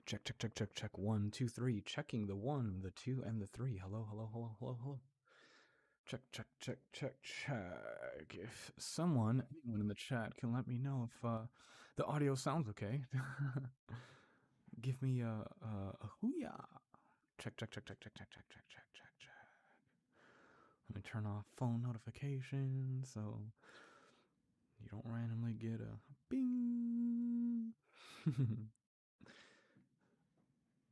Check, check, check, check, check. 1, 2, 3. Checking the 1, the 2, and the 3. Hello, hello, hello, hello, hello. Check, check, check, check, check. If anyone in the chat can let me know if the audio sounds okay. Give me a hooyah. Check, check, check, check, check, check, check, check, check, check, check. Let me turn off phone notifications so you don't randomly get a bing.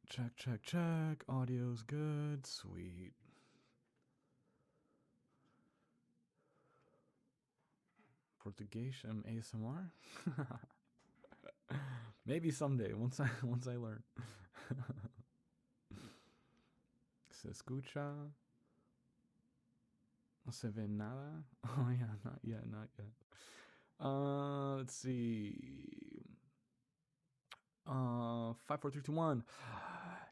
Check, check, check. Audio's good. Sweet. Portuguese ASMR? Maybe someday, once I learn. Se escucha. No se ve nada. Oh yeah, not yet, not yet. Let's see. 5, 4, 3, 2, 1.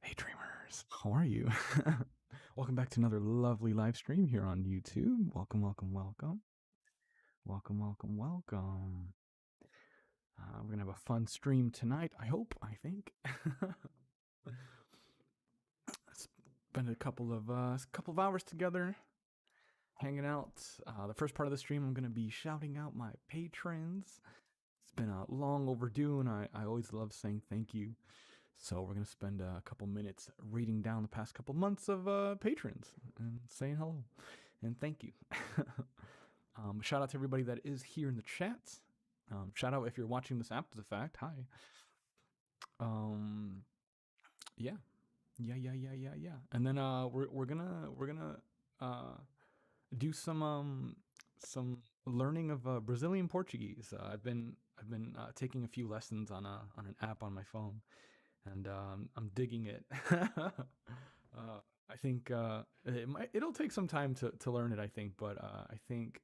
Hey dreamers, how are you? Welcome back to another lovely live stream here on YouTube. Welcome, welcome, welcome. Welcome, welcome, welcome. We're gonna have a fun stream tonight. I hope. I think. Spend a couple of hours together, hanging out. The first part of the stream, I'm gonna be shouting out my patrons. It's been long overdue, and I always love saying thank you. So we're gonna spend a couple minutes reading down the past couple months of patrons and saying hello and thank you. Shout out to everybody that is here in the chat. Shout out if you're watching this after the fact. Hi. Yeah. And then we're gonna do some learning of Brazilian Portuguese. I've been taking a few lessons on an app on my phone, and I'm digging it. I think it'll take some time to learn it. I think, but I think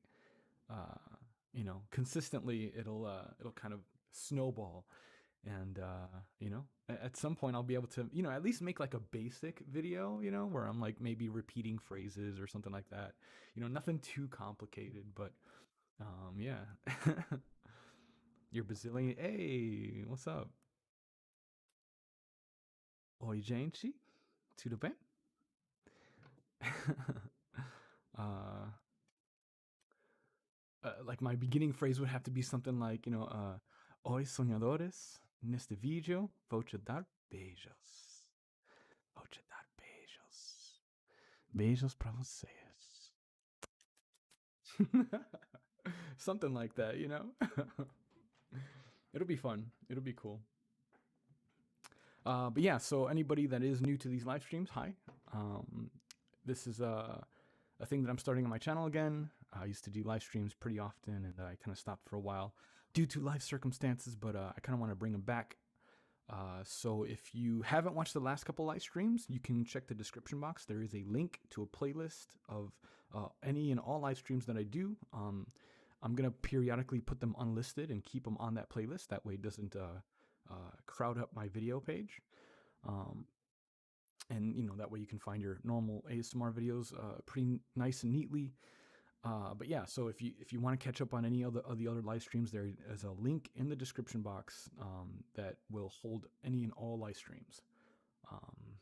consistently it'll kind of snowball, and at some point I'll be able to at least make like a basic video where I'm like maybe repeating phrases or something like that. Nothing too complicated, but yeah. You're Brazilian. Hey, what's up? Oi, gente. Tudo bem? Like my beginning phrase would have to be something like, Oi, sonhadores. Neste vídeo, vou te dar beijos. Vou te dar beijos. Beijos pra vocês. Something like that, It'll be fun. It'll be cool. But yeah, so anybody that is new to these live streams, hi. This is a thing that I'm starting on my channel again. I used to do live streams pretty often, and I kind of stopped for a while due to life circumstances, but I kind of want to bring them back. So if you haven't watched the last couple live streams, you can check the description box. There is a link to a playlist of any and all live streams that I do. I'm going to periodically put them unlisted and keep them on that playlist. That way it doesn't crowd up my video page. And that way you can find your normal ASMR videos pretty nice and neatly. But yeah, so if you want to catch up on any of the other live streams, there is a link in the description box that will hold any and all live streams.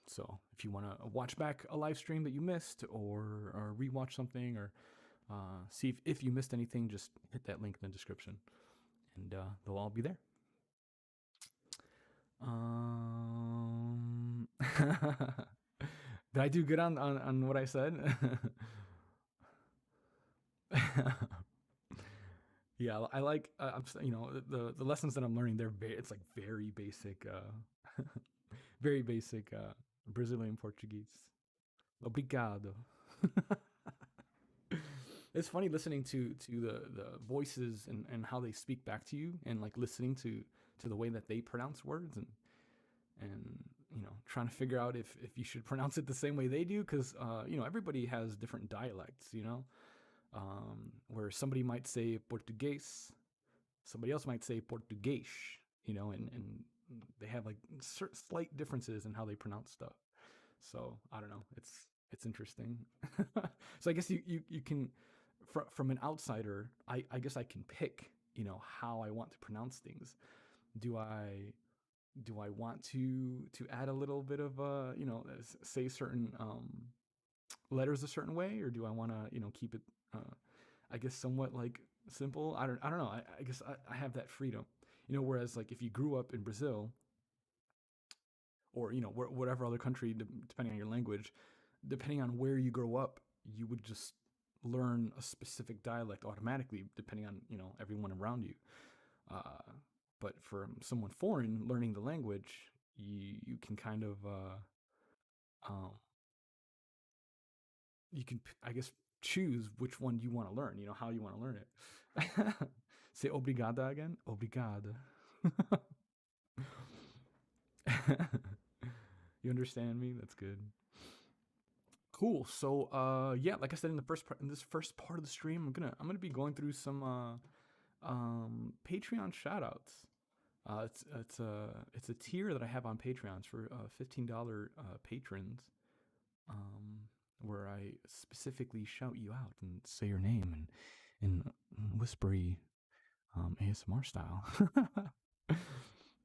So if you want to watch back a live stream that you missed, or rewatch something, or see if you missed anything, just hit that link in the description, and they'll all be there. Did I do good on what I said? Yeah, I like the lessons that I'm learning. It's like very basic, very basic Brazilian Portuguese. Obrigado. It's funny listening to the voices and how they speak back to you, and like listening to the way that they pronounce words, and trying to figure out if you should pronounce it the same way they do, because everybody has different dialects, where somebody might say Portuguese, somebody else might say Português, and they have like slight differences in how they pronounce stuff. So I don't know, it's interesting. So I guess you can, from an outsider, I guess I can pick how I want to pronounce things. Do I Do I want to add a little bit of say certain letters a certain way, or do I want to keep it I guess somewhat like simple? I don't know. I guess I have that freedom. Whereas like if you grew up in Brazil or whatever other country, depending on your language, depending on where you grow up, you would just learn a specific dialect automatically, depending on everyone around you. Uh, but for someone foreign learning the language, you can kind of um, you can I guess choose which one you want to learn. How you want to learn it. Say obrigada again. Obrigada. You understand me? That's good. Cool. So yeah, like I said in this first part of the stream, I'm gonna be going through some Patreon shoutouts. It's a tier that I have on Patreons for $15 patrons, um, where I specifically shout you out and say your name and in whispery ASMR style.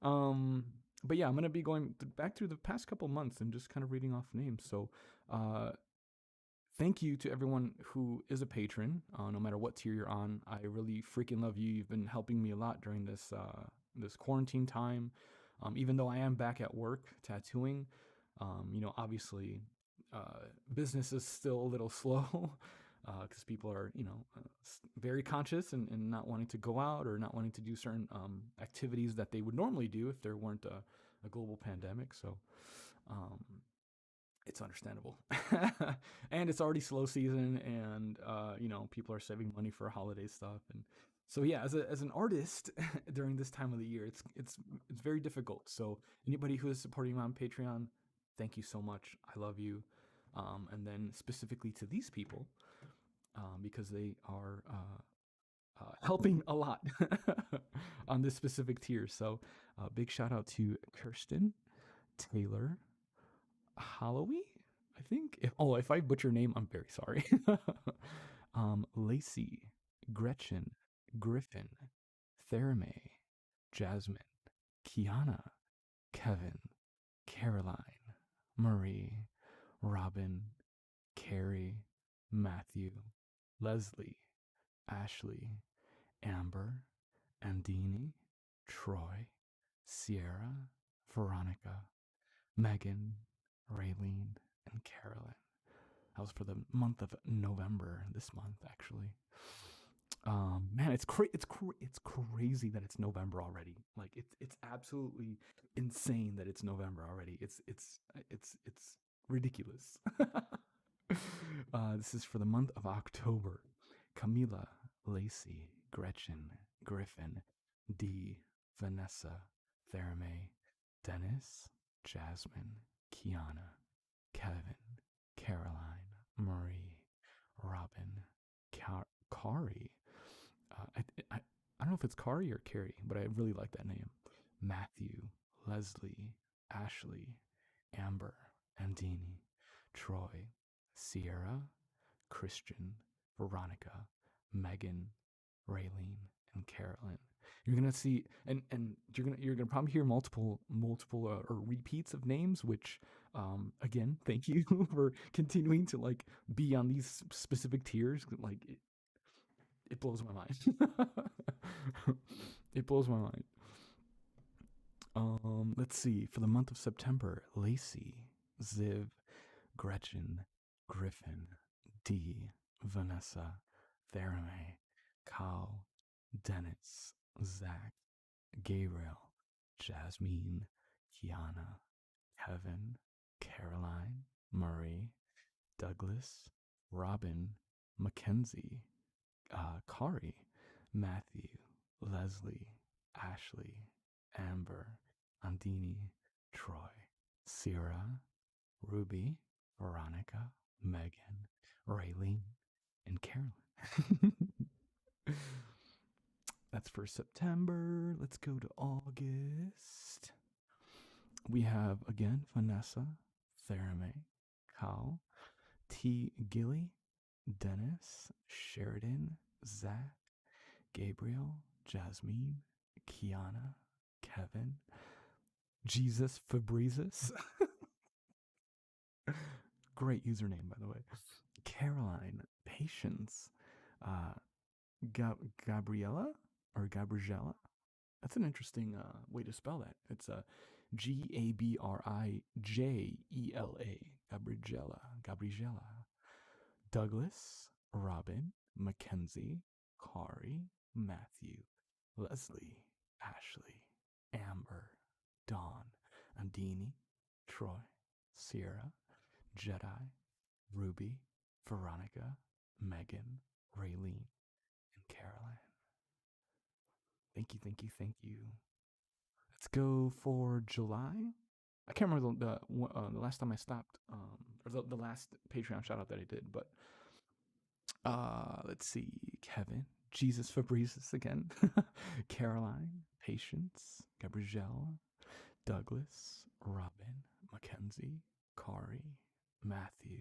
um, but yeah, I'm gonna be going back through the past couple months and just kind of reading off names. So, uh, thank you to everyone who is a patron, no matter what tier you're on. I really freaking love you. You've been helping me a lot during this quarantine time. Even though I am back at work tattooing, obviously, business is still a little slow because people are, very conscious and not wanting to go out or not wanting to do certain activities that they would normally do if there weren't a global pandemic. So, um, it's understandable. And it's already slow season, and people are saving money for holiday stuff. And so yeah, as an artist during this time of the year, it's very difficult. So anybody who is supporting me on Patreon, thank you so much. I love you. And then specifically to these people, because they are helping a lot on this specific tier. So big shout out to Kirsten, Taylor, Holloway, I think. If I butcher your name, I'm very sorry. Lacey, Gretchen, Griffin, Therame, Jasmine, Kiana, Kevin, Caroline, Marie, Robin, Carrie, Matthew, Leslie, Ashley, Amber, Andini, Troy, Sierra, Veronica, Megan, Raylene, and Carolyn. That was for the month of November. This month, actually. Man, it's crazy that it's November already. Like it's absolutely insane that it's November already. It's ridiculous. This is for the month of October. Camila, Lacey, Gretchen, Griffin, Dee, Vanessa, Therame, Dennis, Jasmine, Kiana, Kevin, Caroline, Marie, Robin, Kari. I don't know if it's Kari or Carrie, but I really like that name. Matthew, Leslie, Ashley, Amber, Andini, Troy, Sierra, Christian, Veronica, Megan, Raylene, and Carolyn. You're gonna see, and you're gonna probably hear multiple or repeats of names. Which, again, thank you for continuing to like be on these specific tiers. Like it blows my mind. It blows my mind. Let's see. For the month of September, Lacey, Ziv, Gretchen, Griffin, Dee, Vanessa, Therame, Kyle, Dennis, Zach, Gabriel, Jasmine, Kiana, Kevin, Caroline, Marie, Douglas, Robin, Mackenzie, Kari, Matthew, Leslie, Ashley, Amber, Andini, Troy, Sierra, Ruby, Veronica, Megan, Raylene, and Carolyn. That's for September. Let's go to August. We have again Vanessa, Therame, Cal, T. Gilly, Dennis, Sheridan, Zach, Gabriel, Jasmine, Kiana, Kevin, Jesus Fabrizis. Great username, by the way. Caroline, Patience, uh, Gabriella or Gabriella. That's an interesting way to spell that. It's Gabriella, Gabriella, Gabriella. Douglas, Robin, Mackenzie, Kari, Matthew, Leslie, Ashley, Amber, Dawn, Andini, Troy, Sierra, Jedi, Ruby, Veronica, Megan, Raylene, and Caroline. Thank you, thank you, thank you. Let's go for July. I can't remember the last time I stopped, or the last Patreon shout out that I did, but let's see. Kevin, Jesus Fabrizis again, Caroline, Patience, Gabrielle, Douglas, Robin, Mackenzie, Kari, Matthew,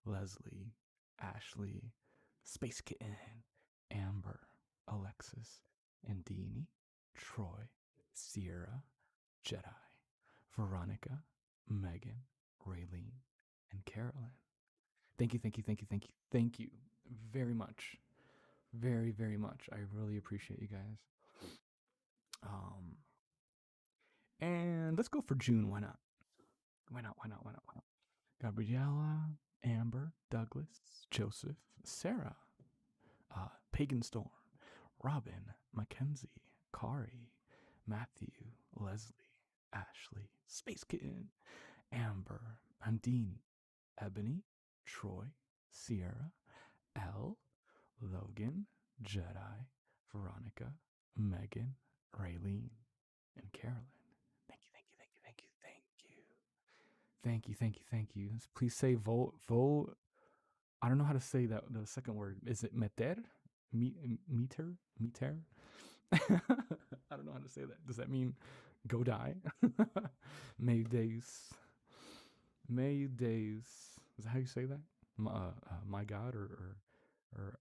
Leslie, Ashley, Space Kitten, Amber, Alexis, Andini, Troy, Sierra, Jedi, Veronica, Megan, Raylene, and Carolyn. Thank you, thank you, thank you, thank you, thank you very much. Very, very much. I really appreciate you guys. Um, and let's go for June. Why not? Why not? Why not? Why not? Why not? Gabriella, Amber, Douglas, Joseph, Sarah, Pagan Storm, Robin, Mackenzie, Kari, Matthew, Leslie, Ashley, Space Kitten, Amber, Andini, Ebony, Troy, Sierra, Elle, Logan, Jedi, Veronica, Megan, Raylene, and Carolyn. Thank you, thank you, thank you, thank you, thank you. Thank you, thank you, thank you. Please say vote. I don't know how to say that. The second word is it meter, meter, meter. I don't know how to say that. Does that mean go die? May days, May days. Is that how you say that? My God, or, or,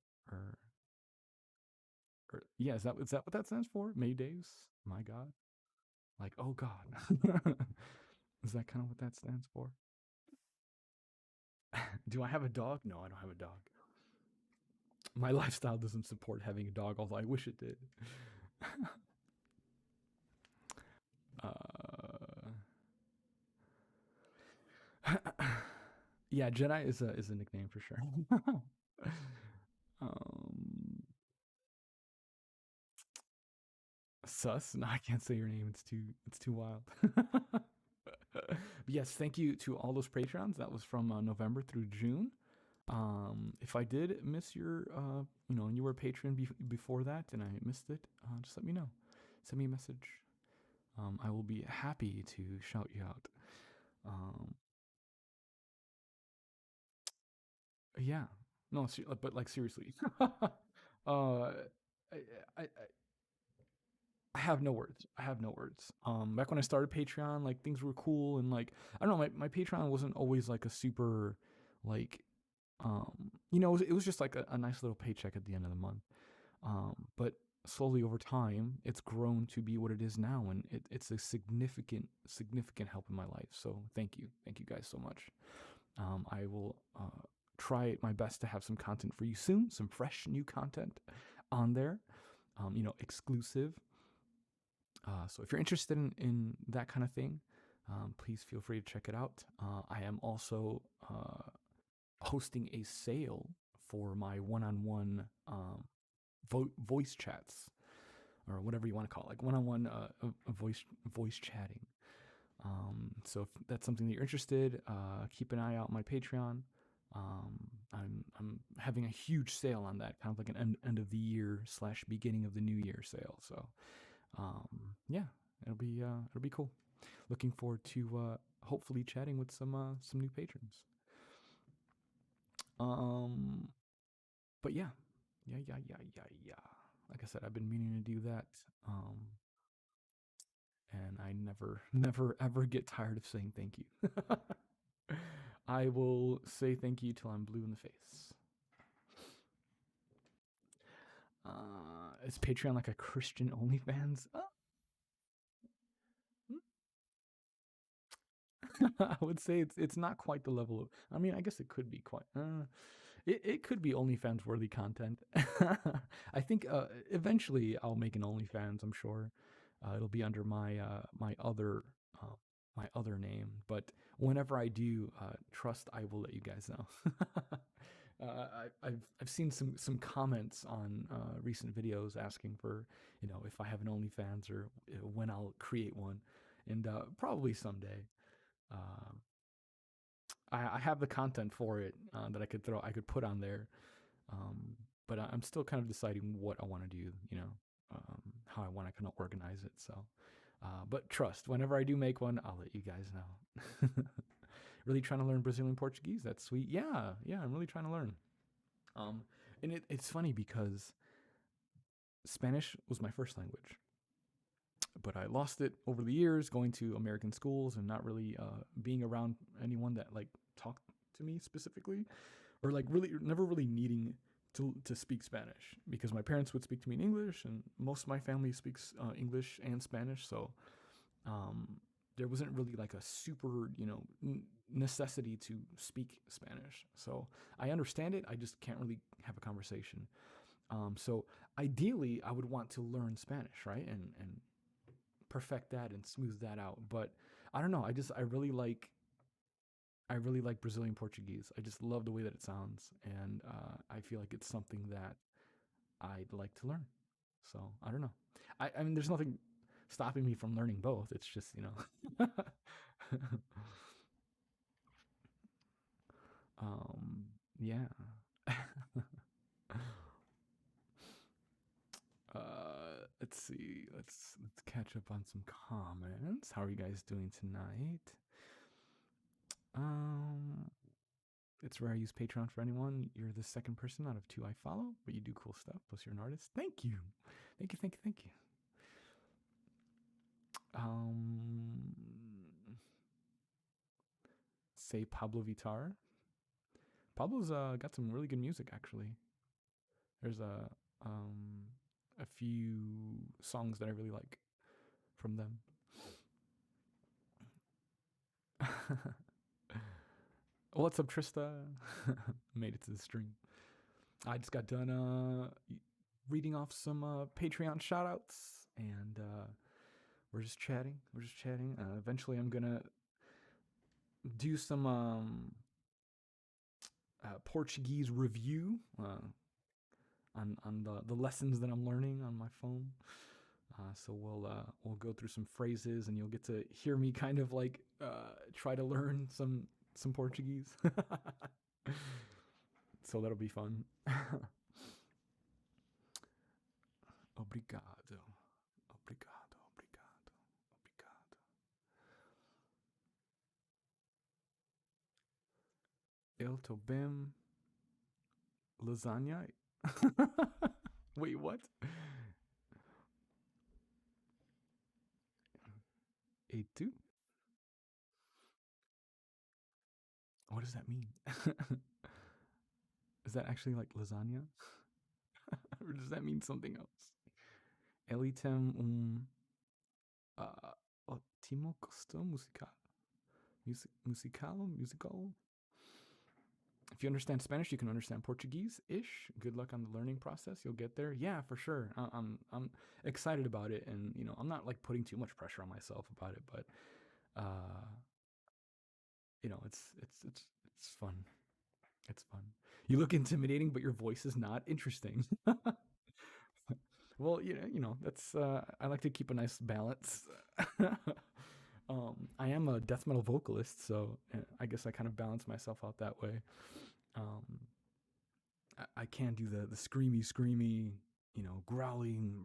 yeah. Is that what that stands for? May days. My God. Like, oh God. Is that kind of what that stands for? Do I have a dog? No, I don't have a dog. My lifestyle doesn't support having a dog, although I wish it did. uh, yeah, Jedi is a nickname for sure. um, Sus. No, I can't say your name. It's too wild. But yes, thank you to all those Patreons. That was from November through June. If I did miss your, and you were a patron before that, and I missed it, just let me know. Send me a message. I will be happy to shout you out. Um, yeah, no, but like seriously, I, I I have no words. I have no words. Back when I started Patreon, like things were cool and like I don't know, my Patreon wasn't always like a super like it was just like a nice little paycheck at the end of the month. But slowly over time, it's grown to be what it is now, and it's a significant help in my life. So thank you guys so much. I will try my best to have some content for you soon, some fresh new content on there, exclusive. So if you're interested in that kind of thing, please feel free to check it out. I am also hosting a sale for my one-on-one voice chats or whatever you want to call it, like one-on-one voice chatting. So if that's something that you're interested, keep an eye out on my Patreon. I'm having a huge sale on that, kind of like an end of the year / beginning of the new year sale. So yeah, it'll be cool. Looking forward to hopefully chatting with some new patrons. Um, but yeah. Like I said, I've been meaning to do that. And I never ever get tired of saying thank you. I will say thank you till I'm blue in the face. Is Patreon like a Christian OnlyFans? I would say it's not quite the level of. I mean, I guess it could be quite. It could be OnlyFans worthy content. I think eventually I'll make an OnlyFans. I'm sure it'll be under uh, my other name. But whenever I do, trust I will let you guys know. I've seen some comments on recent videos asking for if I have an OnlyFans or when I'll create one, and probably someday. Uh, I have the content for it that I could put on there, um, but I'm still kind of deciding what I want to do. How I want to kind of organize it. So, but trust, whenever I do make one, I'll let you guys know. Really trying to learn Brazilian Portuguese. That's sweet. Yeah, yeah, I'm really trying to learn. Um, and it's funny because Spanish was my first language, but I lost it over the years going to American schools and not really being around anyone that like talked to me specifically, or like really never really needing to speak Spanish because my parents would speak to me in English, and most of my family speaks English and Spanish, so um, there wasn't really like a super necessity to speak Spanish. So I understand it, I just can't really have a conversation. So ideally, I would want to learn Spanish, right, and perfect that and smooth that out. But I don't know. I really like Brazilian Portuguese. I just love the way that it sounds, and I feel like it's something that I'd like to learn. So I don't know. I mean, there's nothing stopping me from learning both. It's just yeah. Let's see. Let's catch up on some comments. How are you guys doing tonight? Um, it's rare I use Patreon for anyone. You're the second person out of two I follow, but you do cool stuff. Plus, you're an artist. Thank you, thank you, thank you, thank you. Um, say Pablo Vitar. Pablo's got some really good music actually. There's a few songs that I really like from them. What's up, Trista? Made it to the stream. I just got done reading off some Patreon shoutouts, and we're just chatting. We're just chatting. Eventually, I'm gonna do some Portuguese review on the lessons that I'm learning on my phone. So we'll go through some phrases, and you'll get to hear me kind of like try to learn some Portuguese. So that'll be fun. Obrigado, obrigado, obrigado, obrigado. Eu tô bem. Lasagna. Wait, what? A2? What does that mean? Is that actually like lasagna? Or does that mean something else? Elitem ottimo gusto musical. Musical? If you understand Spanish, you can understand Portuguese-ish. Good luck on the learning process. You'll get there. Yeah, for sure. I'm excited about it, and I'm not like putting too much pressure on myself about it, but uh, it's fun. It's fun. You look intimidating, but your voice is not interesting. Well, that's I like to keep a nice balance. I am a death metal vocalist, so I guess I kind of balance myself out that way. Um, I can do the screamy, growling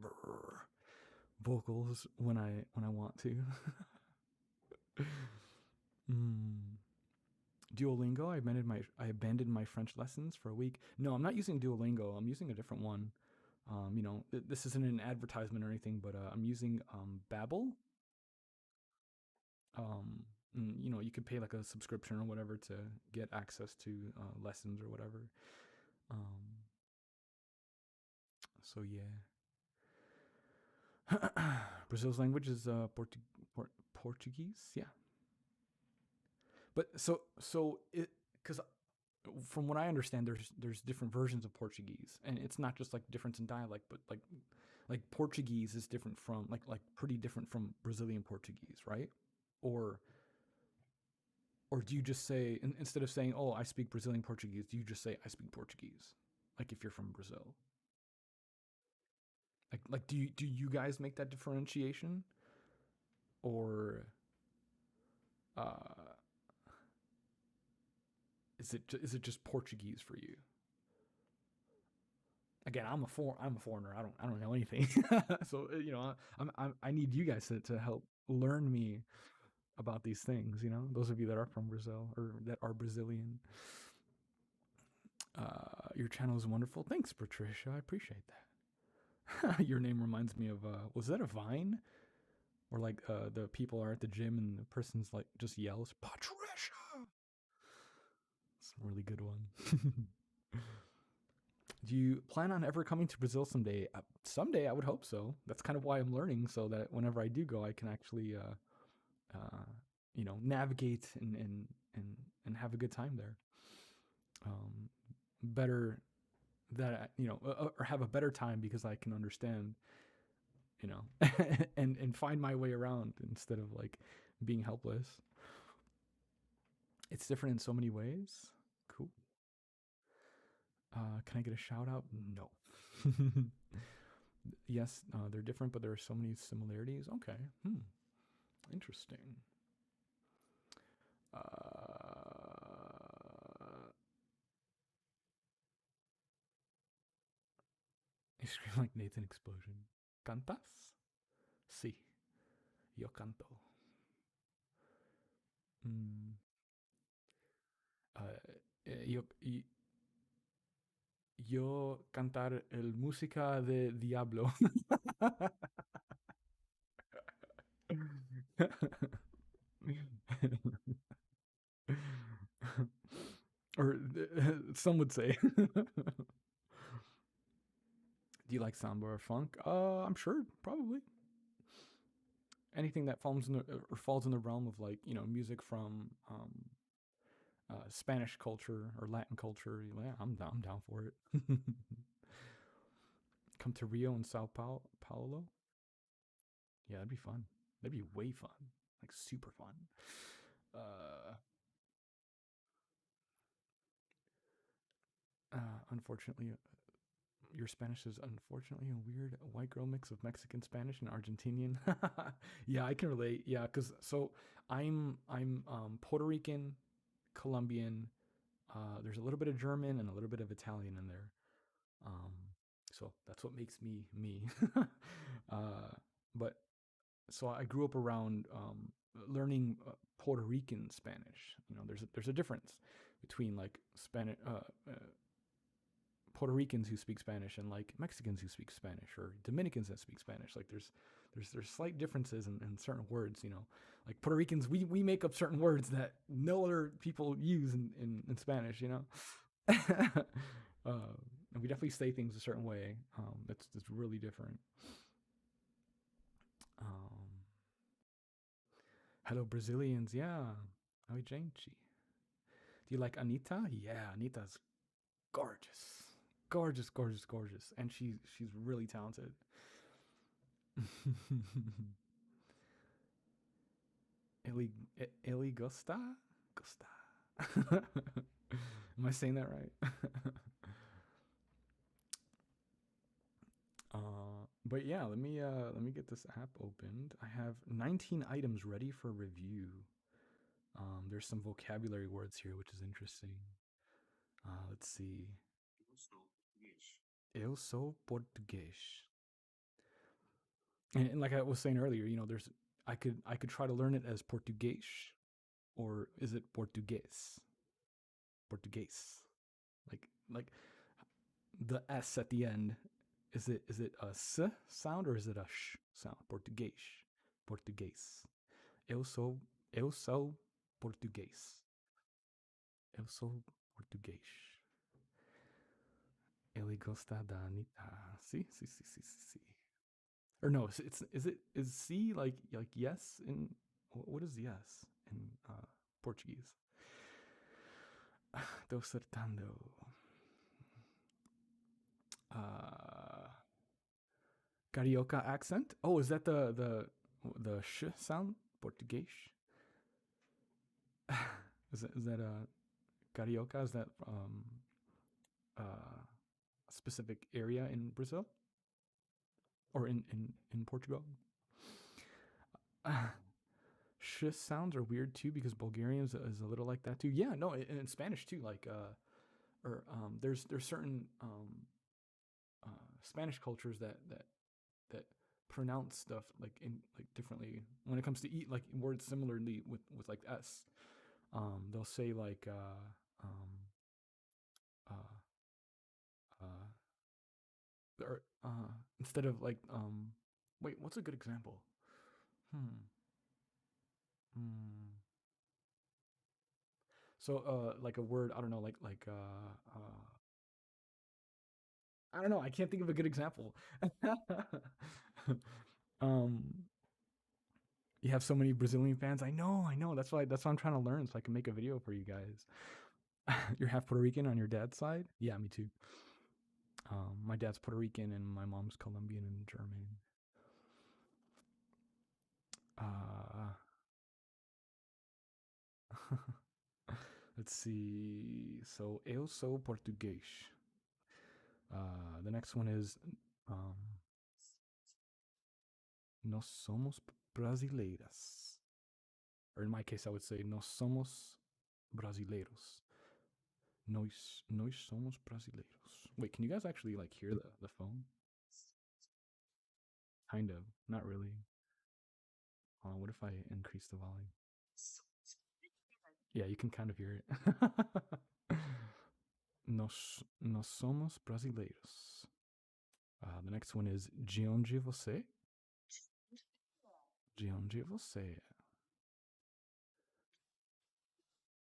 vocals when I want to. mm. Duolingo. I abandoned my French lessons for a week. No, I'm not using Duolingo. I'm using a different one. This isn't an advertisement or anything, but I'm using Babbel. Um, you could pay like a subscription or whatever to get access to lessons or whatever. Um, so yeah. Brazil's language is Portuguese. Yeah. But so it because from what I understand, there's different versions of Portuguese, and it's not just like difference in dialect, but like Portuguese is different from like pretty different from Brazilian Portuguese, right? Or or do you just say instead of saying, "Oh, I speak Brazilian Portuguese," do you just say, "I speak Portuguese"? Like if you're from Brazil, like do you guys make that differentiation, or uh, is it just Portuguese for you? Again, I'm a foreigner. I don't know anything. So I need you guys to help learn me about these things. Those of you that are from Brazil or that are Brazilian. Your channel is wonderful. Thanks, Patricia. I appreciate that. Your name reminds me of was that a Vine? Or like the people are at the gym and the person's like just yells Patricia. It's a really good one. Do you plan on ever coming to Brazil someday? Someday, I would hope so. That's kind of why I'm learning, so that whenever I do go, I can actually, navigate and have a good time there. Um, better that or have a better time because I can understand, and find my way around instead of like being helpless. It's different in so many ways. Cool. Can I get a shout out? No. Yes, they're different, but there are so many similarities. Okay. Interesting. Uh, you scream like Nathan Explosion. ¿Cantas? Sí, yo canto. Mm, yo cantar el música de Diablo. Or some would say. Do you like samba or funk? I'm sure, probably. Anything that falls in the realm of like music from Spanish culture or Latin culture. Yeah, I'm down for it. Come to Rio and Paulo. Yeah, that'd be fun. That'd be way fun, like super fun. Uh, Unfortunately, your Spanish is unfortunately a weird white girl mix of Mexican Spanish and Argentinian. Yeah, I can relate. Yeah, because so I'm Puerto Rican, Colombian. There's a little bit of German and a little bit of Italian in there. Um, so that's what makes me me. But so I grew up around learning Puerto Rican Spanish. There's a difference between like Spanish Puerto Ricans who speak Spanish and like Mexicans who speak Spanish or Dominicans that speak Spanish. Like there's slight differences in certain words. Like Puerto Ricans, we make up certain words that no other people use in Spanish. And we definitely say things a certain way. That's really different. Um, Hello Brazilians, yeah. Oi gente. Do you like Anita? Yeah, Anita's gorgeous, gorgeous, gorgeous, gorgeous, and she's really talented. Eli Eli Gusta. Am I saying that right? But yeah, let me get this app opened. I have 19 items ready for review. There's some vocabulary words here, which is interesting. Let's see. Eu sou português. And like I was saying earlier, there's I could try to learn it as Português, or is it Português? Português. Like the S at the end. Is it a S sound or is it a sh sound? Português. Português. Eu sou português. Eu sou português. Ele gosta da Anitta. See, see, see, see, see. Or no, is C like yes in what is yes in Portuguese? Acertando. Uh, Carioca accent. Oh, is that the sh sound? Portuguese. Is that Carioca? Is that a specific area in Brazil or in Portugal? Sh sounds are weird too because Bulgarian is a little like that too. Yeah, no, in Spanish too. Like or there's certain Spanish cultures that pronounce stuff like in like differently when it comes to eat like words similarly with like s. They'll say like uh, or instead of like wait, what's a good example? Hmm. Hmm. So like a word, I don't know, I don't know, I can't think of a good example. um you have so many Brazilian fans. I know. That's why I'm trying to learn so I can make a video for you guys. You're half Puerto Rican on your dad's side? Yeah, me too. My dad's Puerto Rican and my mom's Colombian and German. Uh, let's see. So, eu sou português. The next one is um, nós somos brasileiras. Or in my case, I would say nós somos brasileiros. Nós somos brasileiros. Wait, can you guys actually like hear the phone? Kind of. Not really. What if I increase the volume? Yeah, you can kind of hear it. Nós somos brasileiros. The next one is de onde você? De onde você?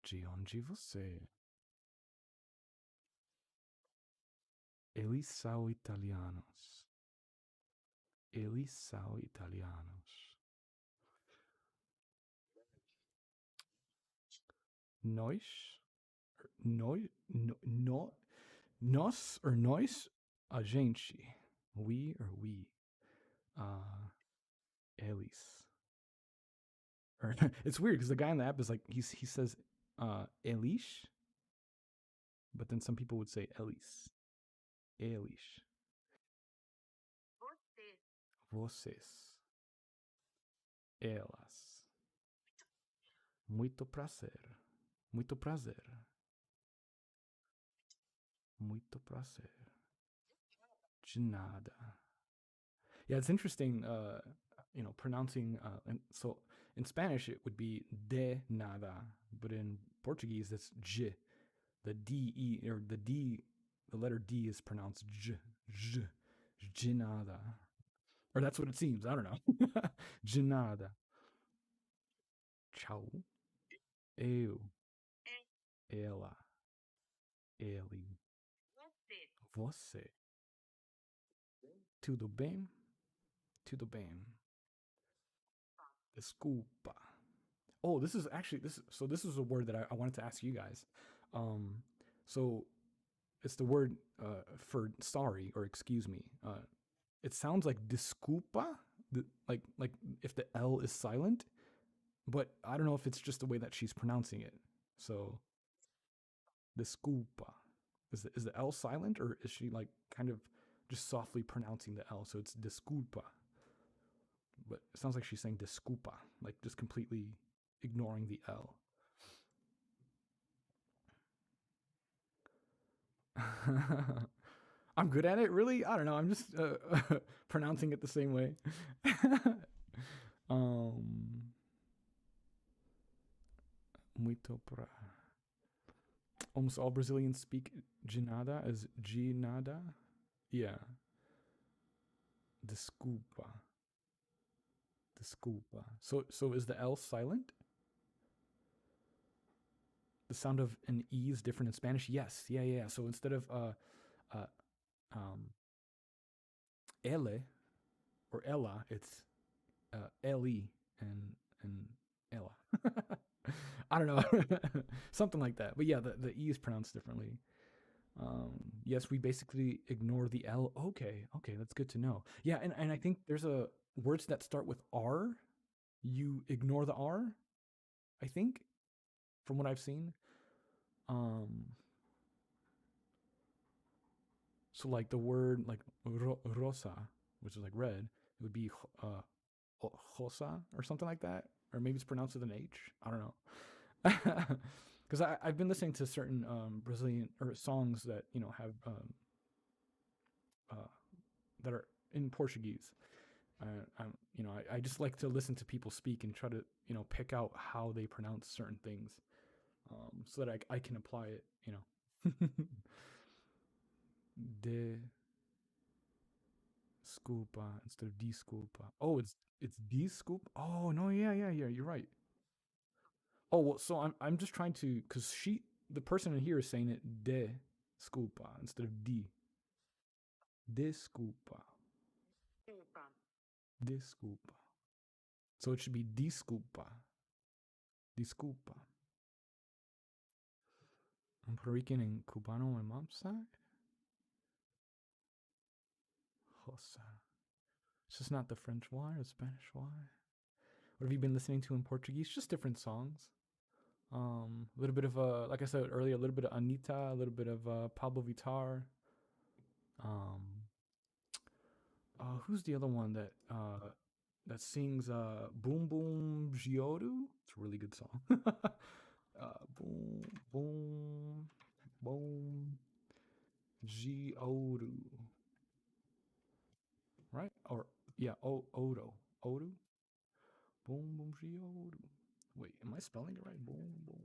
De onde você? Eles são italianos. Eles são italianos. Nós, nós, no, nós or nós, a gente. We or we. Eles. Or it's weird because the guy in the app is like he says Elish, but then some people would say Elis. Elish. Vocês. Elas. Muito prazer. Muito prazer. Muito prazer. De nada. Yeah, it's interesting, pronouncing. And so in Spanish, it would be de nada, but in Portuguese, it's j. The D, E, or the D, the letter D is pronounced j. J. De nada. Or that's what it seems. I don't know. De nada. Tchau. Eu. Ela. Ele. Você. Tudo bem? Tudo bem. Desculpa. Oh, this is actually this. So this is a word that I wanted to ask you guys. Um, so it's the word for sorry or excuse me. It sounds like desculpa, like if the L is silent, but I don't know if it's just the way that she's pronouncing it. So desculpa. Is the L silent or is she like kind of just softly pronouncing the L? So it's desculpa. But it sounds like she's saying desculpa, like just completely ignoring the L. I'm good at it, really? I don't know. I'm just pronouncing it the same way. Muito pra. Almost all Brazilians speak ginada as ginada. Yeah. Desculpa. Desculpa. So is the L silent? The sound of an E is different in Spanish? Yes. Yeah. So instead of ele or ella, it's Eli and ella. I don't know, something like that. But yeah, the E is pronounced differently. Yes, we basically ignore the L. Okay, okay, that's good to know. Yeah, and I think there's a words that start with R. You ignore the R. I think from what I've seen. Um, so like the word like rosa, which is like red, it would be Hosa or something like that, or maybe it's pronounced with an H. I don't know, because I've been listening to certain Brazilian or songs that have uh, that are in Portuguese. I just like to listen to people speak and try to pick out how they pronounce certain things, so that I can apply it. De sculpa instead of desculpa. Oh, it's desculpa. Oh no, yeah. You're right. Oh well, so I'm just trying to because the person in here is saying it de sculpa instead of d. Desculpa, desculpa. So it should be disculpa, disculpa. I'm Puerto Rican and Cubano on my mom's side. Josa. It's just not the French Y or the Spanish Y. What have you been listening to in Portuguese? Just different songs. A little bit of like I said earlier, a little bit of Anita, a little bit of Pablo Vittar. Um, who's the other one that sings "Boom Boom Giodu"? It's a really good song. Boom Boom Boom Giodu, right? Or yeah, Odo, Odo, Boom Boom Giodu. Wait, am I spelling it right? Boom Boom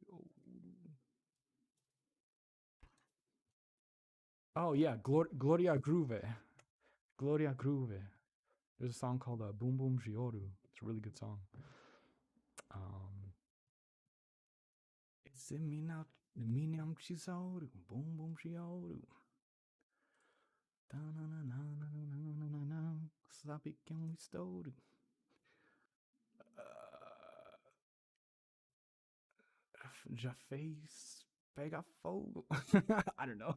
Giodu. Oh yeah, Gloria Groove. Gloria Groove. There's a song called "Boom Boom Giodu." It's a really good song. Um, it's in me now, me now, Chisodu. Boom Boom Giodu. Sabe quem eu estou? Já fez pega fogo. I don't know.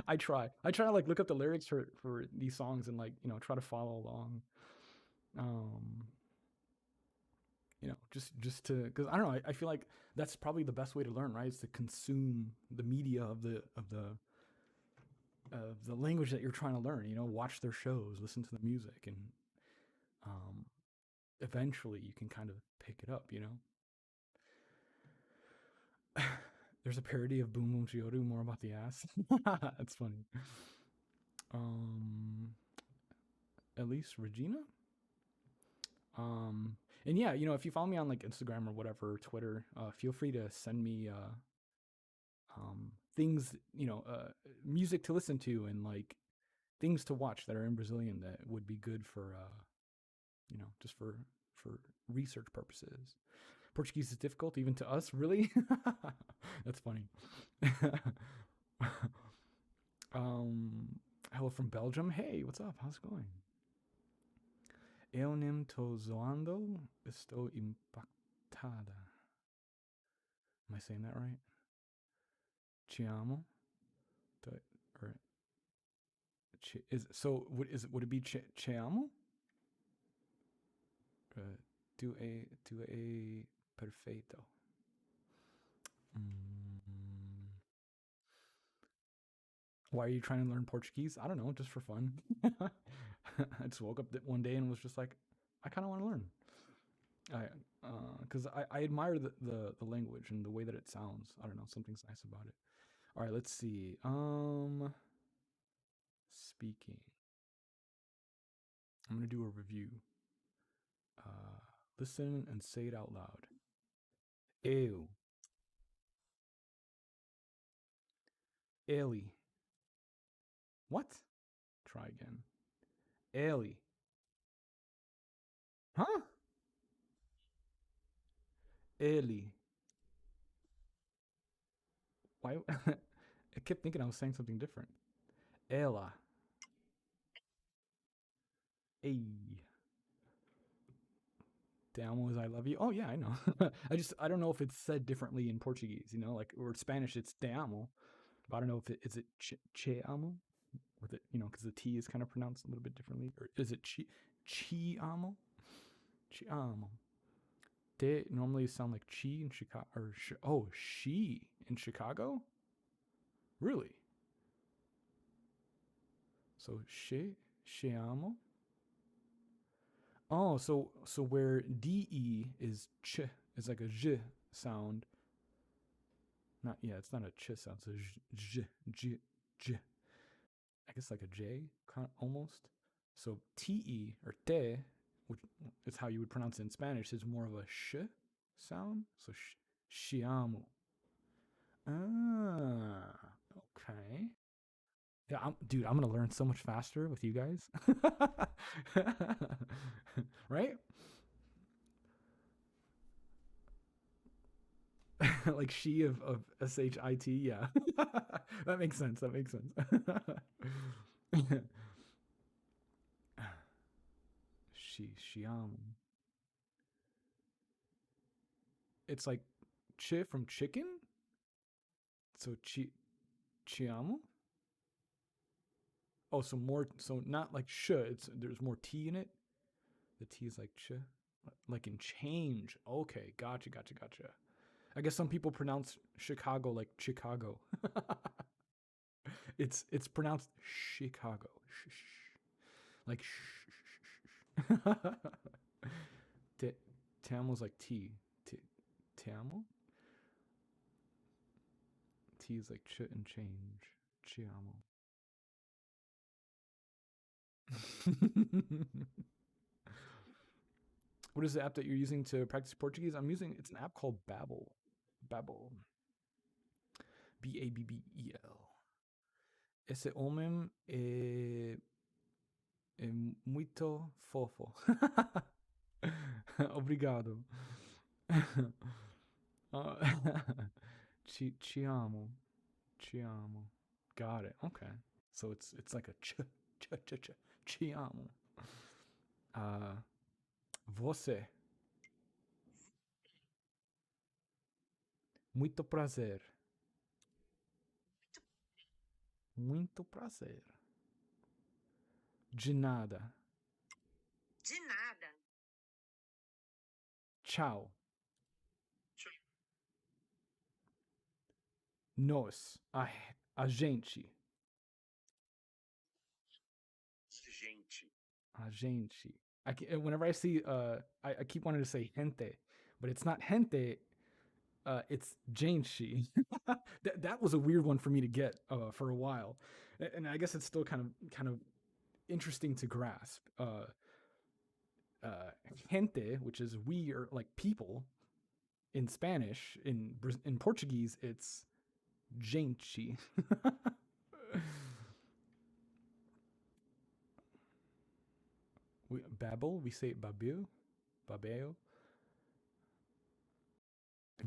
I try. I try to like look up the lyrics for these songs and like try to follow along. Um, just to because I don't know. I feel like that's probably the best way to learn, right? Is to consume the media of the language that you're trying to learn. Watch their shows, listen to the music, and um, eventually you can kind of pick it up. There's a parody of Boom Boom Chiodu, more about the ass. That's funny. Um, Elise Regina. And yeah, if you follow me on like Instagram or whatever, Twitter, feel free to send me things, music to listen to and like things to watch that are in Brazilian that would be good for, just for research purposes. Portuguese is difficult even to us, really. That's funny. um, Hello from Belgium. Hey, what's up? How's it going? Eu nem tô zoando, estou impactada. Am I saying that right? Ci amo. Or is so? Would it be ci amo? Tu é perfeito. Mm. Why are you trying to learn Portuguese? I don't know, just for fun. I just woke up one day and was just like, I kind of want to learn. Because I admire the language and the way that it sounds. I don't know, something's nice about it. All right, let's see. Speaking. I'm gonna do a review. Listen and say it out loud. Eu, ele. What? Try again. Ele. Huh? Ele. Why? I kept thinking I was saying something different. Ela. Ei. Te amo is I love you. Oh yeah, I know. I don't know if it's said differently in Portuguese, you know, like or Spanish it's te amo. But I don't know if it is it che amo with it, you know, because the T is kind of pronounced a little bit differently. Or is it chi amo? Chi amo. They normally sound like chi in Chicago or she in Chicago. Really? So she amo. Oh, so where de is ch is like a j sound. Not yeah, it's not a ch sound. It's a j. I guess like a j almost. So te or te, which is how you would pronounce it in Spanish, is more of a sh sound. So shiamo. Ah, okay. Yeah, dude, I'm gonna learn so much faster with you guys. Right? Like she of shit. Yeah, that makes sense. That makes sense. Shiam. It's like chi from chicken. So chiamo. Oh, so more. So not like sh. It's there's more t in it. The t is like ch, like in change. Okay, gotcha. I guess some people pronounce Chicago like Chicago. It's pronounced Chicago. Like te, Tamo's like T. Tamo? T is like ch and change. Chiamo. What is the app that you're using to practice Portuguese? It's an app called Babbel. Babbel. Babbel. Esse homem é muito fofo. Obrigado. Uh, ci amo. Ci amo. Got it. Okay. So it's like a ci amo. Você. Muito prazer. Muito prazer. De nada. De nada. Tchau. Nós. A gente. Gente. A gente. Whenever I see, I keep wanting to say gente, but it's not gente. It's gente. That was a weird one for me to get for a while, and I guess it's still kind of interesting to grasp. Gente, which is we or like people in Spanish. In Portuguese, it's gente. Babel, we say babeu, babeo.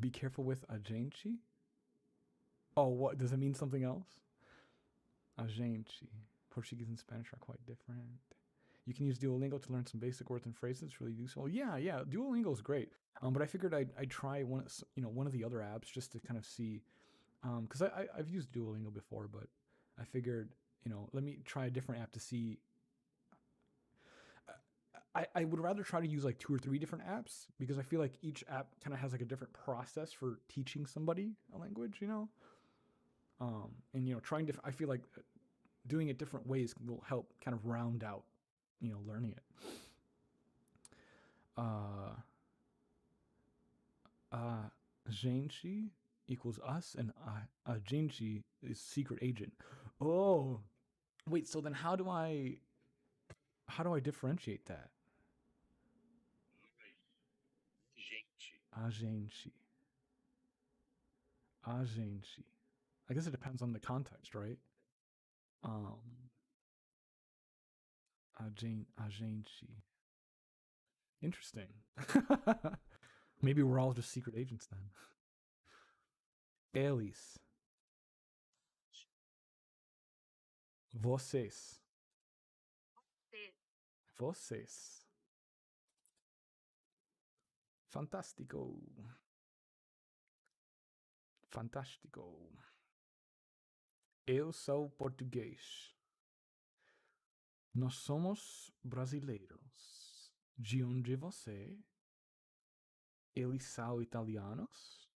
Be careful with a gente. Oh, what does it mean? Something else? A gente. Portuguese and Spanish are quite different. You can use Duolingo to learn some basic words and phrases. It's really useful. Yeah. Duolingo is great. But I figured I'd try one of the other apps just to kind of see. Because I've used Duolingo before, but I figured let me try a different app to see. I would rather try to use like 2 or 3 different apps because I feel like each app kind of has like a different process for teaching somebody a language, and trying to. I feel like doing it different ways will help kind of round out, learning it. Gente equals us, and gente is secret agent. Oh, wait. So then, how do I differentiate that? Gente. Gente. I guess it depends on the context, right? Um, Gente. Interesting. Maybe we're all just secret agents then. Eles. Vocês. Vocês. Fantástico. Fantástico. Eu sou português. Nós somos brasileiros. De onde você? Eles são italianos?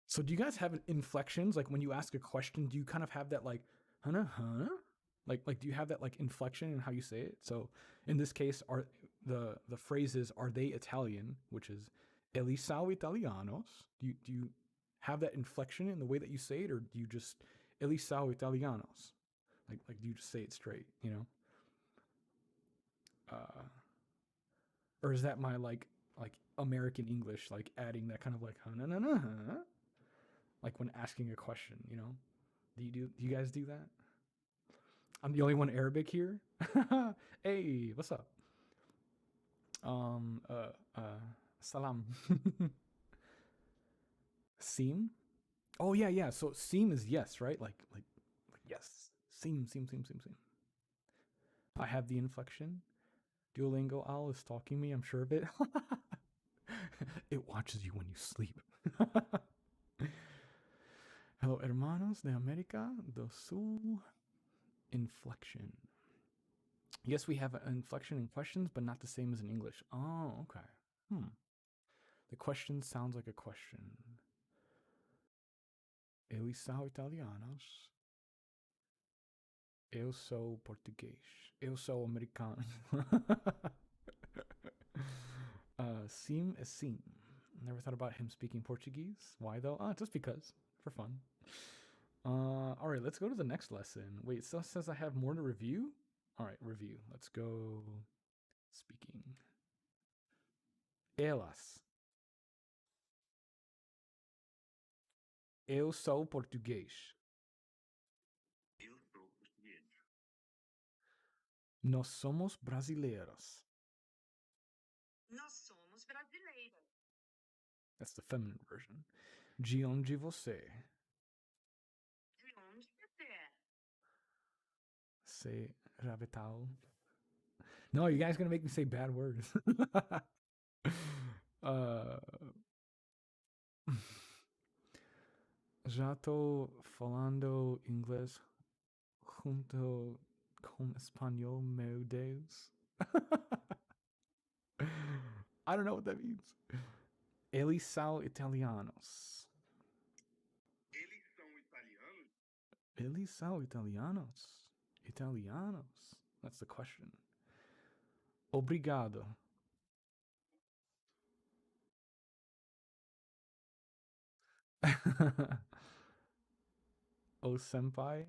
So do you guys have inflections? Like when you ask a question, do you kind of have that like, huh? Like do you have that like inflection in how you say it? So in this case, are the phrases are they Italian, which is eles são italianos? Do you have that inflection in the way that you say it, or do you just eles são italianos? Like do you just say it straight, you know? Or is that my like American English, like adding that kind of like huh? Like when asking a question, you know? Do you guys do that? I'm the only one Arabic here. Hey, what's up? Um, uh, salam. Seem? Oh yeah. So seem is yes, right? Like yes. Seem. I have the inflection. Duolingo owl is stalking me. I'm sure of it. It watches you when you sleep. Hello, hermanos de América do Sul. Inflection. Yes, we have an inflection in questions, but not the same as in English. Oh, okay. The question sounds like a question. Eles são italianos. Eu sou português. Eu sou americano. Sim is sim. Never thought about him speaking Portuguese. Why though? Just because. For fun. Alright, let's go to the next lesson. Wait, it still says I have more to review? Alright, review. Let's go. Speaking. Elas. Eu sou português. Eu sou português. Nós somos brasileiros. Nós somos brasileiros. That's the feminine version. De onde você? De onde você é? Say Rabital. No, you guys gonna make me say bad words. Já tô falando inglês junto com espanhol, meu Deus. I don't know what that means. Eles são italianos. Eles são italianos? Eles são italianos. Italianos. That's the question. Obrigado. O senpai.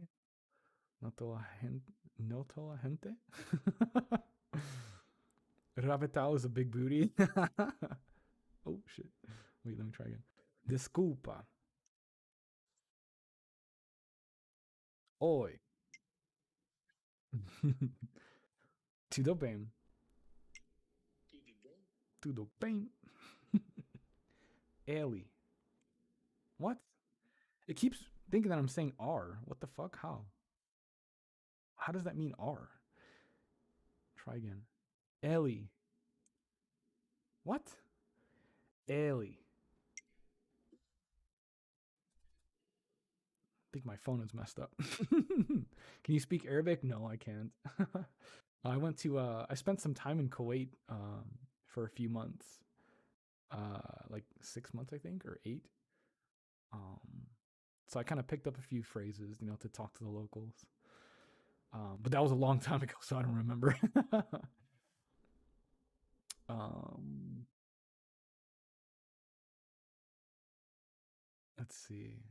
Noto a gente. Ravital is a big booty. Oh shit. Wait, let me try again. Desculpa. Oi. Tudo bem. Tudo bom? Tudo bem. Ellie. What? It keeps thinking that I'm saying R. What the fuck? How? How does that mean R? Try again. Ellie. What? Ellie. I think my phone is messed up. Can you speak Arabic? No, I can't. I spent some time in Kuwait for a few months. Like 6 months, I think, or 8. So I kind of picked up a few phrases, you know, to talk to the locals. But that was a long time ago, so I don't remember. Let's see.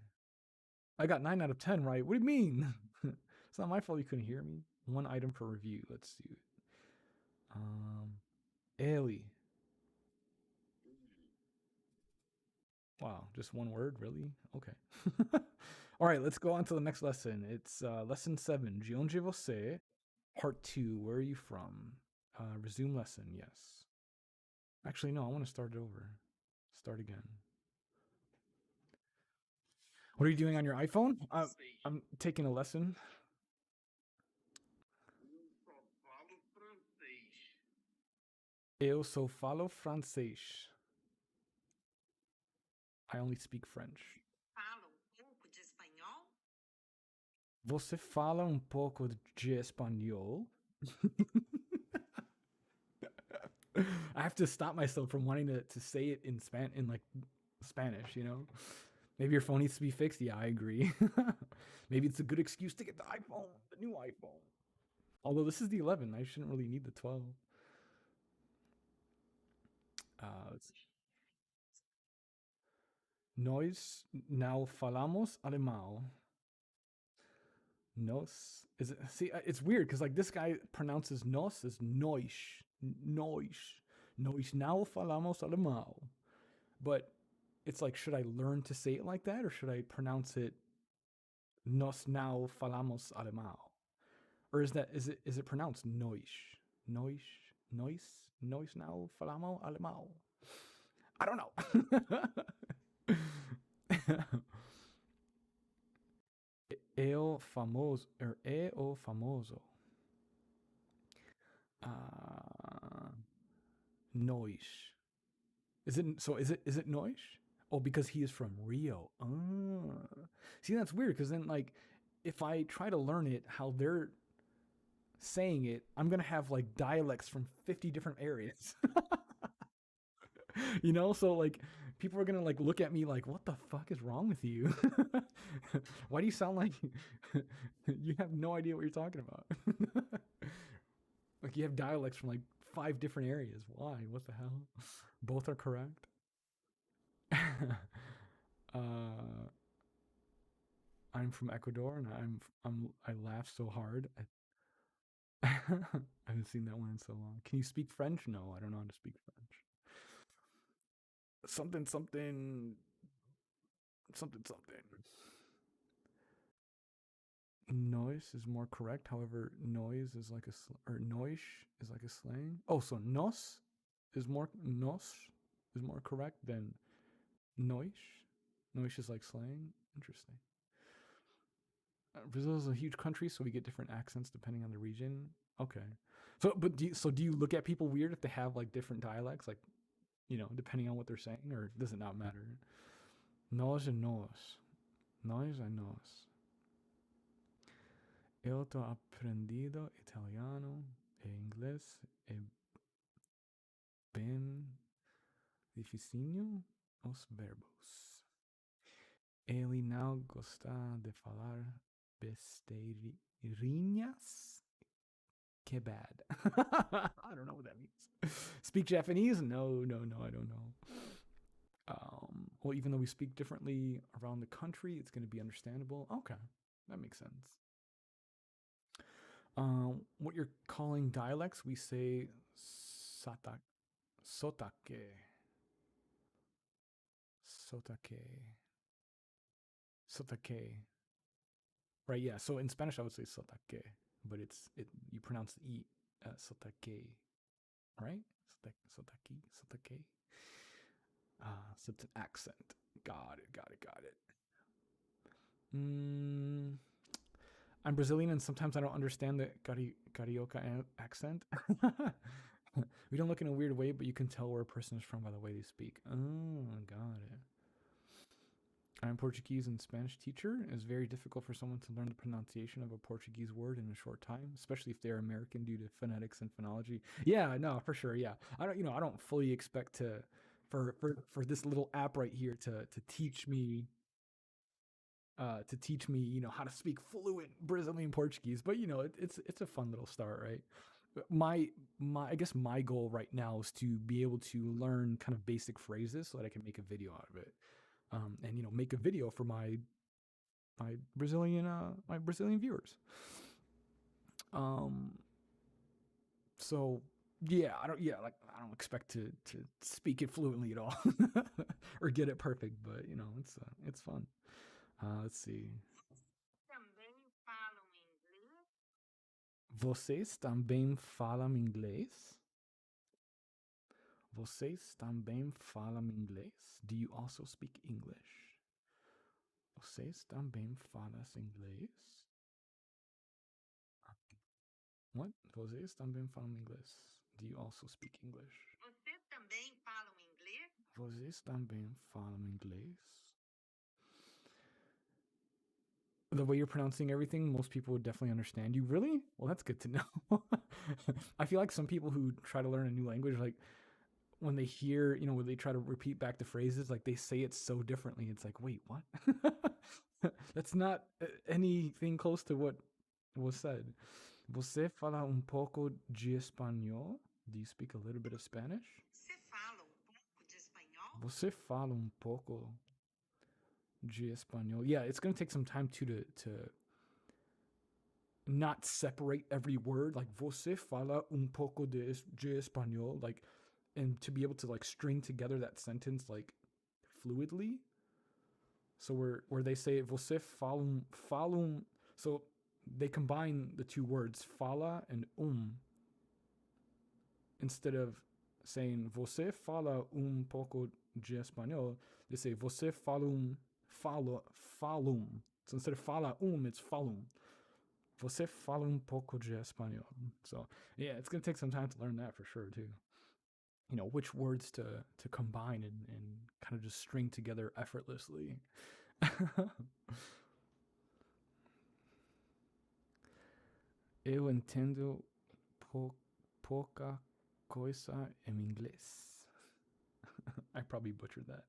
I got 9 out of 10 right. What do you mean? It's not my fault you couldn't hear me. 1 item per review. Let's do it. Ellie. Wow, just 1 word, really? Okay. All right, let's go on to the next lesson. It's lesson 7. De onde você? Part 2. Where are you from? Resume lesson. Yes. Actually, no. I want to start it over. Start again. What are you doing on your iPhone? I'm taking a lesson. Eu só falo francês. Eu só falo francês. I only speak French. Fala pouco de espanhol? Você fala pouco de espanhol? I have to stop myself from wanting to say it in like Spanish, you know? Maybe your phone needs to be fixed. Yeah, I agree. Maybe it's a good excuse to get the iPhone, the new iPhone. Although this is the 11, I shouldn't really need the 12. Nós não falamos alemão. Nos is it? See, it's weird because like this guy pronounces nos as nós, nós, nós não falamos alemão. But it's like, should I learn to say it like that, or should I pronounce it nós não falamos alemão? Or is it pronounced nós, nós, nós, nós não falamos alemão? I don't know. É o famoso, é o famoso. Nós. Is it Nós? Oh, because he is from Rio. See, that's weird because then like if I try to learn it how they're saying it, I'm gonna have like dialects from 50 different areas. You know, so like people are gonna like look at me like, what the fuck is wrong with you? Why do you sound like you have no idea what you're talking about? Like you have dialects from like 5 different areas. Why? What the hell? Both are correct. I'm from Ecuador, and I laugh so hard. I haven't seen that one in so long. Can you speak French? No, I don't know how to speak French. Something something something something. Noise is more correct. However, noise is like or noise is like a slang. Oh, so nos is more correct than noise. Noise is like slang. Interesting. Brazil is a huge country, so we get different accents depending on the region. Okay. So, but do you look at people weird if they have like different dialects, like depending on what they're saying, or does it not matter? Nós e nós, nós e nós. Eu tô aprendido italiano e inglês é bem dificinho os verbos. Ele não gosta de falar besteirinhas. Que bad. I don't know what that means. Speak Japanese? No, I don't know. Well, even though we speak differently around the country, it's going to be understandable. Okay, that makes sense. What you're calling dialects, we say sotake. Right, yeah. So in Spanish, I would say sotake, but you pronounce the E sotake, right? Sotake. So it's an accent. Got it. I'm Brazilian, and sometimes I don't understand the carioca accent. We don't look in a weird way, but you can tell where a person is from by the way they speak. Oh, got it. I'm Portuguese and Spanish teacher. It's very difficult for someone to learn the pronunciation of a Portuguese word in a short time, especially if they're American due to phonetics and phonology. Yeah, no, for sure. Yeah, I don't fully expect for this little app right here to teach me how to speak fluent Brazilian Portuguese. But it's a fun little start, right? My I guess my goal right now is to be able to learn kind of basic phrases so that I can make a video out of it. And make a video for my Brazilian viewers. So yeah, I don't expect to speak it fluently at all or get it perfect, but it's fun. Let's see. Também falam inglês? Vocês também falam inglês? Vocês também falam inglês? Do you also speak English? Vocês também falam inglês? What? Vocês também falam inglês? Do you also speak English? Você também fala inglês? Vocês também falam inglês? The way you're pronouncing everything, most people would definitely understand you. Really? Well, that's good to know. I feel like some people who try to learn a new language, like when they hear, when they try to repeat back the phrases, like they say it so differently. It's like, wait, what? That's not anything close to what was said. Você fala um pouco de espanhol? Do you speak a little bit of Spanish? Você fala pouco de espanhol? Você fala um pouco de espanhol? Yeah, it's gonna take some time to not separate every word. Like você fala pouco de espanhol, like, and to be able to like string together that sentence like fluidly. So where they say você fala so they combine the two words fala and instead of saying você fala pouco de espanhol, they say você fala falum. So instead of fala it's falum. Você fala pouco de espanhol. So yeah, it's gonna take some time to learn that for sure too. Which words to combine and kind of just string together effortlessly. Eu entendo pouca coisa em inglês. I probably butchered that.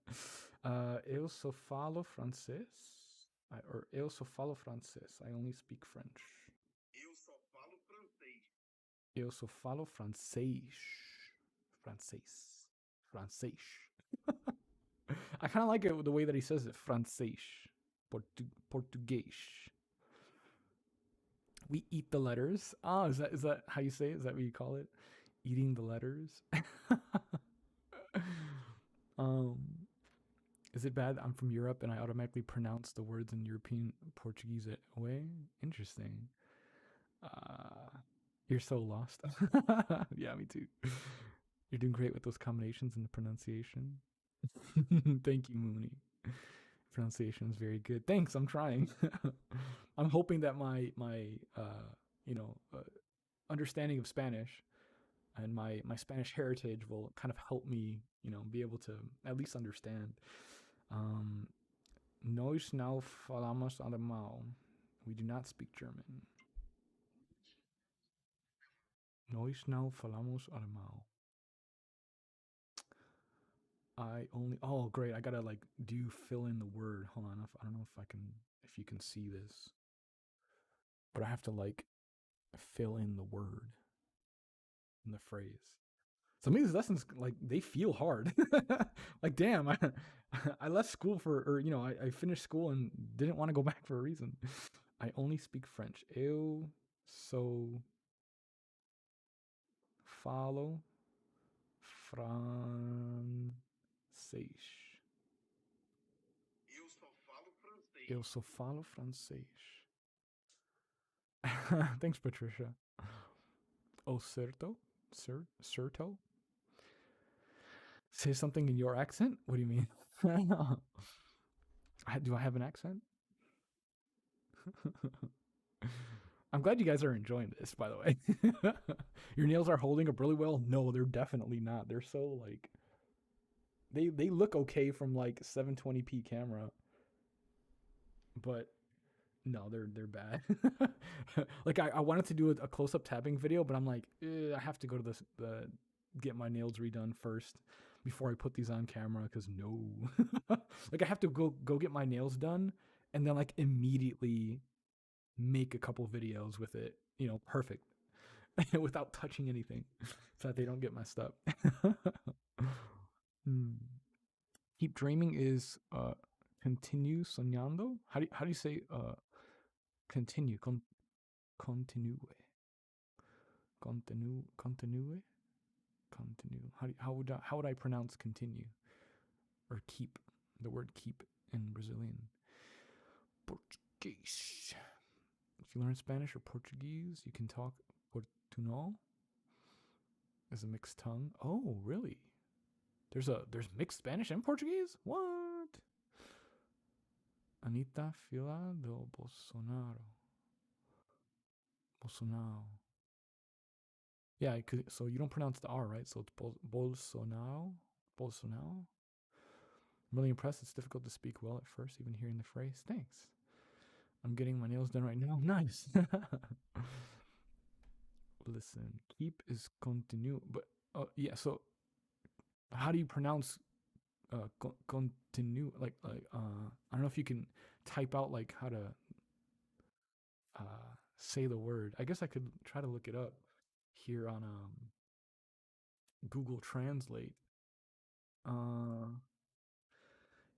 Eu só falo francês. Or eu só falo francês. I only speak French. Eu só falo francês. Eu só falo francês. Francês. I kind of like it the way that he says it. Francês. Português. We eat the letters. Ah, is that how you say it? Is that what you call it? Eating the letters? Is it bad I'm from Europe and I automatically pronounce the words in European Portuguese way? Interesting. You're so lost. Yeah, me too. You're doing great with those combinations and the pronunciation. Thank you, Mooney. Pronunciation is very good. Thanks, I'm trying. I'm hoping that my understanding of Spanish and my Spanish heritage will kind of help me, be able to at least understand. Nós não falamos alemão. We do not speak German. Nós não falamos alemão. Oh great, I gotta like fill in the word. Hold on, I don't know if you can see this, but I have to like fill in the word in the phrase. Some of these lessons, like, they feel hard. Like, damn, I left school I finished school and didn't want to go back for a reason. I only speak French. Eu sou falo francês. Eu só falo francês. Thanks, Patricia. Oh, certo? Certo? Say something in your accent? What do you mean? Do I have an accent? I'm glad you guys are enjoying this, by the way. Your nails are holding up really well? No, they're definitely not. They're so like they look okay from like 720p camera. But no, they're bad. Like I wanted to do a close-up tapping video, but I'm like, I have to go to the get my nails redone first before I put these on camera, because no. Like I have to go get my nails done and then like immediately make a couple videos with it, perfect, without touching anything, so that they don't get messed up. Keep dreaming is continue soñando. How do you say continue? Continue. How would I pronounce continue or keep? The word keep in Brazilian. Portuguese. If you learn Spanish or Portuguese, you can talk Portunol as a mixed tongue. Oh, really? There's mixed Spanish and Portuguese? What? Anita fila do Bolsonaro. Yeah, so you don't pronounce the R, right? So it's Bolsonaro. Bolsonaro. I'm really impressed. It's difficult to speak well at first, even hearing the phrase. Thanks. I'm getting my nails done right now. Nice. Listen, keep is continue, but yeah. So how do you pronounce continue? I don't know if you can type out like how to say the word. I guess I could try to look it up here on Google Translate.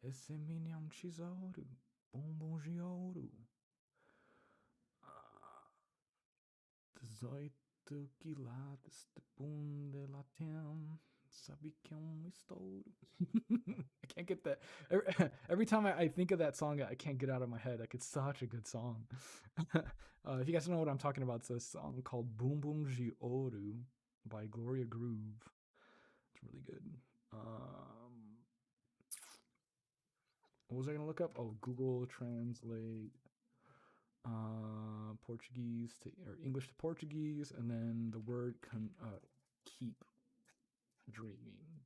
Esse menino tesouro, bombom de ouro. 18 quilates de bunda latem. Sabe que estouro. I can't get that. Every time I think of that song, I can't get it out of my head. Like, it's such a good song. If you guys don't know what I'm talking about, it's a song called Boom Boom de Ouro by Gloria Groove. It's really good. What was I going to look up? Oh, Google Translate Portuguese to or English to Portuguese, and then the word keep dreaming.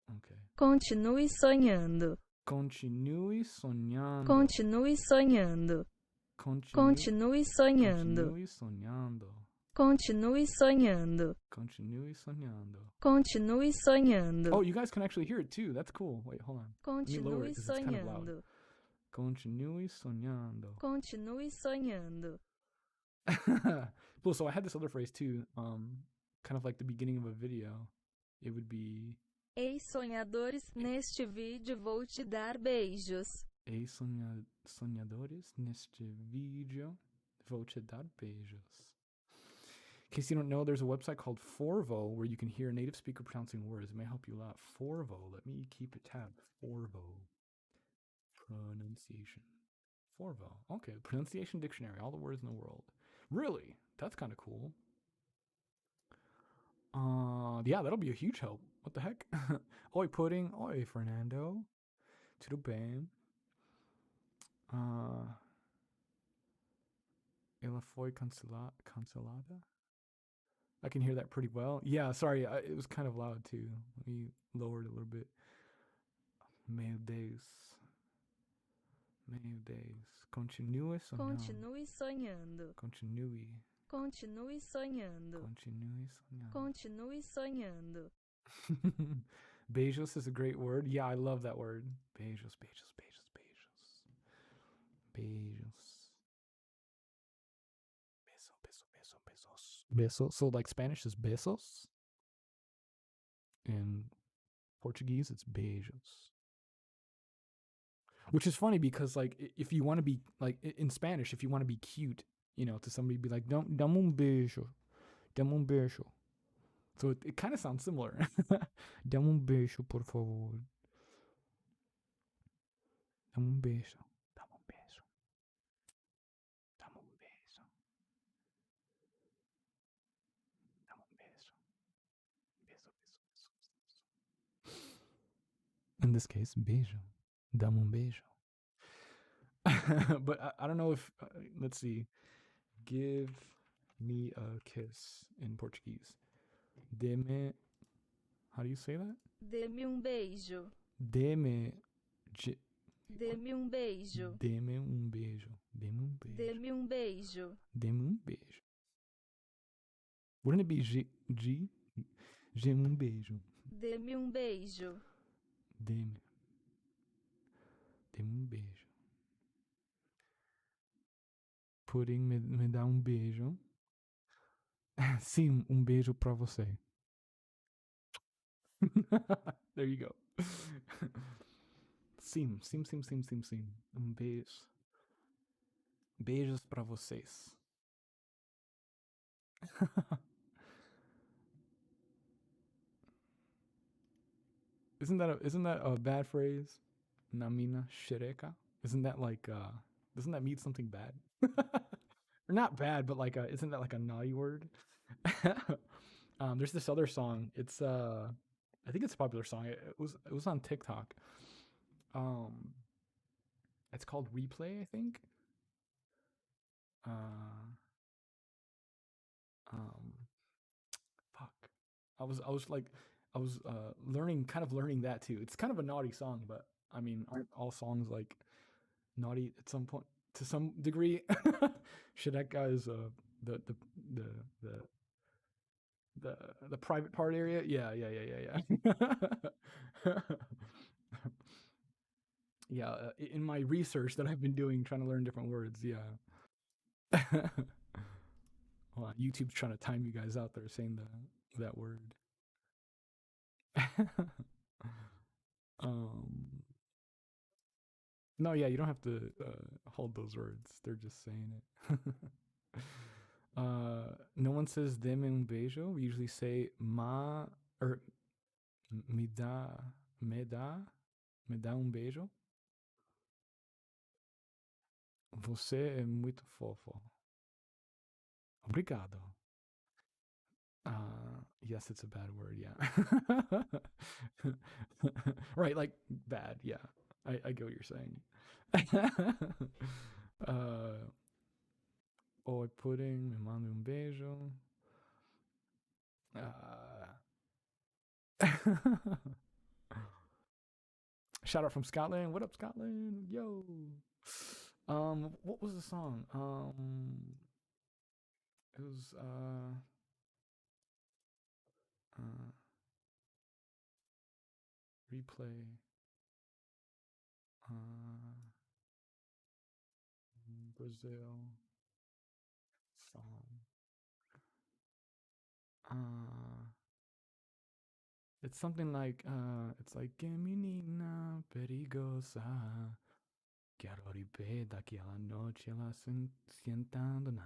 Okay. Continue sonhando. Continue sonhando. Continue sonhando. Continue sonhando. Continue sonhando. Continue sonhando. Continue sonhando. Continue sonhando. Oh, you guys can actually hear it too. That's cool. Wait, hold on. Continue It's kind of loud. sonhando. Continue sonhando. Continue sonhando. Cool. So I had this other phrase too. Kind of like the beginning of a video. It would be. Ei, sonhadores, neste vídeo vou te dar beijos. Ei, sonhadores, neste vídeo vou te dar beijos. In case you don't know, there's a website called Forvo where you can hear a native speaker pronouncing words. It may help you a lot. Forvo. Let me keep a tab. Forvo. Pronunciation. Forvo. Okay. Pronunciation dictionary. All the words in the world. Really? That's kind of cool. Yeah, that'll be a huge help. What the heck? Oi, Pudding. Oi, Fernando. Tudo bem? Ela foi cancelada? I can hear that pretty well. Yeah, sorry. It was kind of loud too. Let me lower it a little bit. Meu Deus. Meu Deus. Continue sonhando. Continue sonhando. Continue. Continue sonhando. Continue sonhando. Continue sonhando. Beijos is a great word. Yeah, I love that word. Beijos, beijos, beijos, beijos. Beijos. Beso, beso, beso, besos. Beso. So like Spanish is besos. In Portuguese, it's beijos. Which is funny because like if you want to be like in Spanish, if you want to be cute, you know, to somebody, be like, dame un beijo. Dame un beijo. So it kind of sounds similar. Dame un beijo, por favor. Dame un beijo. Dame un beijo. Dame un beijo. Dame un beijo. Beso, beso, beso, beso. In this case, beijo. Dame un beijo. But I don't know if, let's see. Give me a kiss in Portuguese. Deme. How do you say that? Dê-me um beijo. Deme. Dê-me um beijo. Deme um beijo. Deme um beijo. Dê-me um beijo. Deme um beijo. Wouldn't it be Deme um beijo. Dê-me um beijo. Deme um beijo. Pudding me dá um beijo. Sim, um beijo pra você. There you go. Sim. Um beijo. Beijos pra vocês. Isn't that a bad phrase? Na mina xereca? Isn't that like doesn't that mean something bad? Or not bad, but like isn't that like a naughty word? There's this other song. It's I think it's a popular song. It was on TikTok. It's called Replay, I think. Um, fuck. I was learning that too. It's kind of a naughty song, but I mean, aren't all songs like naughty at some point to some degree? Shadeka is the the the the the the private part area. Yeah. Yeah, in my research that I've been doing trying to learn different words, yeah. Hold on, YouTube's trying to time you guys out there saying that word. um no, yeah, you don't have to hold those words. They're just saying it. No one says deme un beijo. We usually say ma or me dá, me dá, me dá um beijo. Você é muito fofo. Obrigado. Yes, it's a bad word. Yeah. Right, like bad. Yeah, I get what you're saying. Oi, pudding. Me manda beijo. Shout out from Scotland. What up, Scotland? Yo. What was the song? It was replay. Brazil song. It's something like it's like que menina perigosa. Quiero ripetir que la noche la sientando na.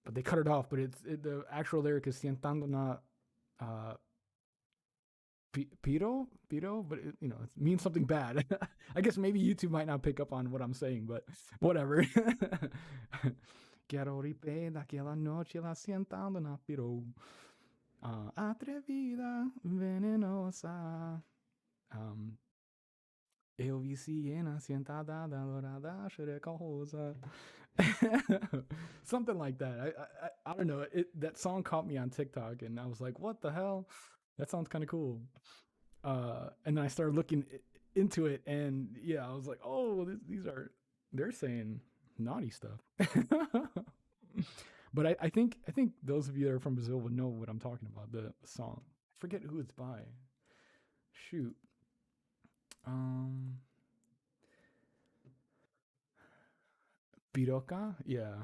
But they cut it off. But the actual lyric is sientando na piro, but it, you know, it means something bad. I guess maybe YouTube might not pick up on what I'm saying, but whatever. Quiero ripetir que la noche la sientando na piro. Atrevida, venenosa. Eu vi Siena sentada adorada, xereca rosa. Something like that. I don't know. That song caught me on TikTok, and I was like, "What the hell? That sounds kind of cool." And then I started looking into it, and yeah, I was like, "Oh, they're saying naughty stuff." But I think those of you that are from Brazil would know what I'm talking about. The song. I forget who it's by. Shoot. Piroca? Yeah.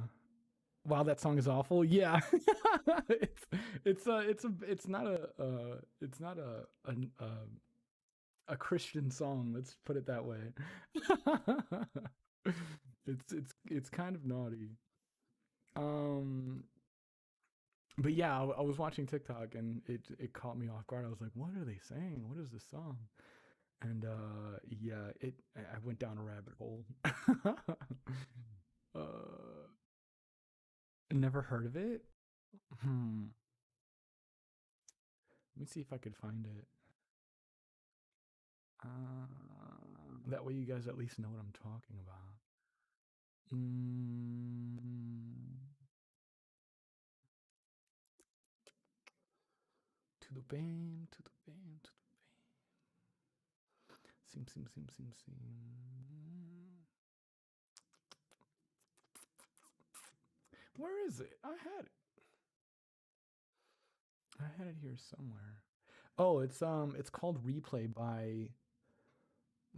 Wow, that song is awful. Yeah. It's not a Christian song. Let's put it that way. It's kind of naughty. But yeah, I was watching TikTok and it caught me off guard. I was like, what are they saying? What is this song? And yeah, I went down a rabbit hole. Never heard of it. Let me see if I could find it. That way you guys at least know what I'm talking about. Tudo bem, tudo bem, tudo bem. Sim. Where is it? I had it here somewhere. Oh, it's called Replay by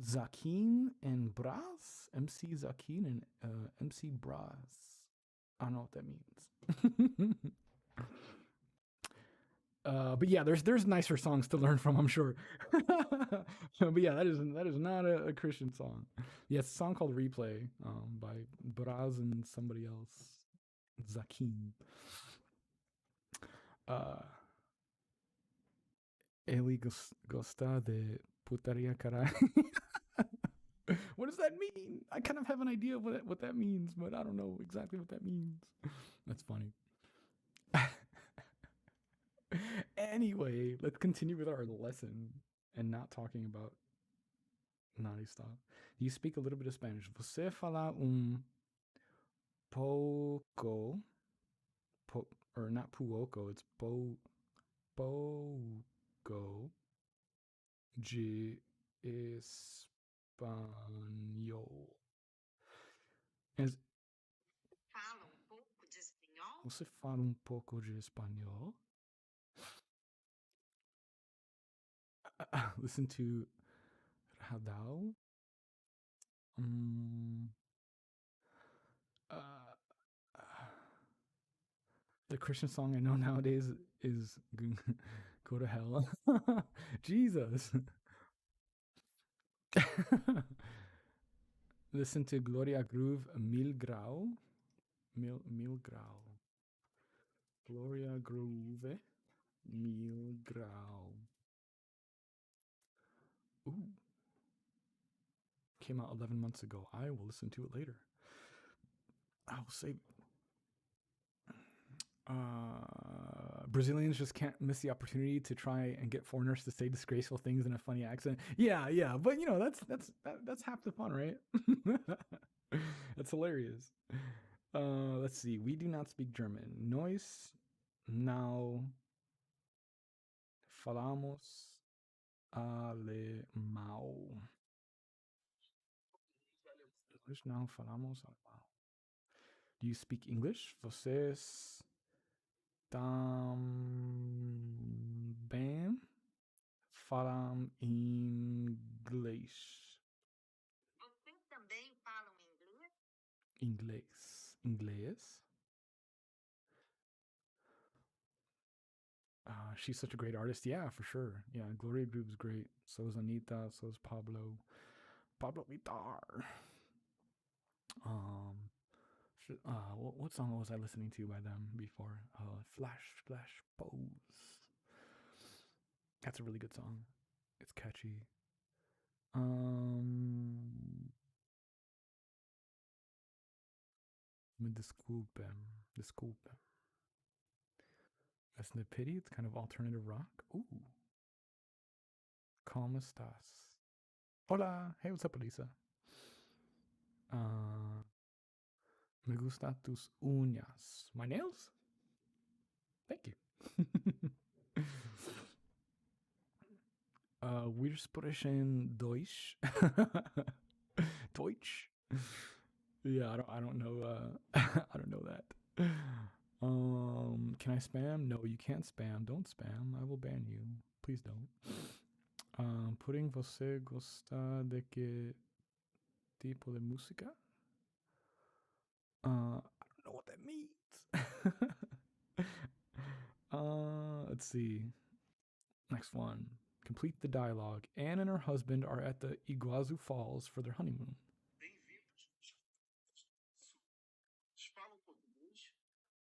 Zakin and Braz. MC Zakin and MC Braz. I don't know what that means. But yeah, there's nicer songs to learn from, I'm sure. But yeah, that is not a Christian song. Yeah, it's a song called Replay by Braz and somebody else. Zakin. Ele gosta de putaria caralho. What does that mean? I kind of have an idea of what that means, but I don't know exactly what that means. That's funny. Anyway, let's continue with our lesson and not talking about naughty stuff. You speak a little bit of Spanish. Você fala pouco or not Puoco, it's Bogo de Espanhol. Fala pouco de espanhol? Você fala pouco de espanhol? Listen to Radal. Uh, the Christian song I know nowadays is Go to Hell. Jesus. Listen to Gloria Groove Mil Grau. Mil Grau. Gloria Groove Mil Grau. Ooh. Came out 11 months ago. I will listen to it later. I will say Brazilians just can't miss the opportunity to try and get foreigners to say disgraceful things in a funny accent. Yeah, but you know that's half the fun, right? That's hilarious. Let's see. We do not speak German. Nós não falamos alemão. Nós não falamos alemão. Do you speak English? Vocês também falam inglês. Vocês também falam inglês? Inglês. She's such a great artist. Yeah, for sure. Yeah, Gloria Groove's great. So is Anita. So is Pablo. Pablo Vitar. What song was I listening to by them before? Flash Pose. That's a really good song. It's catchy. Me desculpem. That's the pity. It's kind of alternative rock. Ooh. ¿Cómo estás? Hola. Hey, what's up, Elisa? Me gustan tus uñas. My nails? Thank you. Wir sprechen Deutsch. Deutsch. Yeah, I don't know. I don't know that. Can I spam? No, you can't spam. Don't spam. I will ban you. Please don't. Pudding, você gosta de que tipo de música? I don't know what that means. Let's see. Next one. Complete the dialogue. Anne and her husband are at the Iguazu Falls for their honeymoon. Falam português?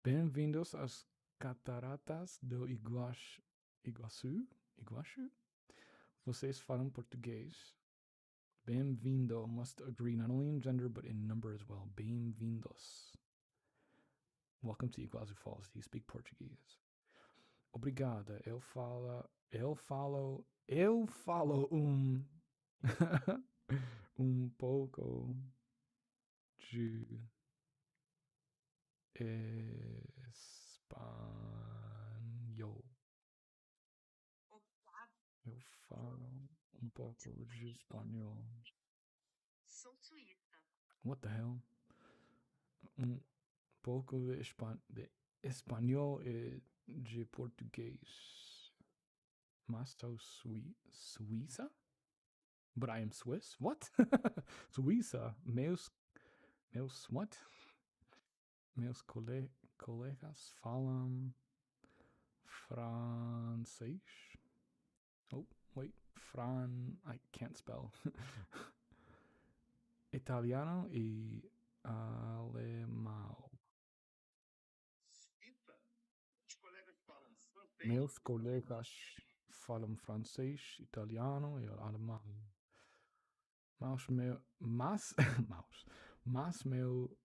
Bem-vindos às cataratas do Iguaçu? Vocês falam português? Bem-vindo must agree not only in gender but in number as well. Bem-vindos. Welcome to Iguazu Falls. Do you speak Portuguese? Obrigada. Eu falo pouco de espanhol. Eu falo pouco de espanhol. Sou suíça. What the hell? Pouco de espanhol e de português. Mas sou Suíça? But I am Swiss? What? Suíça. Meus what? Meus colegas falam francês. Oh, wait. I can't spell. Italiano e alemão. Suíça? Os colegas falam francês? Meus colegas falam francês, italiano e alemão. Mas meu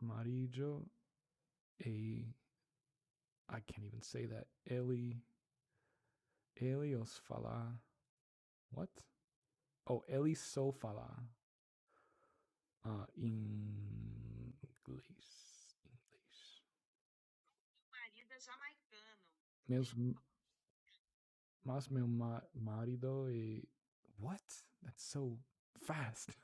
marido e I can't even say that. Ele os fala. What? Oh, ele só fala inglês. Meus, mas meu marido e... What? That's so fast.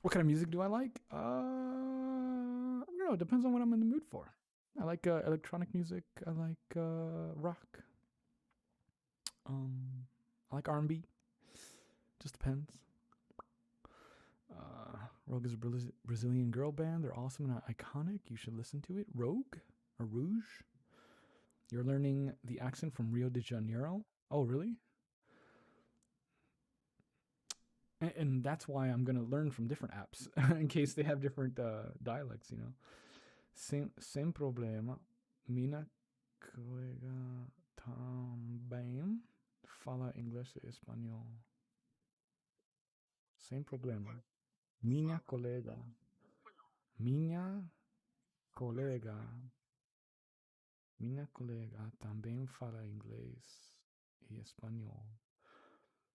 What kind of music do I like? I don't know. It depends on what I'm in the mood for. I like electronic music. I like rock. I like R&B. Just depends. Rogue is a Brazilian girl band. They're awesome and iconic. You should listen to it. Rogue or Rouge. You're learning the accent from Rio de Janeiro. Oh, really? And that's why I'm gonna learn from different apps in case they have different dialects. You know. Sem problema. Minha colega também fala inglês e espanhol. Sem problema. Minha colega. Minha colega. Minha colega também fala inglês e espanhol.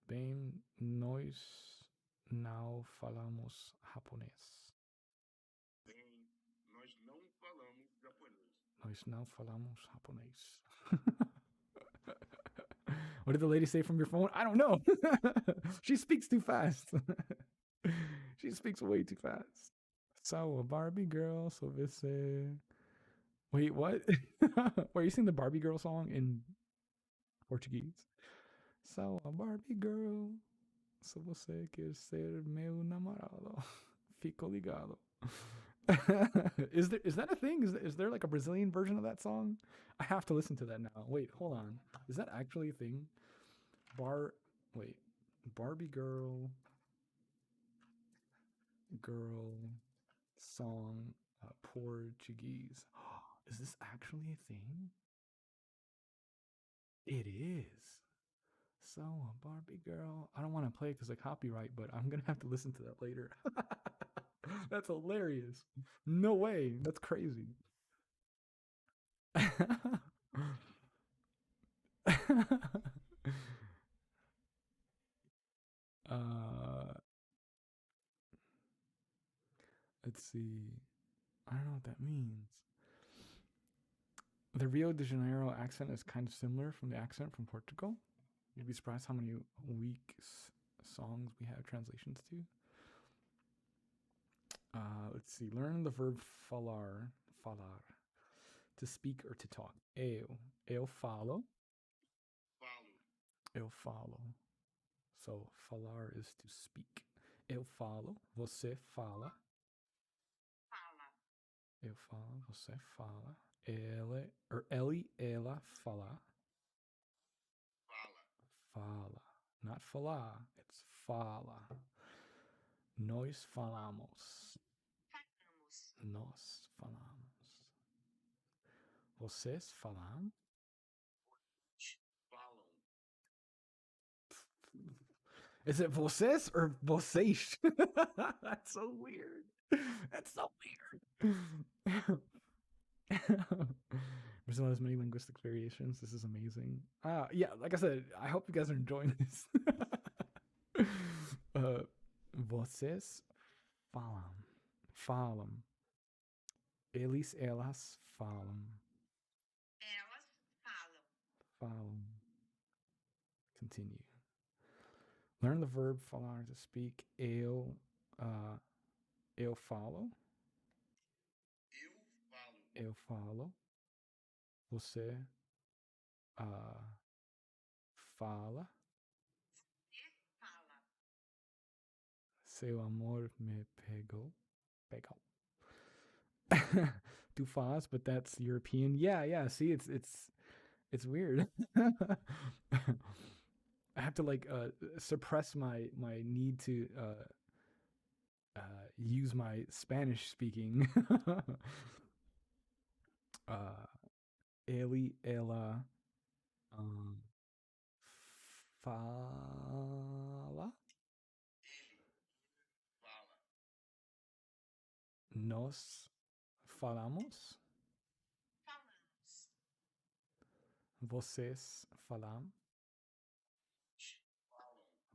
Bem, nós não falamos japonês. Bem, nós não falamos japonês. Nós não falamos japonês. What did the lady say from your phone? I don't know. She speaks too fast. She speaks way too fast. So, a Barbie girl, so você... Wait, what? Wait, you sing the Barbie girl song in Portuguese? So, a Barbie girl, se você quer ser meu namorado, fico ligado. Is that a thing? Is there like a Brazilian version of that song? I have to listen to that now. Wait, hold on. Is that actually a thing? Barbie girl song Portuguese. Is this actually a thing? It is. So, a Barbie girl. I don't want to play it because of copyright, but I'm gonna have to listen to that later. That's hilarious. No way. That's crazy. Let's see. I don't know what that means. The Rio de Janeiro accent is kind of similar from the accent from Portugal. You'd be surprised how many weak songs we have translations to. Let's see. Learn the verb falar. To speak or to talk. Eu falo. Eu falo. So, falar is to speak. Eu falo. Você fala. Eu falo. Você fala. Ela fala. Fala. Not falar. It's fala. Nós falamos. Nós falamos. Vocês falam? Is it vocês or vocês? That's so weird. That's so weird. Brazil has many linguistic variations. This is amazing. Yeah, like I said, I hope you guys are enjoying this. Vocês falam. Elas falam. Falam. Continue. Learn the verb falar to speak. Eu falo. Eu falo. Você fala. Seu amor me pegou. Tu faz, but that's European. Yeah. See, it's weird. I have to like suppress my need to use my Spanish speaking. Ela fala. Nós falamos. Vocês falam.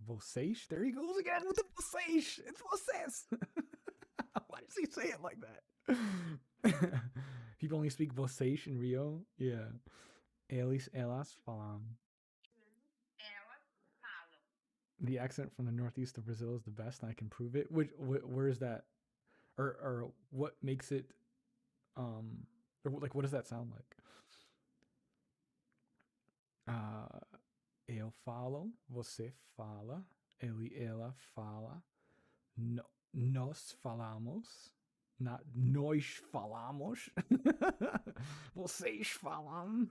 Vocês? There he goes again with the vocês. It's vocês. Why does he say it like that? People only speak vocês in Rio. Yeah. Eles, elas falam. The accent from the northeast of Brazil is the best, and I can prove it. Where is that? Or what makes it? Or like, what does that sound like? Eu falo, você fala, ele, ela fala, nós falamos, not nós falamos, vocês falam,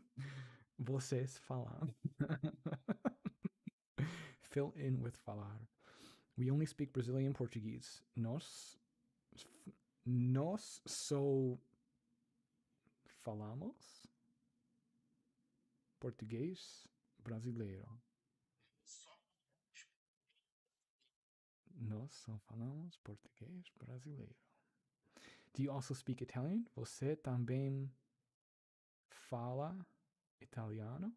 vocês falam. Fill in with falar. We only speak Brazilian Portuguese. Nós só falamos português brasileiro. Nós só falamos português brasileiro. Do you also speak Italian? Você também fala italiano?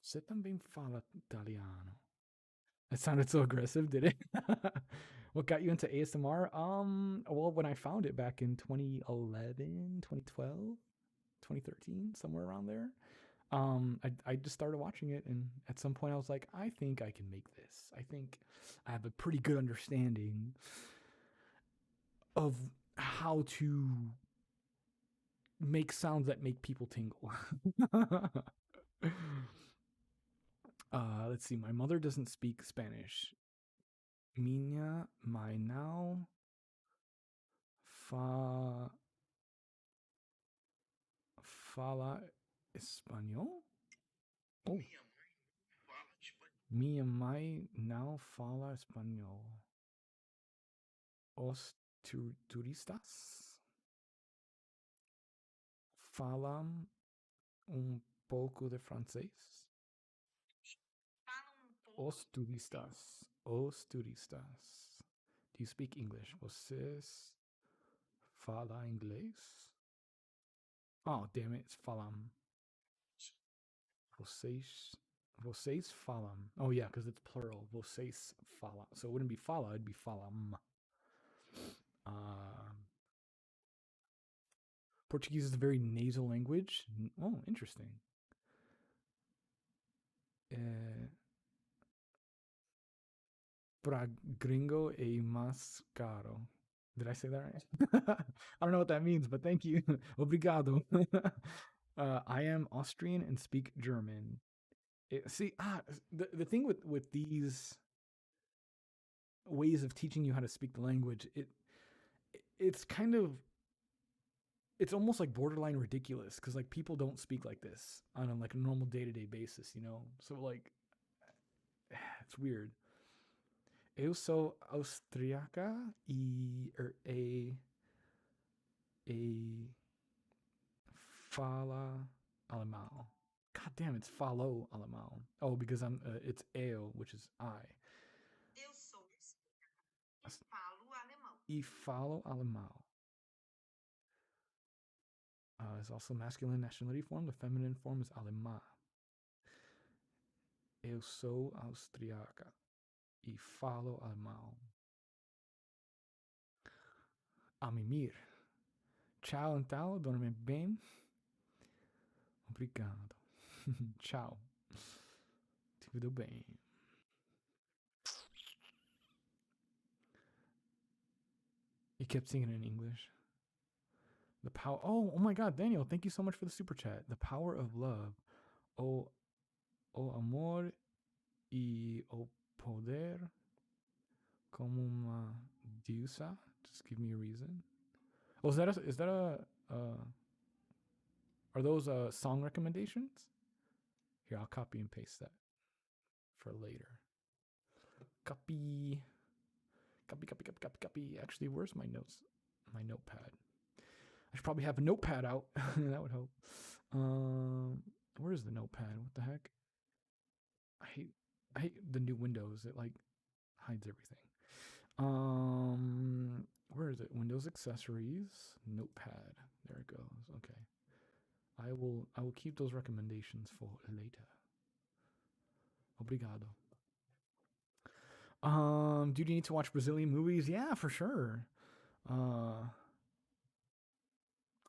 Você também fala italiano? It sounded so aggressive, did it? What got you into ASMR? Well, when I found it back in 2011, 2012, 2013, somewhere around there. I just started watching it, and at some point I was like, I think I can make this. I think I have a pretty good understanding of how to make sounds that make people tingle. Let's see. My mother doesn't speak Spanish. Minha mãe não fala espanhol? Oh. Minha mãe não fala espanhol. Os turistas falam pouco de francês? Os turistas. Os turistas. Do you speak English? Vocês falam inglês? Oh, damn it, it's falam. Vocês falam. Oh, yeah, because it's plural. Vocês falam. So it wouldn't be fala, it'd be falam. Portuguese is a very nasal language. Oh, interesting. Para gringo é mais caro. Did I say that right? I don't know what that means, but thank you. Obrigado. I am Austrian and speak German. The thing with these ways of teaching you how to speak the language, it's kind of, it's almost like borderline ridiculous, because like people don't speak like this on a like a normal day-to-day basis, you know? So like, it's weird. Eu sou austríaca e fala alemão. God damn, it's falo alemão. Oh, because it's eu, which is I. Eu sou e falo alemão. E falo alemão. It's also masculine nationality form. The feminine form is alemã. Eu sou austríaca e falo alemão. A mimir. Tchau, então, dorme bem. Obrigado. Tchau. Tudo bem. You kept singing in English. The power. Oh my God, Daniel! Thank you so much for the super chat. The power of love. O amor y o poder como uma diosa. Just give me a reason. Oh, is that are those song recommendations? Here, I'll copy and paste that for later. Copy. Actually, where's my notes? My notepad. I should probably have a notepad out. That would help. Where's the notepad? What the heck? I hate the new Windows. It like hides everything. Where is it? Windows accessories, notepad. There it goes. Okay. I will keep those recommendations for later. Obrigado. Do you need to watch Brazilian movies? Yeah, for sure.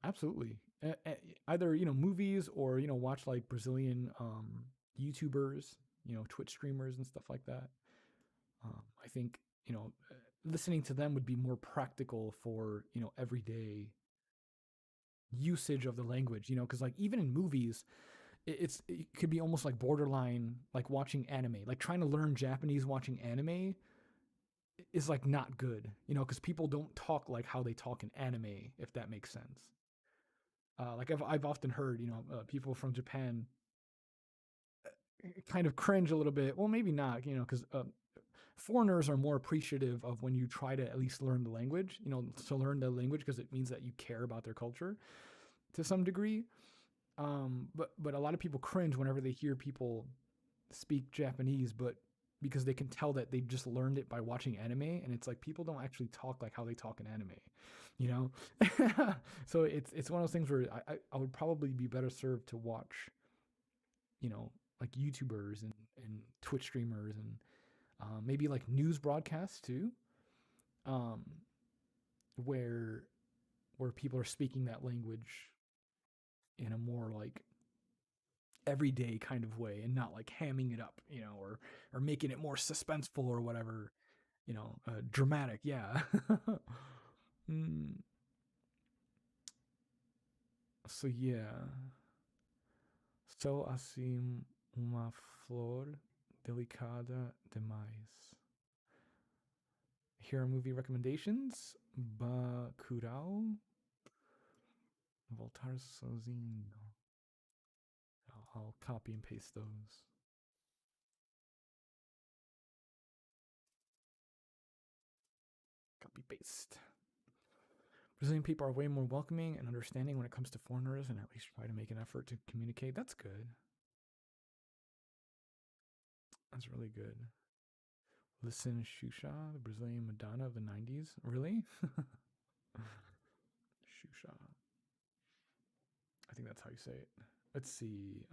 Absolutely. Either, movies or, watch like Brazilian YouTubers, Twitch streamers and stuff like that. I think, listening to them would be more practical for, everyday usage of the language, because like even in movies, it could be almost like borderline like watching anime. Like trying to learn Japanese watching anime is like not good, because people don't talk like how they talk in anime, if that makes sense. Like I've often heard, people from Japan kind of cringe a little bit. Well, maybe not, because foreigners are more appreciative of when you try to at least learn the language, to learn the language because it means that you care about their culture to some degree. But a lot of people cringe whenever they hear people speak Japanese, but because they can tell that they just learned it by watching anime, and it's like people don't actually talk like how they talk in anime, So it's one of those things where I would probably be better served to watch, like YouTubers and Twitch streamers and maybe like news broadcasts too, um, where people are speaking that language in a more like everyday kind of way and not like hamming it up, or making it more suspenseful or whatever, dramatic. Yeah. So yeah. Sou assim uma flor delicada demais. Here are movie recommendations. Bacurau. Voltar sozinho. I'll copy and paste those. Copy paste. Brazilian people are way more welcoming and understanding when it comes to foreigners, and at least try to make an effort to communicate. That's good. That's really good. Listen, Xuxa, the Brazilian Madonna of the 90s. Really? Xuxa. I think that's how you say it. Let's see.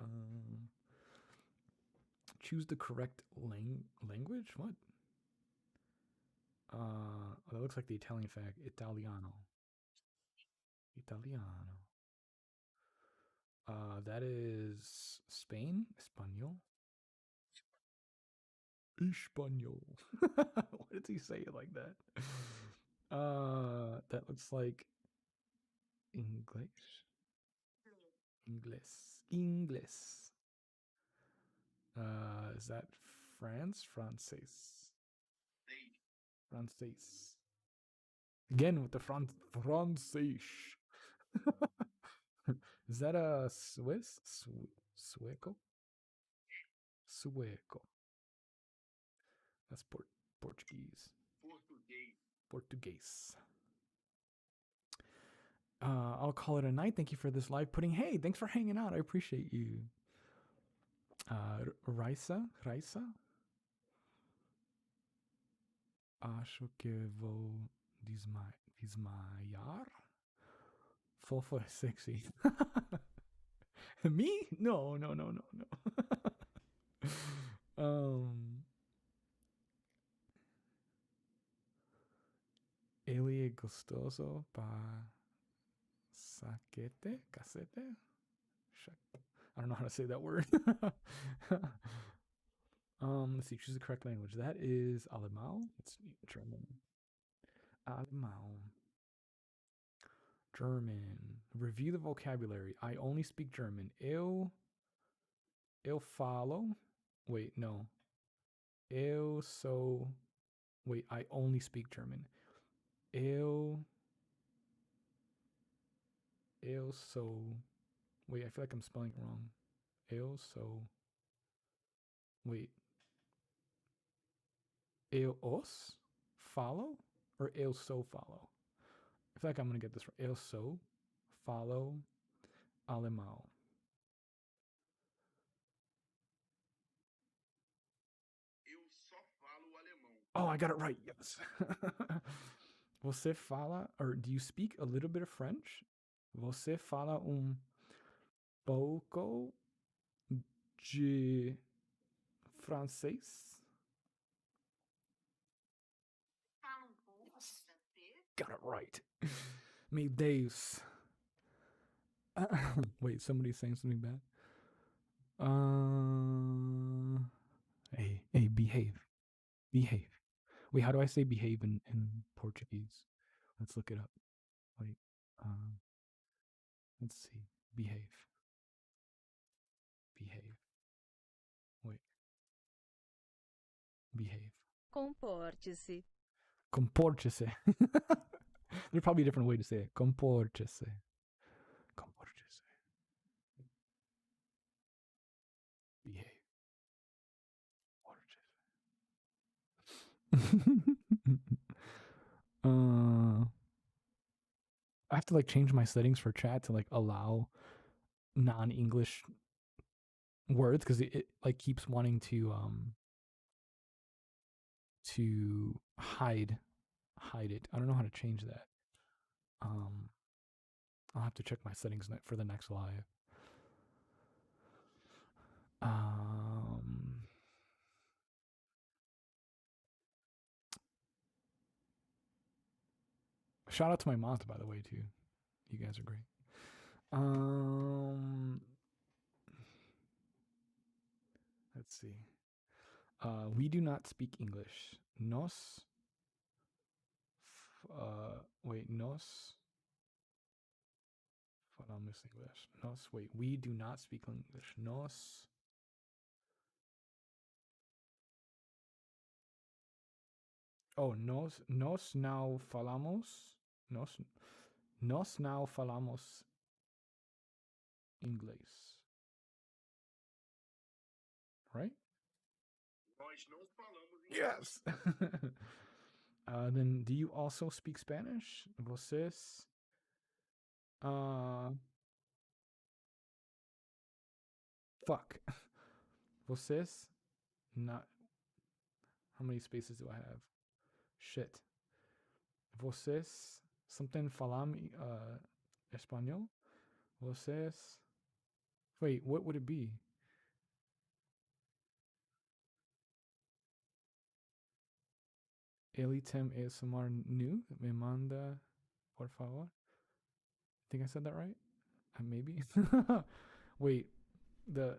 Choose the correct language? What? That looks like the Italian fact. Italiano. Italiano. That is Spain. Espanol. Espanol. Why did he say it like that? That looks like English. Ingles. Is that France? Frances. Frances. Again with the Frances. Is that a Swiss? Sueco? Sueco. That's Portuguese. Portuguese. I'll call it a night. Thank you for this live pudding. Hey, thanks for hanging out. I appreciate you. Raisa? Acho que vou desmaiar. Fofo é sexy. Me? No. Ele é gostoso para Cassette? I don't know how to say that word. Let's see, choose the correct language. That is Alemão. It's German. Alemão. German. Review the vocabulary. I only speak German. Eu falo. Wait, no. Eu sou. Wait, I only speak German. Eu sou. Wait, I feel like I'm spelling it wrong. Eu sou. Wait. Eu os falo or eu sou falo? I feel like I'm gonna get this right. Eu sou falo alemão. Eu só falo alemão. Oh, I got it right. Yes. Você fala, or do you speak a little bit of French? Você fala pouco de francês? Fala pouco de francês? Got it right. Meu Deus. Wait, somebody's saying something bad. Hey, behave. Behave. Wait, how do I say behave in Portuguese? Let's look it up. Wait, let's see. Behave. Behave. Wait. Behave. Comporte-se. Comporte-se. There's probably a different way to say it. Comporte-se. Comporte-se. Behave. I have to like change my settings for chat to like allow non-English words because it like keeps wanting to hide it. I don't know how to change that. I'll have to check my settings for the next live. Shout out to my mods, by the way, too. You guys are great. Let's see. We do not speak English. Nos. Nos. Falamos English. Nos. Wait, we do not speak English. Nos. Oh, nos now falamos. Nos now falamos inglês. Right? Nós não falamos inglês. Yes. Then do you also speak Spanish? Vocês fuck. Vocês not. How many spaces do I have? Shit. Vocês something falam espanhol? Vocês. Wait, what would it be? Elitem ASMR new? Me manda, por favor. I think I said that right? Maybe. Wait, the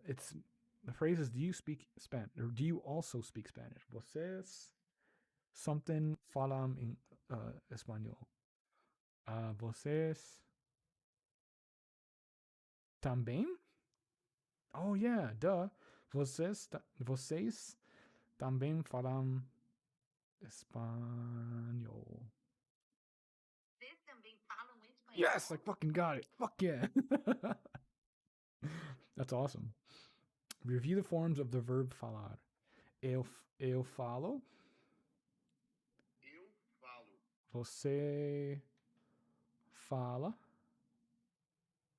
phrase is, do you speak Spanish? Or do you also speak Spanish? Vocês something falam in español. Vocês também? Oh yeah, duh. Vocês também falam espanhol. Vocês também falam espanhol? Yes, I fucking got it. Fuck yeah. That's awesome. Review the forms of the verb falar. Eu falo. Eu falo. Você fala.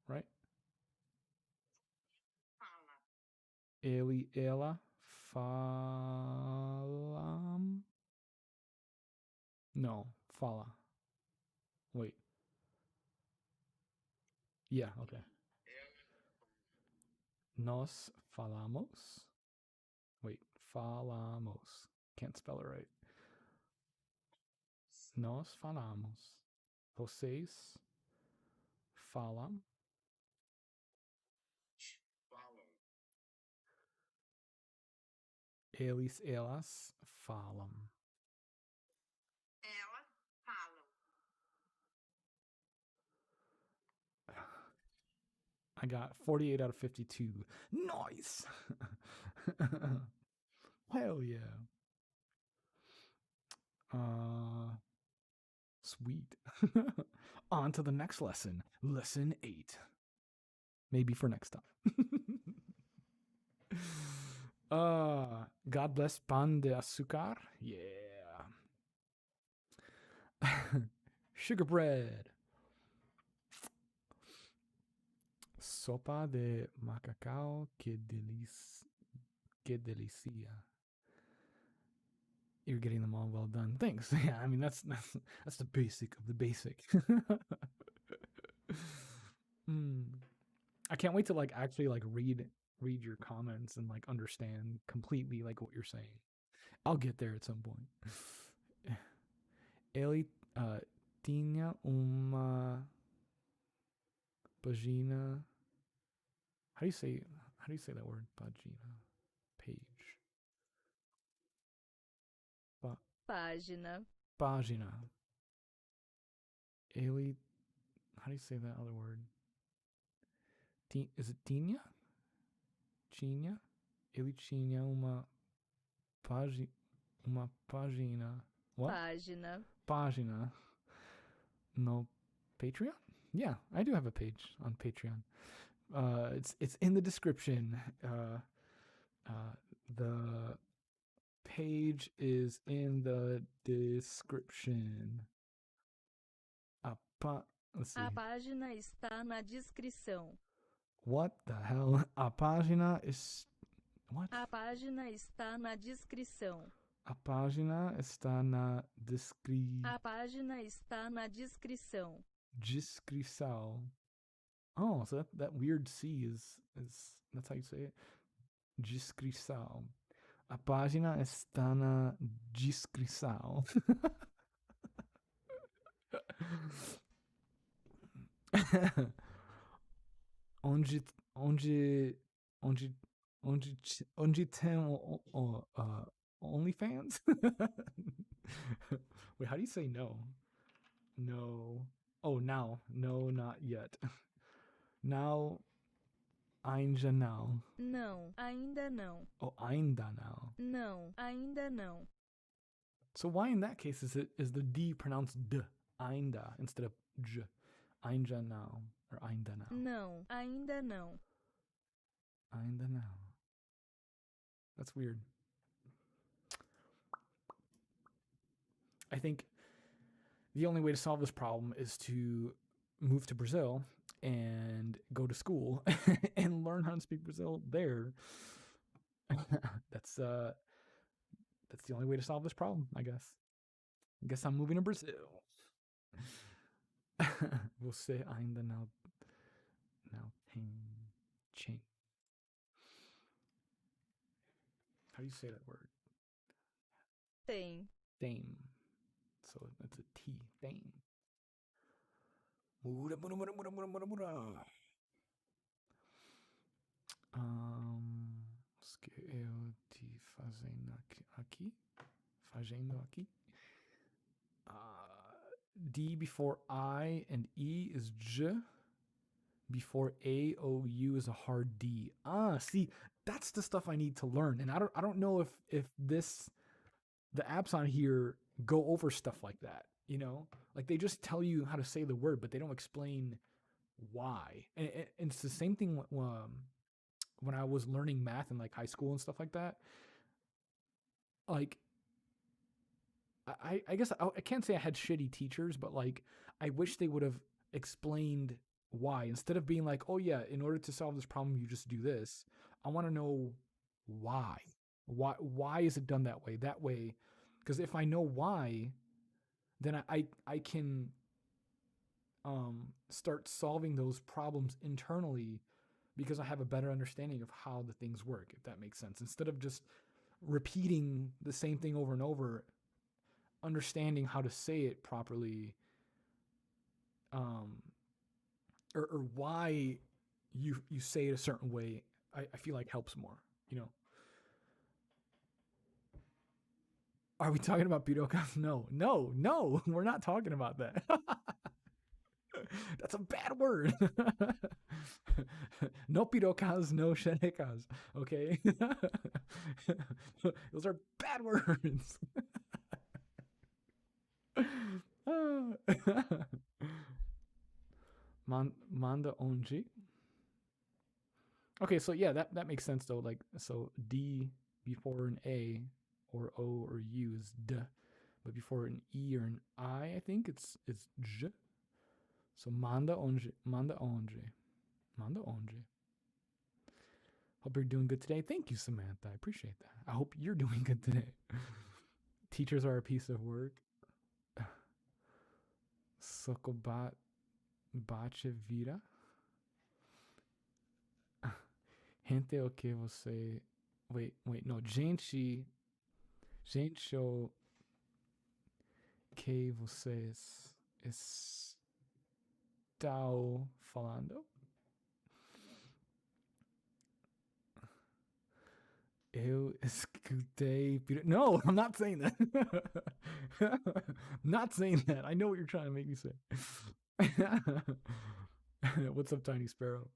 Right? Fala. Ele, ela falam. No, fala. Wait. Yeah, okay. Nós falamos. Wait, falamos. Can't spell it right. Nós falamos. Vocês falam. Falam. Eles, elas falam. Elas falam. I got 48 out of 52. Nice. Hell yeah. Sweet. On to the next lesson. Lesson 8. Maybe for next time. God bless pan de azúcar. Yeah. Sugar bread. Sopa de macacao. Que delicia. You're getting them all well done. Thanks. Yeah, I mean that's the basic of the basic. I can't wait to like actually like read your comments and like understand completely like what you're saying. I'll get there at some point. tinha uma página. How do you say that word? Página. Page. Página. Página. Ele. How do you say that other word? Is it tinha? Tinha? Ele tinha uma página. Uma página. What? Página. Página. No Patreon? Yeah, I do have a page on Patreon. It's in the description. The page is in the description. Let's see. A página está na descrição. What the hell? A página is what? A página está na descrição. A página está na A página está na descrição. descrição. Oh, so that weird C is that's how you say it. Descrição. A página está na descrição. onde tem OnlyFans? Wait, how do you say no? No. Oh, now. No, not yet. Now. Ainda não. Não, ainda não. Oh, ainda não. Não, ainda não. So why in that case is the D pronounced D? Ainda instead of J. Ainda não. Or ainda não. Não, ainda não. Ainda não. That's weird. I think the only way to solve this problem is to move to Brazil and go to school and learn how to speak Brazil there. That's the only way to solve this problem, I guess. I guess I'm moving to Brazil. Você ainda não tem chain. How do you say that word? Tem. Fame. So it's a T. Fame. Muda. Que eu te fazendo aqui. Fazendo aqui. D before I and E is J. Before A, O, U is a hard D. See, that's the stuff I need to learn. And I don't know if the apps on here go over stuff like that, you know? Like they just tell you how to say the word, but they don't explain why. And it's the same thing when I was learning math in like high school and stuff like that. Like I guess I can't say I had shitty teachers, but like I wish they would have explained why instead of being like, oh yeah, in order to solve this problem you just do this. I want to know why is it done that way, because if I know why, then I can start solving those problems internally because I have a better understanding of how the things work, if that makes sense, instead of just repeating the same thing over and over. Understanding how to say it properly, or why you say it a certain way, I feel like helps more, you know. Are we talking about pirocas? No, we're not talking about that. That's a bad word. No pirocas, no xerecas, okay? Those are bad words. Manda onde. Okay, so yeah, that makes sense though. Like, so D before an A or O or U is D, but before an E or an I think it's J. So manda onde. Hope you're doing good today. Thank you, Samantha. I appreciate that. I hope you're doing good today. Teachers are a piece of work. Soco bate vira. Gente o que você. Wait, no. Gente o que vocês Estão falando? Eu escutei. No, I'm not saying that. Not saying that. I know what you're trying to make me say. What's up, Tiny Sparrow?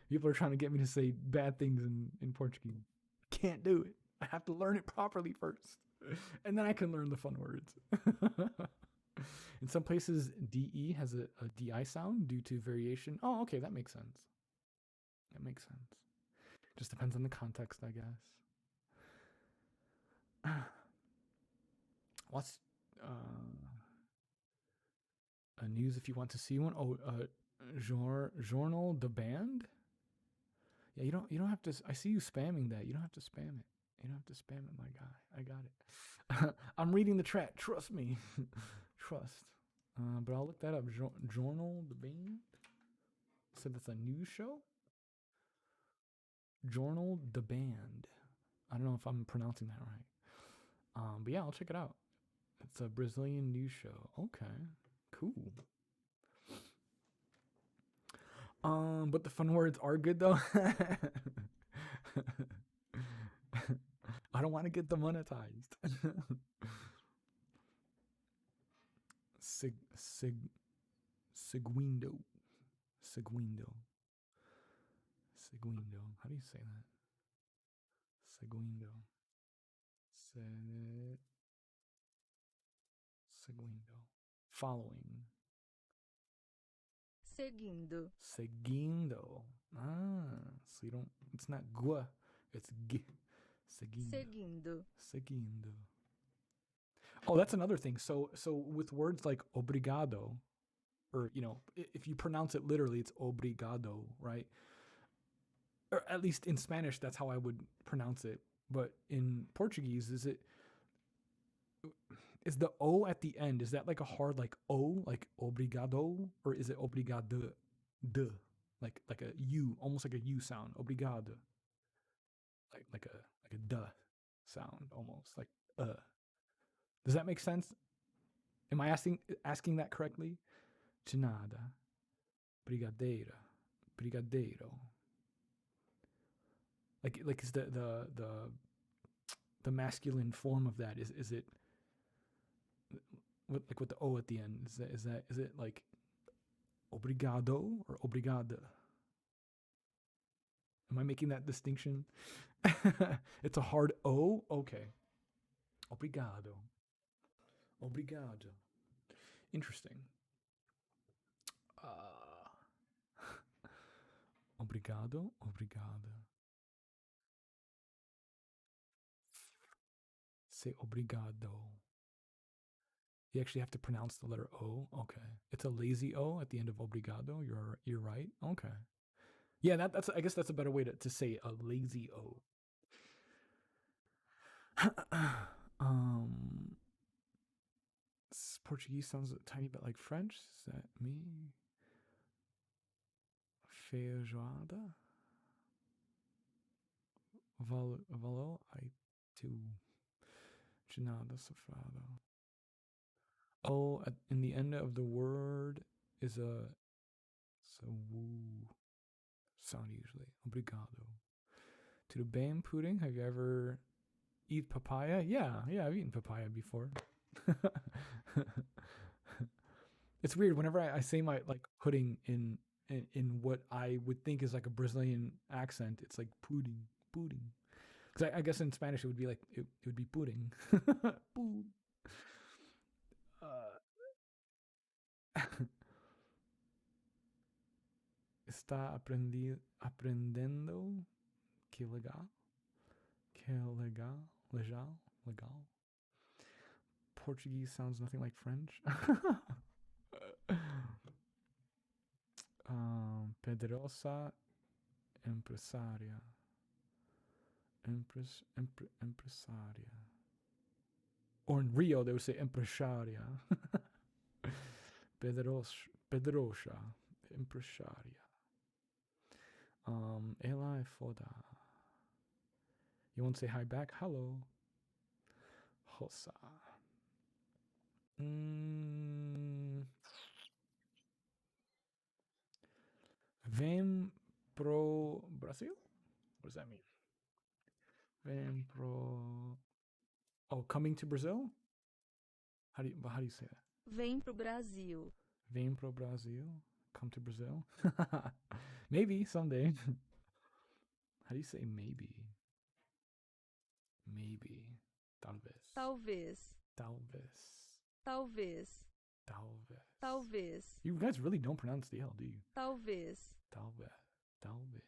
People are trying to get me to say bad things in Portuguese. Can't do it. I have to learn it properly first. And then I can learn the fun words. In some places, DE has a DI sound due to variation. Oh, okay, that makes sense. That makes sense. Just depends on the context, I guess. What's a news if you want to see one? Oh, Journal the band? Yeah, you don't have to. I see you spamming that. You don't have to spam it. You don't have to spam it, my guy. I got it. I'm reading the chat. Trust me. Trust. But I'll look that up. Journal the band. So that's a news show. Journal the band. I don't know if I'm pronouncing that right. But yeah, I'll check it out. It's a Brazilian news show. Okay, cool. But the fun words are good though. I don't want to get demonetized. Seguindo. How do you say that? Seguindo. Seguindo. Following. Seguindo. So you don't. It's not gua. It's g. Seguindo. Oh, that's another thing. So with words like obrigado, or if you pronounce it literally, it's obrigado, right? Or at least in Spanish, that's how I would pronounce it. But in Portuguese, is the O at the end? Is that like a hard like O, like obrigado, or is it obrigado, like a U, almost like a U sound, obrigado, like a duh sound, almost like Does that make sense? Am I asking that correctly? De nada, brigadeiro. Like is the masculine form of that is it with the O at the end? Is it like obrigado or obrigada? Am I making that distinction? It's a hard O? Okay. Obrigado. Interesting. Obrigado. Say obrigado. You actually have to pronounce the letter O. Okay. It's a lazy O at the end of obrigado. You're right. Okay. Yeah, that's I guess that's a better way to say a lazy O. Portuguese sounds a tiny bit like French. Is that me? Feijoada? Valeu? I too. De nada, safado. Oh, in the end of the word is a woo sound usually. Obrigado. To the bam pudding, have you ever eat papaya? Yeah, I've eaten papaya before. It's weird whenever I say my like pudding in what I would think is like a Brazilian accent. It's like pudding. Because I guess in Spanish it would be like it would be pudding. Está aprendendo. Que legal. Legal. Portuguese sounds nothing like French. Pedrosa empresaria. Empresaria. Or in Rio, they would say empresaria. Pedrosa empresaria. Ela é foda. You want to say hi back? Hello. Rosa. Vem pro Brasil? What does that mean? Vem pro. Oh, coming to Brazil? How do you say that? Vem pro Brasil. Vem pro Brasil? Come to Brazil? Maybe someday. How do you say maybe? Maybe. Talvez. Talvez. Talvez. Talvez. Talvez. Talvez. You guys really don't pronounce the L, do you? Talvez. Talvez. Talvez.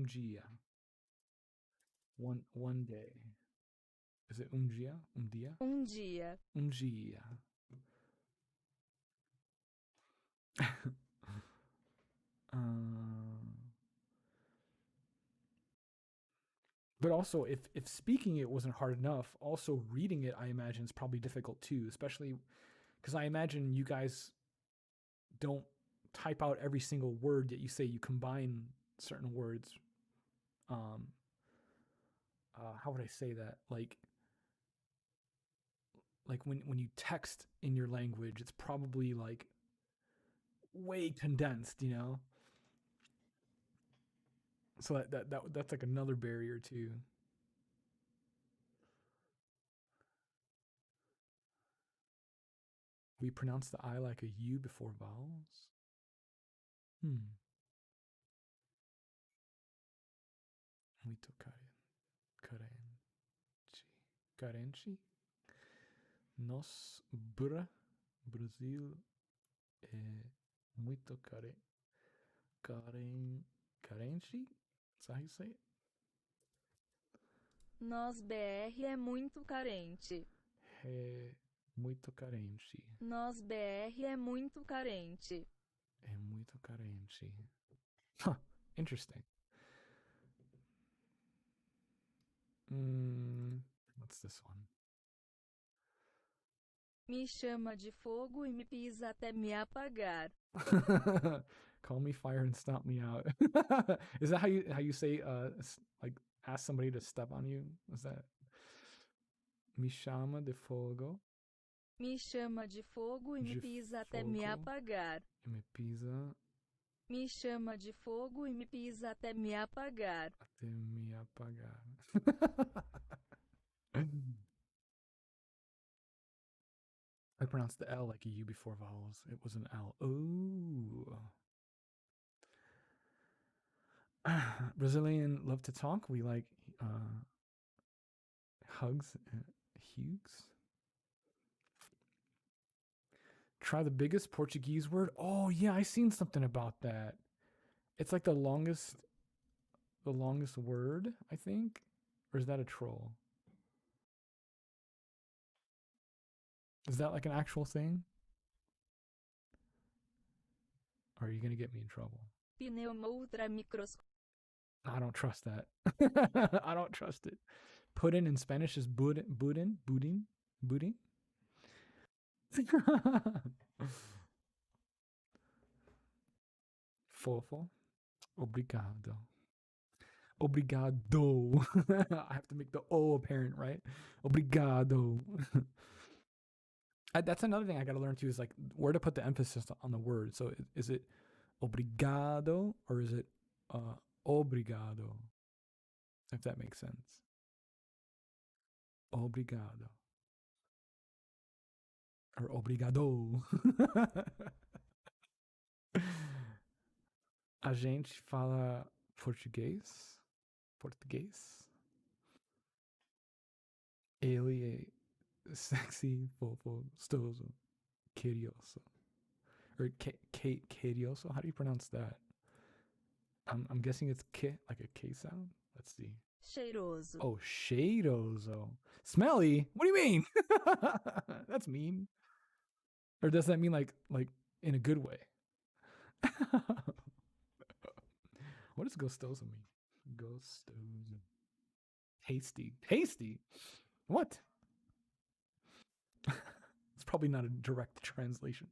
Dia. One day. Is it dia? Dia? Dia. Dia. But also, if speaking it wasn't hard enough, also reading it, I imagine, is probably difficult too, especially because I imagine you guys don't type out every single word that you say. You combine certain words. How would I say that? Like when you text in your language, it's probably like way condensed, you know? So that's like another barrier too. We pronounce the I like a U before vowels. Muito carente. Nos Brasil é muito carente. Is that how you say it? Nós BR é muito carente. É muito carente. Nós BR é muito carente. É muito carente. Huh, interesting. What's this one? Me chama de fogo e me pisa até me apagar. Call me fire and stomp me out. Is that how you say like ask somebody to step on you? Is that me chama de fogo? Me chama de fogo e me pisa até me apagar. Me pisa. Me chama de fogo e me pisa até me apagar. Até me apagar. I pronounced the L like a U before vowels. It was an L. Ooh. Brazilian love to talk. We like hugs and hugs. Try the biggest Portuguese word. Oh yeah, I seen something about that. It's like the longest word, I think. Or is that a troll? Is that like an actual thing? Or are you gonna get me in trouble? Pneumotra microscópica. I don't trust that. I don't trust it. Pudding in Spanish is budin. Fofo. Obrigado. Obrigado. I have to make the O apparent, right? Obrigado. That's another thing I got to learn too, is like where to put the emphasis on the word. So is it obrigado or is it obrigado? If that makes sense. Obrigado. Or obrigado. A gente fala português. Ele é sexy, fofo, gostoso, curioso. Or curioso? How do you pronounce that? I'm guessing it's K, like a K sound. Let's see. Cheiroso. Oh, cheiroso. Smelly? What do you mean? That's mean. Or does that mean like in a good way? What does gostoso mean? Gostoso. Tasty. What? It's probably not a direct translation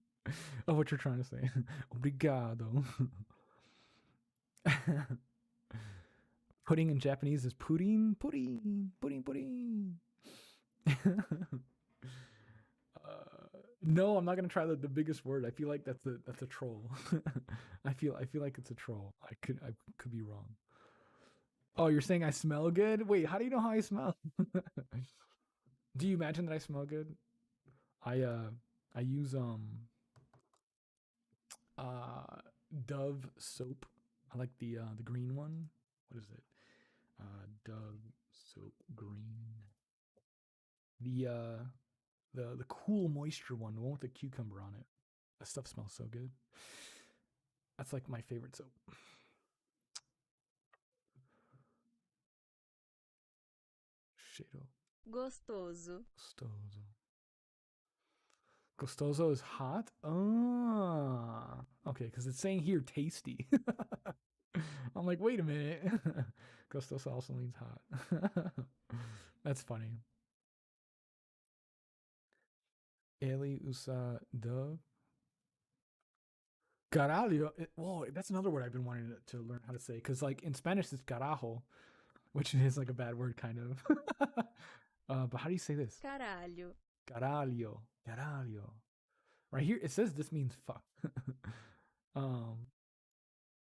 of what you're trying to say. Obrigado. Pudding in Japanese is pudding, pudding, pudding, pudding. No, I'm not gonna try the biggest word. I feel like that's a troll. I feel like it's a troll. I could be wrong. Oh, you're saying I smell good? Wait, how do you know how I smell? Do you imagine that I smell good? I use Dove soap. I like the green one. What is it? Dove soap green. The cool moisture one, the one with the cucumber on it. That stuff smells so good. That's like my favorite soap. Cheiro. Gostoso. Gostoso. Gostoso is hot? Ah. Okay, because it's saying here tasty. I'm like, wait a minute. Gostoso also means hot. That's funny. Ele usa dove. Caralho. Whoa, that's another word I've been wanting to learn how to say. Because, like, in Spanish, it's carajo, which is like a bad word, kind of. But how do you say this? Caralho. Caralho. Caralho. Right here, it says this means fuck.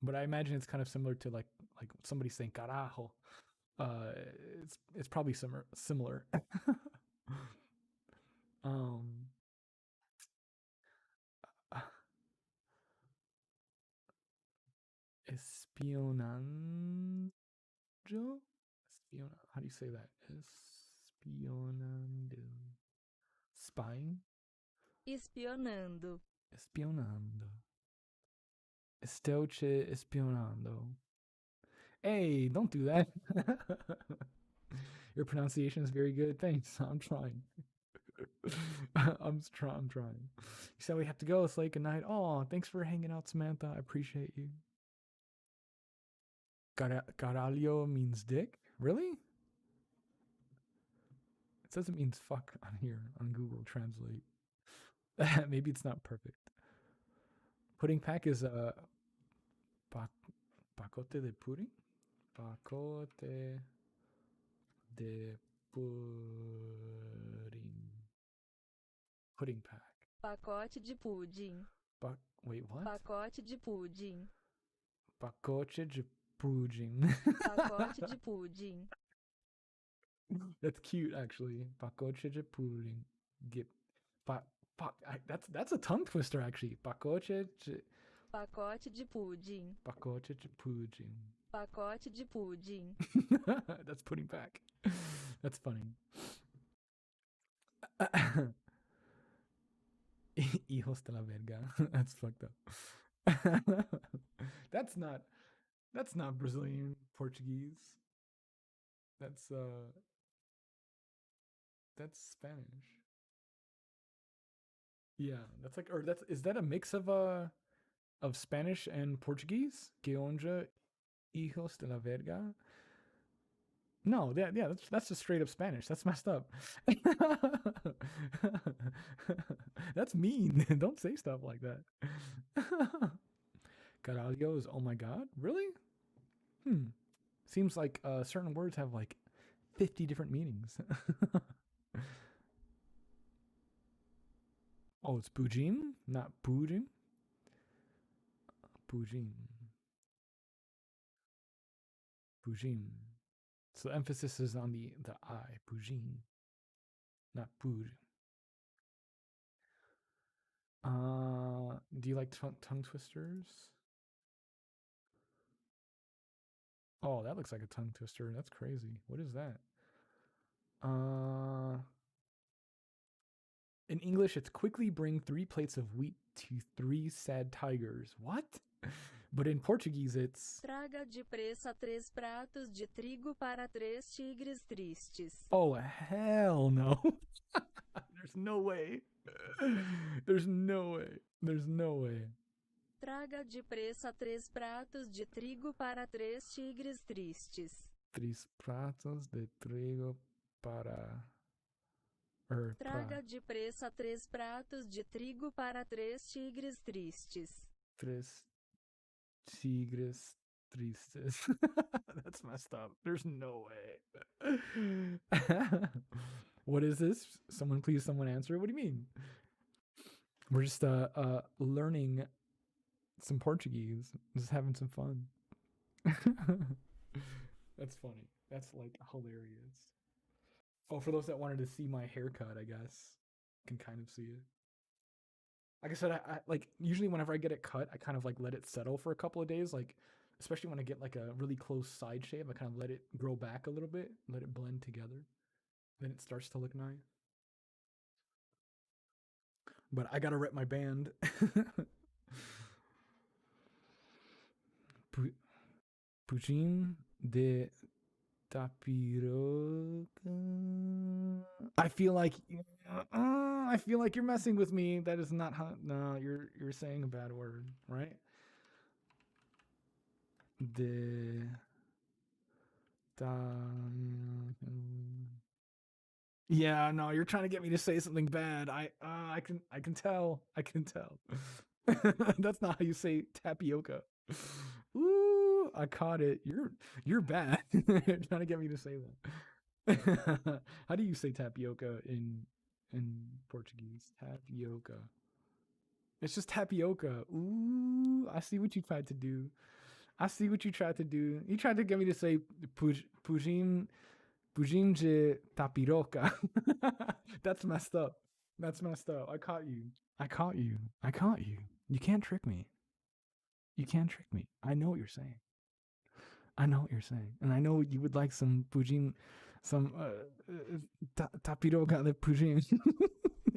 But I imagine it's kind of similar to like somebody saying carajo. It's probably similar. Espionando. How do you say that? Espionando. Spying. Espionando. Espionando. Estou te espionando. Hey, don't do that. Your pronunciation is very good. Thanks. I'm trying. I'm trying. You said we have to go. It's like a night. Oh, thanks for hanging out, Samantha. I appreciate you. Caralho means dick? Really? It says it means fuck on here on Google Translate. Maybe it's not perfect. Pudding pack is a pacote de pudding? Pacote de pudding. Pudding pack. Pacote de pudim. Wait, what? Pacote de pudim. Pacote de pudim. Pacote de pudim. That's cute, actually. Pacote de pudim. That's a tongue twister, actually. Pacote de pudim. Pacote de pudim. Pacote de pudim. That's pudding pack. That's funny. Hijos de la verga. That's fucked up. That's not Brazilian Portuguese. That's Spanish. Yeah, is that a mix of Spanish and Portuguese? Que onja hijos de la verga? No, that's just straight up Spanish. That's messed up. That's mean. Don't say stuff like that. Caralho is oh my god? Really? Seems like certain words have like 50 different meanings. Oh, it's bujin, not bujin. Bujin. Bujin. So the emphasis is on the I, bujin, not bujin. Do you like tongue twisters? Oh, that looks like a tongue twister. That's crazy. What is that? In English, it's quickly bring 3 plates of wheat to 3 sad tigers. What? But in Portuguese, it's... Traga depressa 3 pratos de trigo para 3 tigres tristes. Oh, hell no. There's no way. There's no way. There's no way. Traga depressa 3 pratos de trigo para 3 tigres tristes. 3 pratos de trigo para... Traga depressa 3 pratos de trigo para 3 tigres tristes. 3 tigres tristes. That's messed up. There's no way. What is this? Someone answer. What do you mean? We're just learning some Portuguese, just having some fun. That's funny. That's like hilarious. Oh, for those that wanted to see my haircut, I guess can kind of see it. Like I said, I like usually whenever I get it cut, I kind of like let it settle for a couple of days. Like especially when I get like a really close side shave, I kind of let it grow back a little bit, let it blend together. Then it starts to look nice. But I gotta rep my band. Pudim de tapiroca. I feel like you're messing with me. That is not how. No, you're saying a bad word, right? De ta. Yeah, no, you're trying to get me to say something bad. I can tell. I can tell. That's not how you say tapioca. Ooh, I caught it. You're bad. You're trying to get me to say that. How do you say tapioca in Portuguese? Tapioca. It's just tapioca. Ooh, I see what you tried to do. I see what you tried to do. You tried to get me to say pudim de tapiroca. That's messed up. That's messed up. I caught you. I caught you. I caught you. You can't trick me. You can't trick me. I know what you're saying. I know what you're saying. And I know you would like some pudim, some tapiroca de pudim.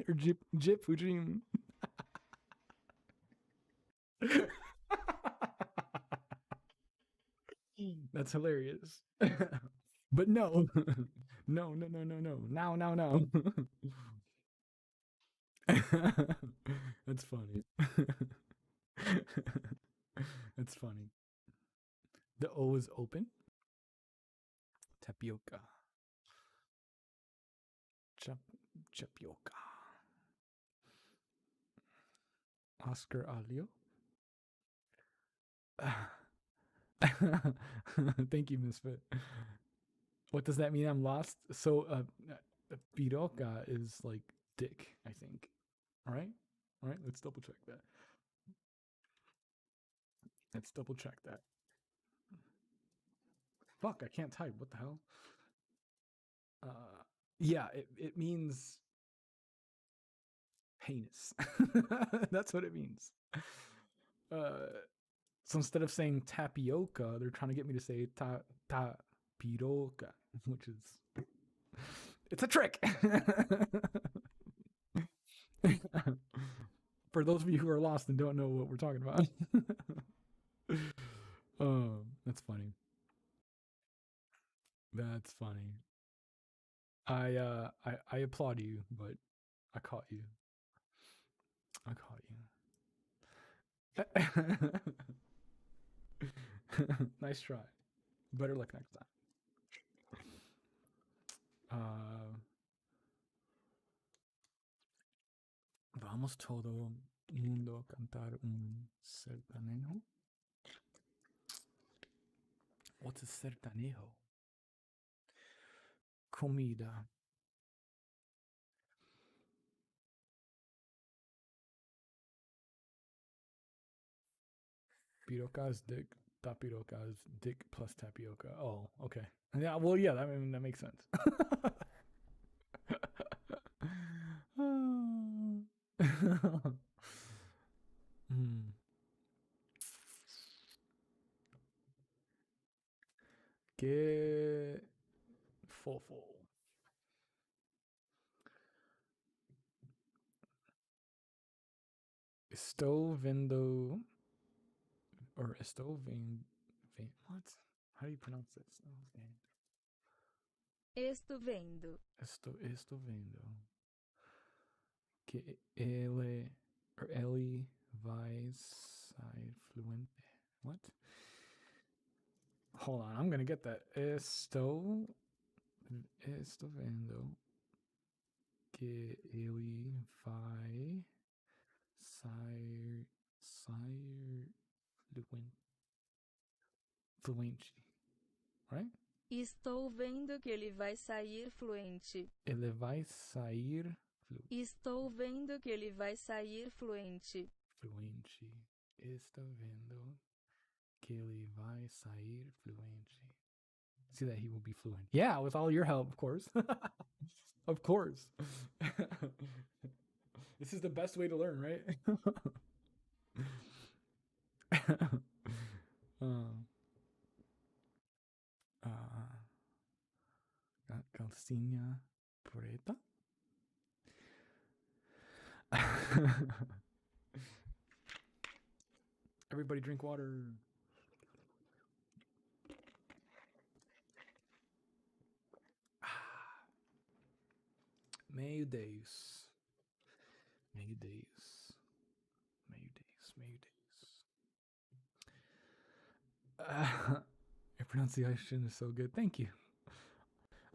Or jip pudim. That's hilarious. But no. No. Now. That's funny. That's funny. The O is open. Tapioca. Tapioca. Oscar Alio. Thank you, Misfit. What does that mean? I'm lost. So, piroca is like dick, I think. All right. Let's double check that. Fuck, I can't type. What the hell? Yeah, it means penis. That's what it means. So instead of saying tapioca, they're trying to get me to say tapiroca, which is it's a trick. For those of you who are lost and don't know what we're talking about. Oh, that's funny. That's funny. I applaud you, but I caught you. Nice try. Better luck next time. Vamos todo mundo a cantar un sertanejo. What's a sertanejo? Comida. Piroca is dick. Tapiroca is dick plus tapioca. Oh, okay. Yeah, well, yeah, that makes sense. Que fofo. Estou vendo or estou vendo. What? How do you pronounce this? Estou vendo. Estou vendo que ele or Ellie vai sair fluente. What? Hold on, I'm gonna get that. Estou vendo que ele vai sair fluente. Fluente. Right? Estou vendo que ele vai sair fluente. Ele vai sair Estou vendo que ele vai sair fluente. fluente. Estou vendo que ele vai sair fluente. See that he will be fluent. Yeah, with all your help, of course. Of course. This is the best way to learn, right? Calcinha preta. Everybody drink water. Meio days. Meio days. Meio days. Meio days. Your pronunciation is so good. Thank you.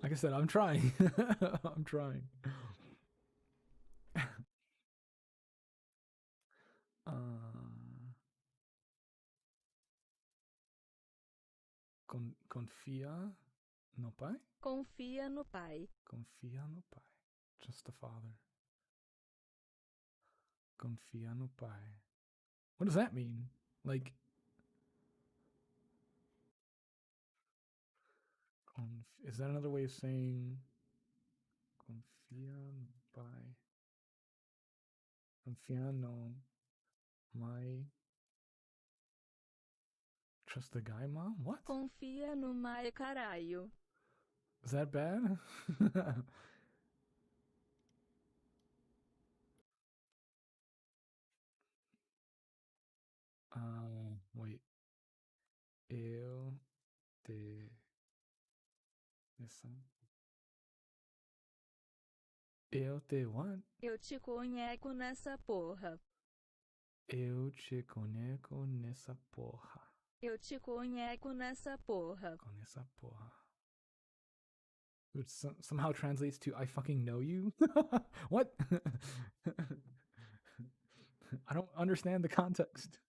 Like I said, I'm trying. I'm trying. Confia no pai? Confia no Pai. Confia no pai. Just the Father. Confia no pai. What does that mean? Like, is that another way of saying confia no pai? Confia no my. Trust the guy, mom? What? Confia no Mai, caralho. Is that bad? Wait. Eu te. Listen. Eu te what? Eu te conheço nessa porra. Eu te conheço nessa porra. Eu te conheço nessa porra. Com essa porra. Which somehow translates to I fucking know you. What? I don't understand the context.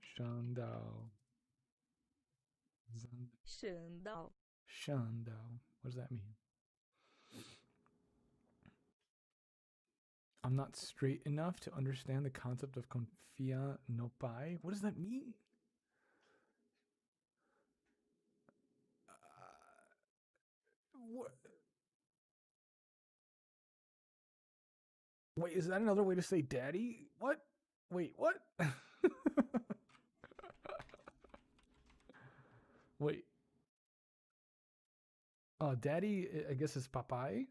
Shandao. Xandão. Shandao. What does that mean? I'm not straight enough to understand the concept of confia no pai. What does that mean? What? Wait, is that another way to say daddy? What? Wait, what? Wait. Oh, daddy, I guess is papai.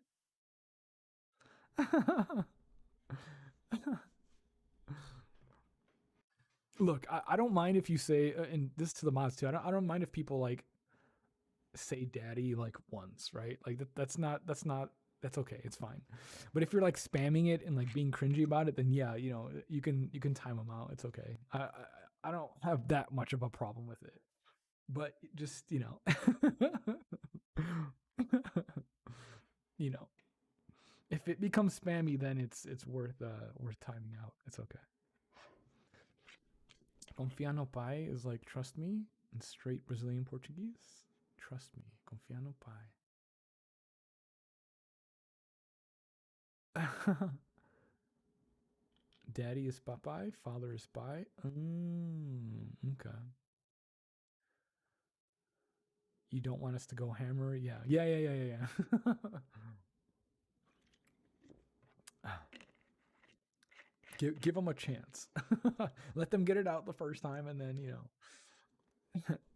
Look, I don't mind if you say, and this to the mods too. I don't mind if people like say daddy like once, right? Like that's okay. It's fine. But if you're like spamming it and like being cringy about it, then yeah, you know, you can time them out. It's okay. I don't have that much of a problem with it. But just, you know, you know, if it becomes spammy, then it's worth timing out. It's okay. Confia no pai is like trust me in straight Brazilian Portuguese. Trust me. Confia no pai. Daddy is papai, father is pai. Okay. You don't want us to go hammer? Yeah. Give them a chance. Let them get it out the first time, and then, you know,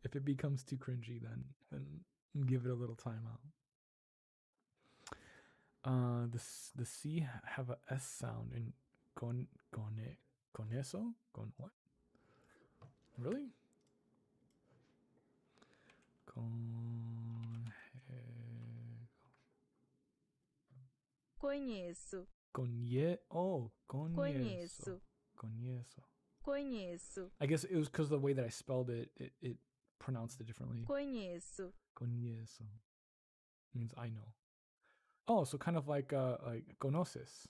if it becomes too cringy, then give it a little time out. The C have a S sound in con eso? Con what? Really? Conheço. Conheço. Conheço. I guess it was because of the way that I spelled it, it pronounced it differently. Conheço. Means I know. Oh, so kind of like conoces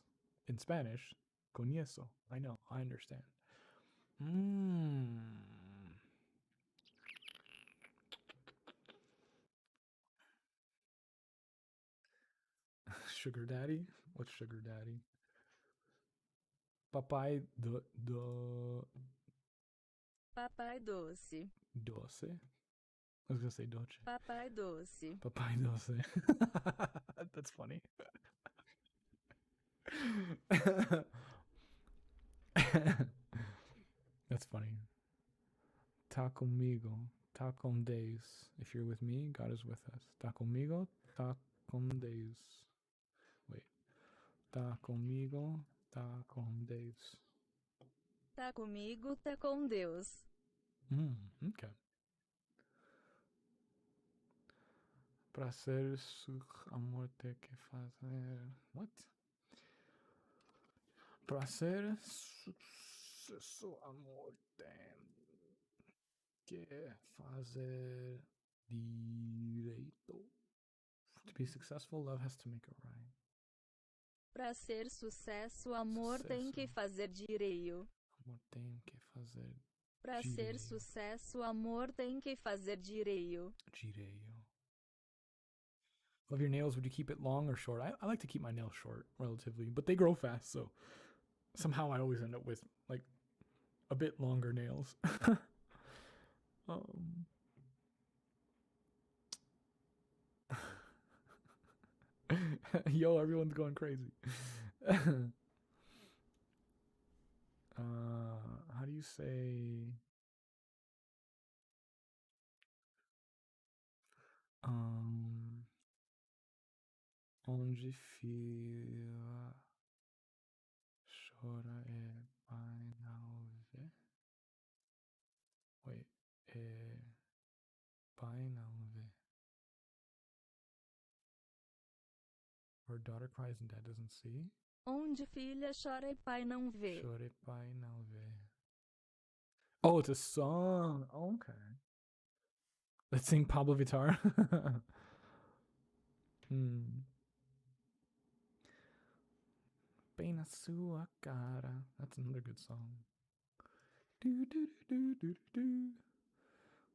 in Spanish. Conheço. I know. I understand. Mmm. Sugar daddy? What's sugar daddy? Papai Papai doce. doce. I was gonna say doce. Papai doce. Papai doce. That's funny. That's funny. Tá comigo. Tá com Deus. If you're with me, God is with us. Tá comigo. Tá com Deus. Wait. Tá comigo. Tá com Deus. Tá comigo, tá com Deus. Okay. Pra ser su amor tem que fazer. What? Pra ser su amor tem que fazer direito. To be successful, love has to make it right. Pra ser sucesso, amor tem que fazer direito. Amor tem que fazer Pra ser direito. sucesso, amor tem que fazer direito. Direito. Love your nails. Would you keep it long or short? I like to keep my nails short, relatively, but they grow fast, so somehow I always end up with like a bit longer nails. Yo, everyone's going crazy. How do you say onde fila chora é pai não vê? Wait, é pai não vê. Or daughter cries and dad doesn't see? Onde filha chora e pai não vê. Chora e pai não vê. Oh, it's a song. Okay. Let's sing Pablo Vittar. Bem na sua cara. That's another good song. Do do do do do do.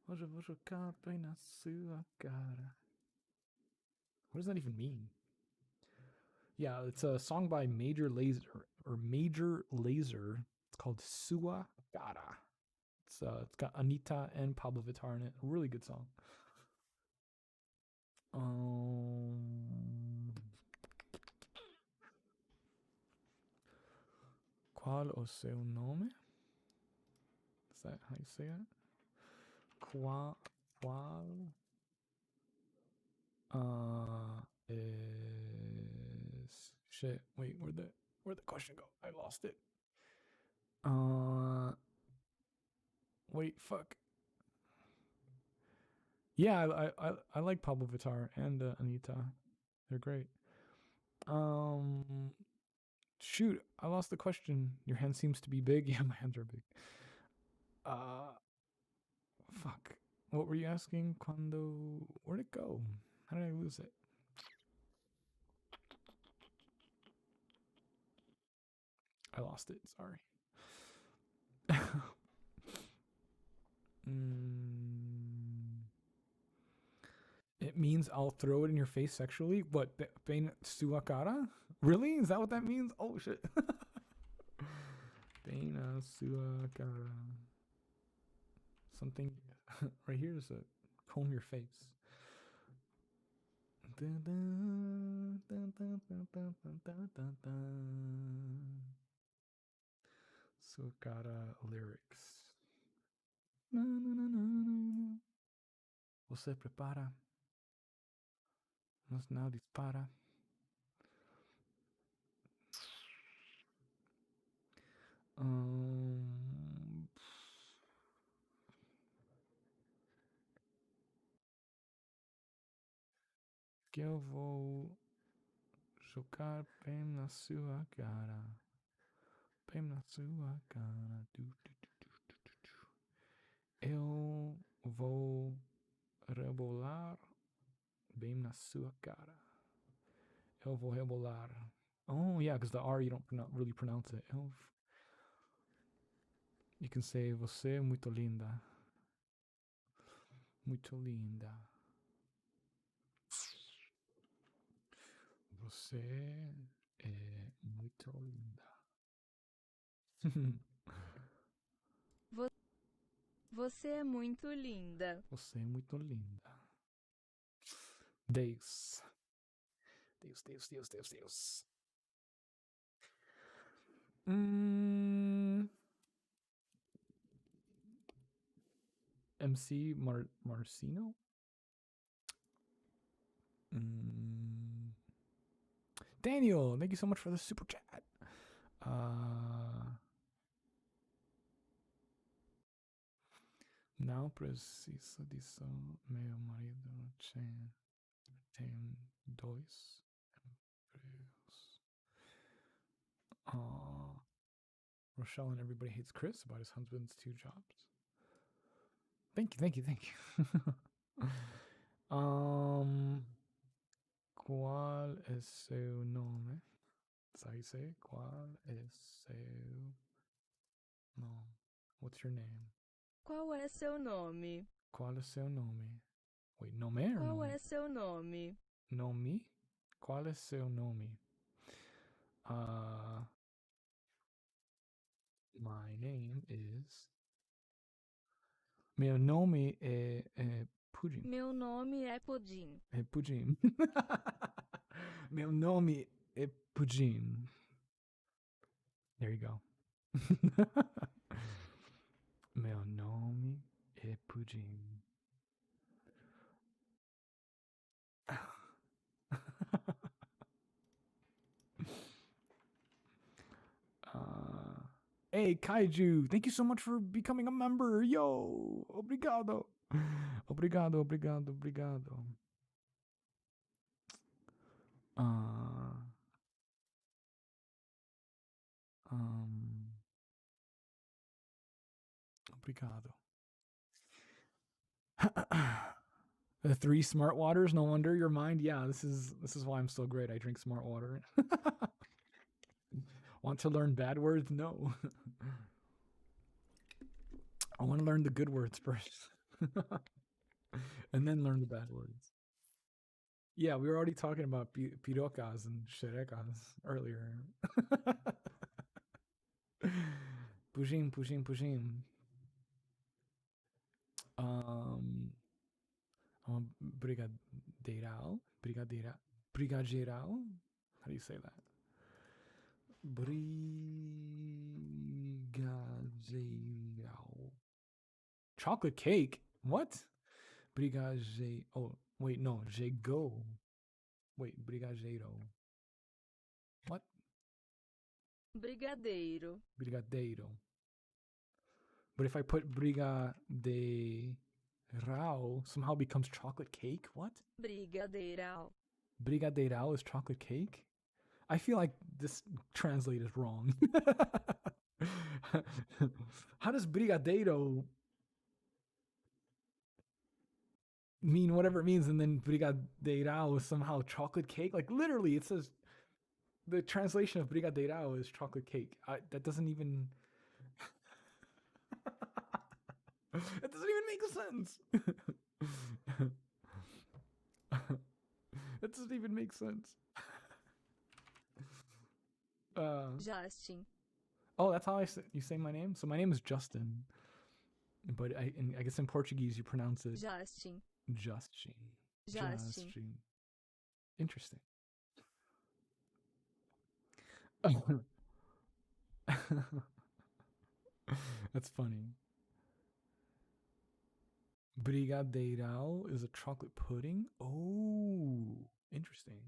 Hoje eu vou jogar bem na sua cara. What does that even mean? Yeah, it's a song by Major Lazer. It's called Sua Cara. It's got Anita and Pablo Vittar in it. A really good song. Qual o seu nome? Is that how you say it? Qual is shit? Wait, where'd the question go? I lost it. Wait, fuck. Yeah, I like Pablo Vittar and Anita. They're great. Shoot, I lost the question. Your hand seems to be big. Yeah, my hands are big. Fuck. What were you asking? Where'd it go? How did I lose it? I lost it. Sorry. It means I'll throw it in your face sexually. What? Bein sua cara? Really? Is that what that means? Oh shit. Bein sua cara. Something right here is a comb your face. Sua cara lyrics. Você prepara, mas não dispara. Que eu vou jogar bem na sua cara. Bem na sua cara. Eu vou rebolar bem na sua cara. Eu vou rebolar. Oh, yeah, because the R, you don't really pronounce it. You can say você é muito linda. Muito linda. Você é muito linda. Você é muito linda. Você é muito linda. Deus. Deus, Deus, Deus, Deus, Deus. MC Marcino? Daniel, thank you so much for the super chat. Não preciso disso. Meu marido tem 2 empregos. Rochelle and everybody hates Chris about his husband's 2 jobs. Thank you, thank you, thank you. Qual é seu nome? Sabe say? Qual é seu nome? What's your name? Qual é seu nome? Qual é seu nome? Wait, nome or Qual nome? é seu nome? Nome? Qual é seu nome? My name is... Meu nome é Pudim. Meu nome é Pudim. É Pudim. Meu nome é Pudim. There you go. Meu nome é Pudim. Hey, Kaiju, thank you so much for becoming a member. Yo, obrigado. Obrigado, obrigado, obrigado. Obrigado. The 3 smart waters, no wonder your mind. Yeah, this is why I'm so great. I drink smart water. Want to learn bad words? No. I want to learn the good words first. And then learn the bad words. Yeah, we were already talking about pirocas and xerecas earlier. Pushing. Brigadeiral. How do you say that? Brigadeiral. Chocolate cake? What? Brigade. Oh, wait, no. Jego. Wait, brigadeiro. What? Brigadeiro. Brigadeiro. But if I put brigadeirao, somehow becomes chocolate cake? What? Brigadeiral. Brigadeirao is chocolate cake? I feel like this translate is wrong. How does brigadeiro mean whatever it means, and then brigadeirao is somehow chocolate cake? Like literally, it says the translation of brigadeirao is chocolate cake. That doesn't even. It doesn't even make sense. It doesn't even make sense. Justin. Oh, that's how you say my name? So my name is Justin. But I guess in Portuguese you pronounce it Justin. Justin. Justin. Interesting. That's funny. Brigadeirão is a chocolate pudding? Oh, interesting.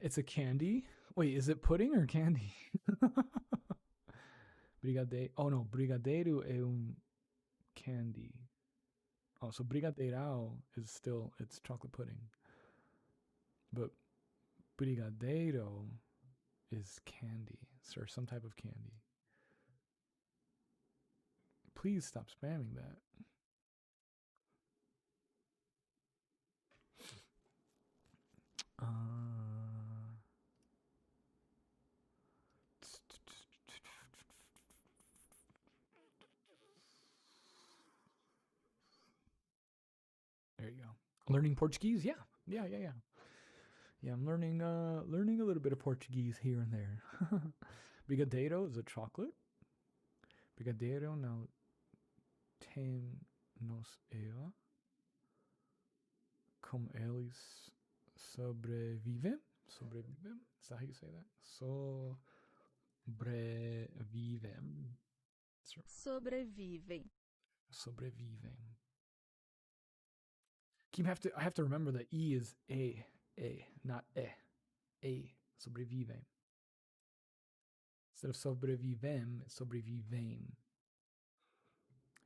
It's a candy? Wait, is it pudding or candy? Brigadeiro. Oh no, brigadeiro é candy. Oh, so brigadeirão is still, it's chocolate pudding. But brigadeiro is candy, or some type of candy. Please stop spamming that. There you go. Learning Portuguese? Yeah. Yeah. I'm learning a little bit of Portuguese here and there. Brigadeiro is a chocolate. Brigadeiro não tem nos ela. Como eles sobrevivem. Sobrevivem? Is that how you say that? Sobrevivem. Sobrevivem. Sobrevivem. I have to remember that E is A, not E. A. Sobrevivem. Instead of sobrevivem, it's sobrevivem.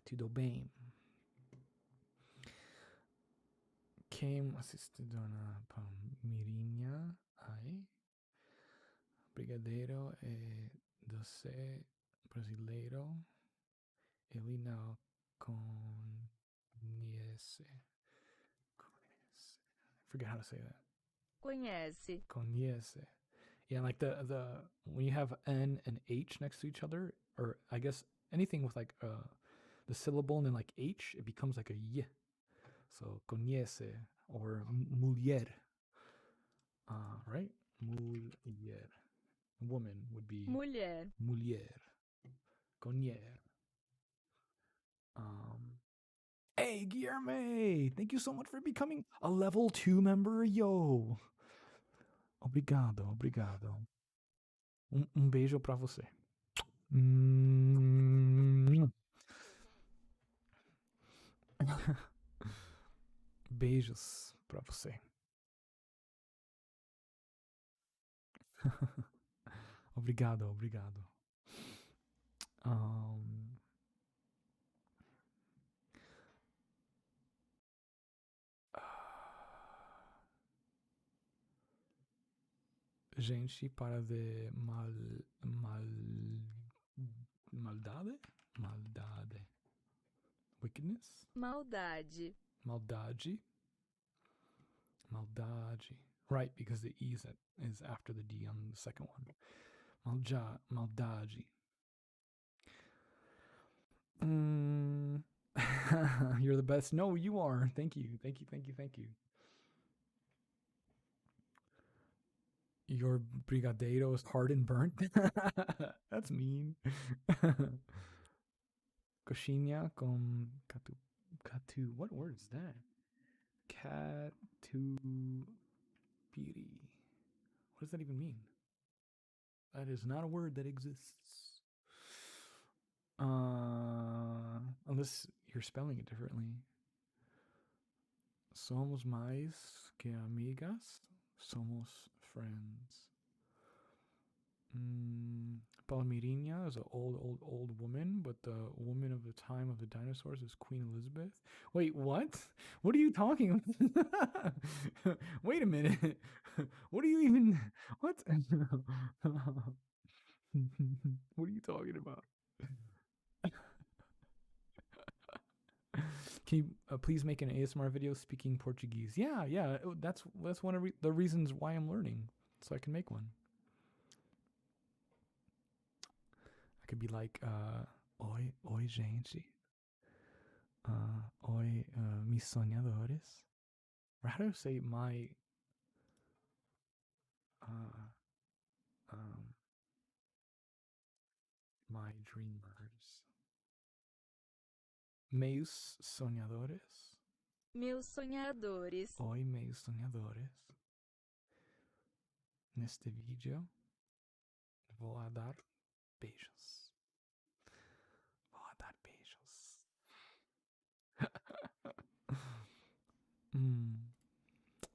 Tudo bem. Quem assistiu na Palmeirinha? Ai. Brigadeiro é doce brasileiro. Ele não conhece. I forget how to say that. Conhece. Conhece. Yeah, like the when you have N and H next to each other, or I guess anything with like the syllable and then like H, it becomes like a Y. So conhece or mulher. Right? Mulher. Woman would be Mulher. mulher. Conhece. Hey, Guilherme! Thank you so much for becoming a level 2 member. Yo! Obrigado. Beijo pra você. Beijos pra você. Obrigado. Gente, para de maldade? Wickedness? Maldade. Maldade. Right, because the E is after the D on the second one. Maldade. You're the best. No, you are. Thank you. Your brigadeiro is hard and burnt. That's mean. Coxinha con catu. What word is that? Catupiri. What does that even mean? That is not a word that exists. Unless you're spelling it differently. Somos mais que amigas. Somos friends. Palmeirinha is an old woman, but the woman of the time of the dinosaurs is Queen Elizabeth. Wait, what? What are you talking about? Wait a minute. What are you even... What? What are you talking about? Can you please make an ASMR video speaking Portuguese? Yeah. That's one of the reasons why I'm learning, so I can make one. I could be like, oi gente. Oi, mis sonhadores. Or how do I say my dreamers? Meus sonhadores. Meus sonhadores. Oi, meus sonhadores. Neste vídeo vou a dar beijos.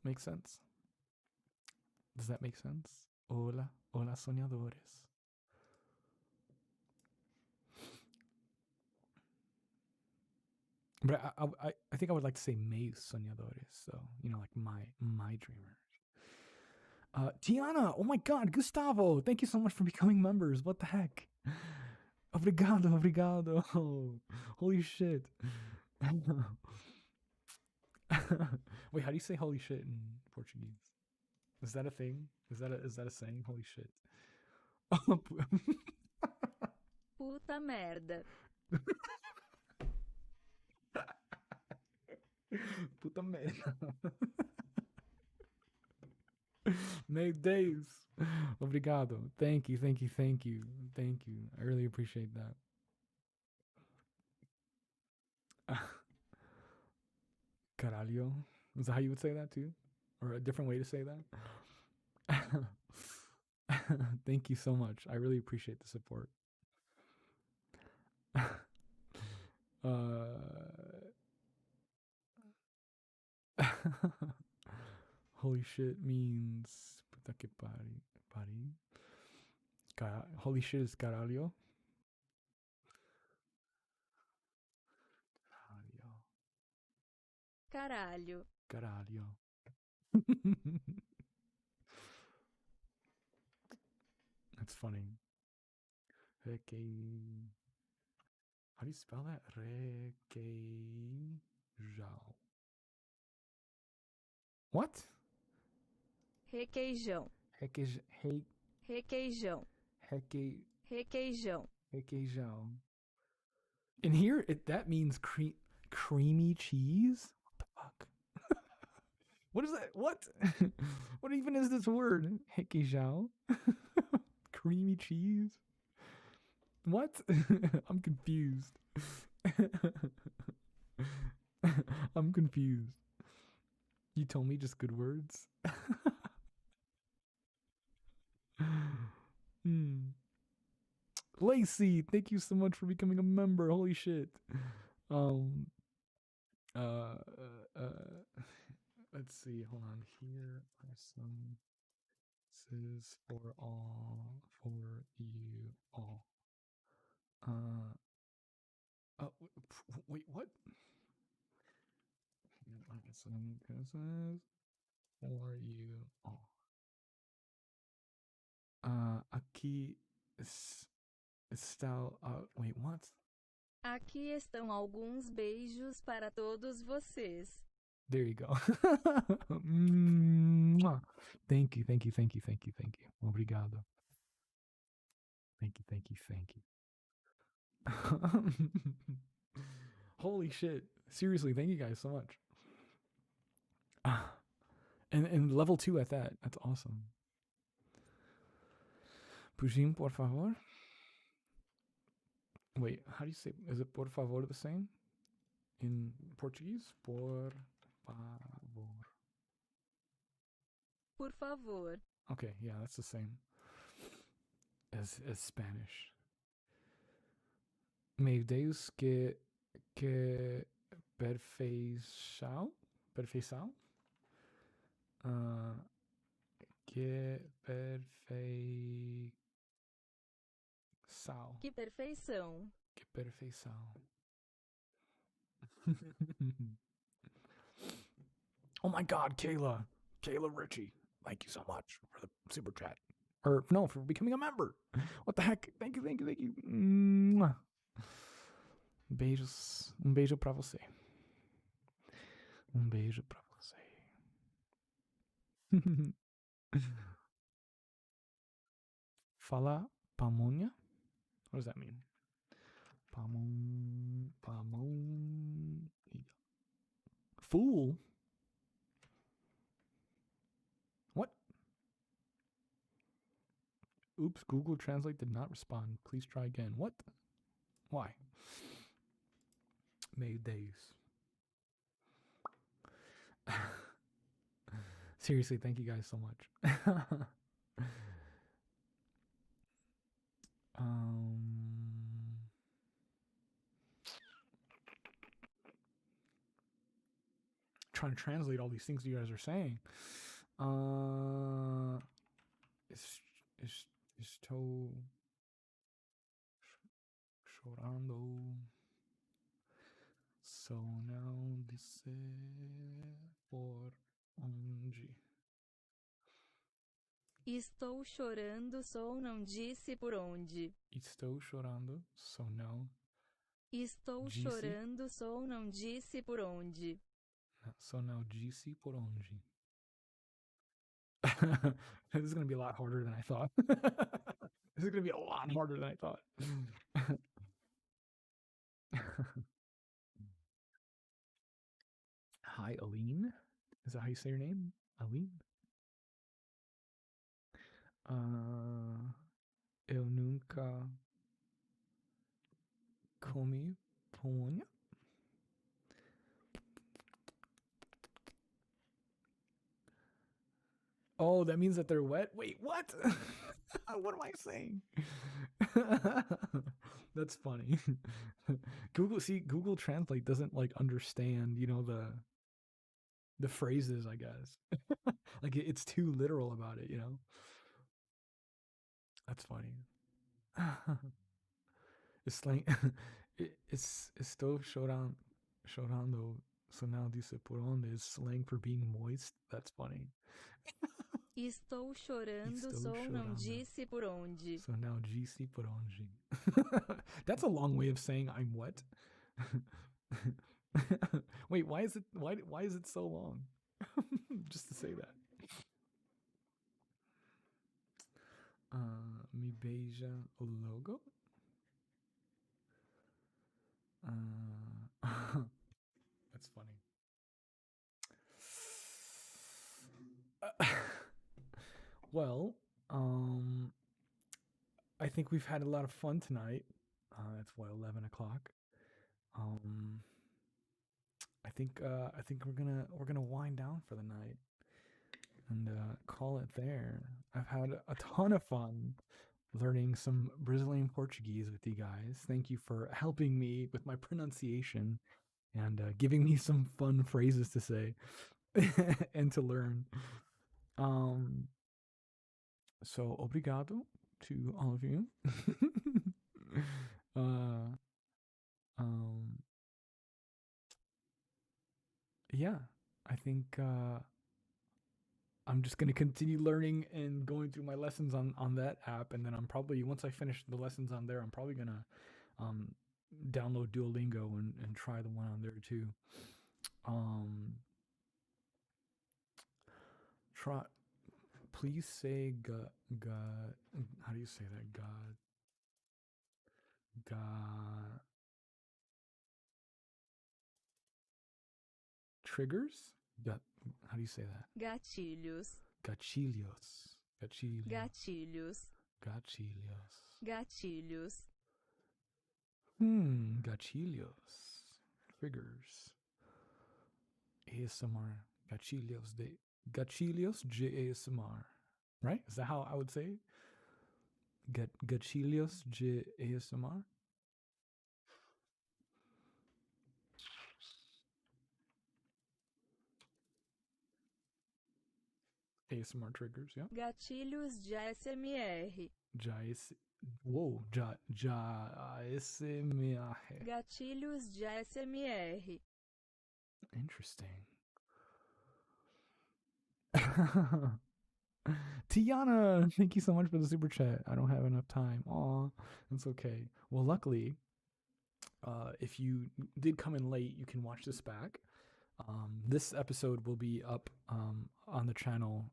Makes sense? Does that make sense? Hola sonhadores. But I think I would like to say meus sonhadores, so like my dreamers. Tiana, oh my God, Gustavo, thank you so much for becoming members. What the heck? Obrigado. Holy shit. Wait, how do you say holy shit in Portuguese? Is that a thing? Is that a saying? Holy shit. Puta merda. Puta também. Meu Deus. Obrigado. Thank you, thank you, thank you. Thank you. I really appreciate that. Caralho. Is that how you would say that too? Or a different way to say that? Thank you so much. I really appreciate the support. Holy shit means puta que pari. Holy shit is caralho. Caralho. Caralho. That's funny. How do you spell that? Requeijão. What? Requeijão. Requeijão. Requeijão. Requeijão. In here, that means creamy cheese? What the fuck? What is that? What? What even is this word? Requeijão? Creamy cheese? What? I'm confused. I'm confused. You told me just good words? Lacey, thank you so much for becoming a member. Holy shit. Let's see. Hold on. Here are some is for all, for you all. Wait, what? Some kisses for you all. Aqui está. Wait, what? Aqui estão alguns beijos para todos vocês. There you go. Thank you, thank you, thank you, thank you, thank you. Obrigado. Thank you, thank you, thank you. Holy shit. Seriously, thank you guys so much. And level 2 at that. That's awesome. Pudim, por favor. Wait, how do you say? Is it por favor the same in Portuguese? Por favor. Por favor. Okay, yeah, that's the same as Spanish. Meu Deus, que perfeição. Que perfeição. Que perfeição. Que perfeição. Oh my God, Kayla Ritchie. Thank you so much for the super chat. Or no, for becoming a member. What the heck? Thank you, thank you, thank you. Beijos. Beijo pra você. Beijo pra você. Fala pamonha. What does that mean? Pamon. Fool. What? Oops, Google Translate did not respond. Please try again. What? Why? Meu Deus. Seriously, thank you guys so much. Trying to translate all these things you guys are saying. Estou chorando. Só não dizer por onde. Estou chorando, só não disse por onde. Estou chorando, só não. Estou Disse? chorando, só não disse por onde. Só não disse por onde. This is going to be a lot harder than I thought. This is going to be a lot harder than I thought. Hi, Aline. Is that how you say your name? Aline? Eu nunca comi pamonha. Oh, that means that they're wet? Wait, what? What am I saying? That's funny. Google Translate doesn't like understand, the phrases, I guess. Like it's too literal about it, That's funny. It's like estou chorando, so now dice por onde is slang for being moist. That's funny. Estou chorando, Estou só não chorando. disse por onde. So now disse por onde. That's a long way of saying I'm wet. Wait, why is it so long? Just to say that. Me beija o logo. That's funny. Well, I think we've had a lot of fun tonight. It's 11 o'clock. I think we're gonna wind down for the night and call it there. I've had a ton of fun learning some Brazilian Portuguese with you guys. Thank you for helping me with my pronunciation and giving me some fun phrases to say and to learn. So obrigado to all of you. Yeah, I think I'm just gonna continue learning and going through my lessons on that app, and then I'm probably, once I finish the lessons on there, I'm probably gonna download Duolingo and try the one on there too. Try. Please say God. How do you say that? God. Triggers? Got. How do you say that? Gatilhos. Gatilhos. Gatilhos. Gatilhos. Gatilhos. Triggers. ASMR. Gatilhos de ASMR. Right? Is that how I would say it? Gatilhos de ASMR? ASMR triggers, yeah. Gatilhos de ASMR. ASMR. Gatilhos de ASMR. Interesting. Tiana, thank you so much for the super chat. I don't have enough time. Aw, that's okay. Well, luckily, if you did come in late, you can watch this back. This episode will be up on the channel,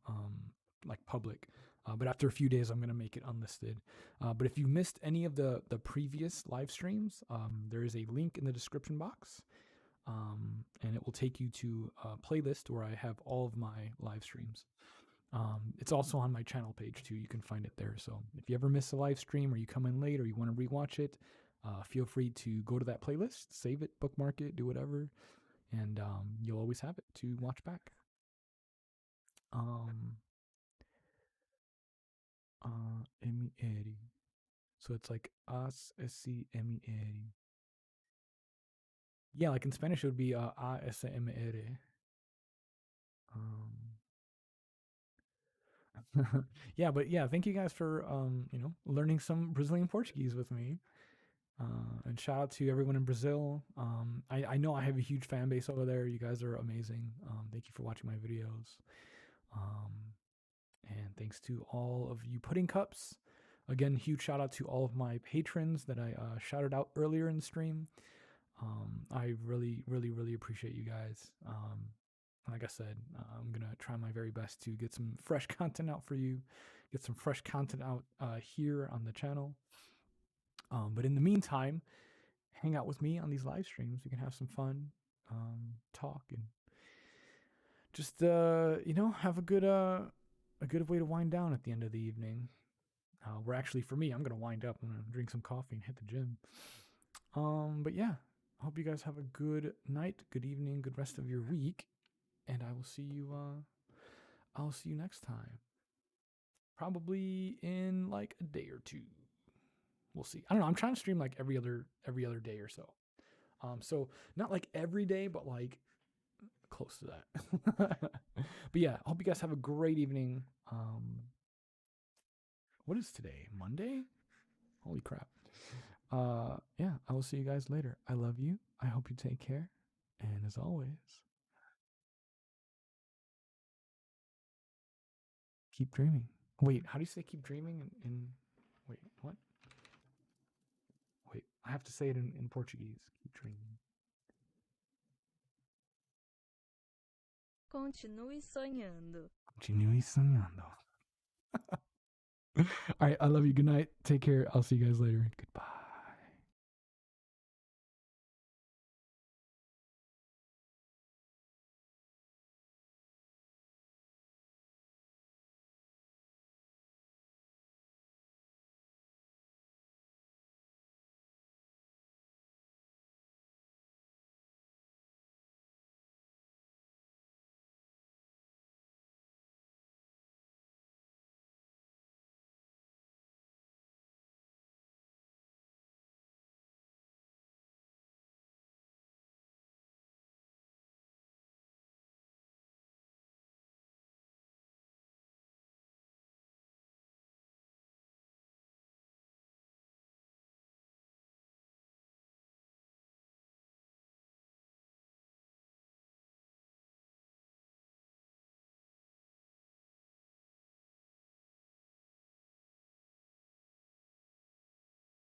like public. But after a few days, I'm going to make it unlisted. But if you missed any of the previous live streams, there is a link in the description box. And it will take you to a playlist where I have all of my live streams. It's also on my channel page too. You can find it there. So if you ever miss a live stream or you come in late or you want to rewatch it, feel free to go to that playlist, save it, bookmark it, do whatever, and you'll always have it to watch back. M-E-R. So it's like ASMR. Yeah, like in Spanish it would be ASMR. Yeah, but yeah, thank you guys for learning some Brazilian Portuguese with me. And shout out to everyone in Brazil. I know I have a huge fan base over there. You guys are amazing. Thank you for watching my videos. And thanks to all of you pudding cups. Again, huge shout out to all of my patrons that I shouted out earlier in the stream. I really, really, really appreciate you guys. Like I said, I'm going to try my very best to get some fresh content out for you, get some fresh content out here on the channel. But in the meantime, hang out with me on these live streams. We can have some fun, talk, and just have a good way to wind down at the end of the evening. Where actually for me, I'm gonna wind up. I'm gonna drink some coffee and hit the gym. But yeah, I hope you guys have a good night, good evening, good rest of your week, and I will see you. I'll see you next time. Probably in like a day or two. We'll see. I don't know. I'm trying to stream like every other day or so. So not like every day, but like close to that. But yeah, I hope you guys have a great evening. What is today? Monday? Holy crap. Yeah, I will see you guys later. I love you. I hope you take care. And as always, keep dreaming. Wait, how do you say keep dreaming in wait, what? Wait, I have to say it in Portuguese. Keep dreaming. Continue sonhando. Continue sonhando. All right, I love you. Good night. Take care. I'll see you guys later. Good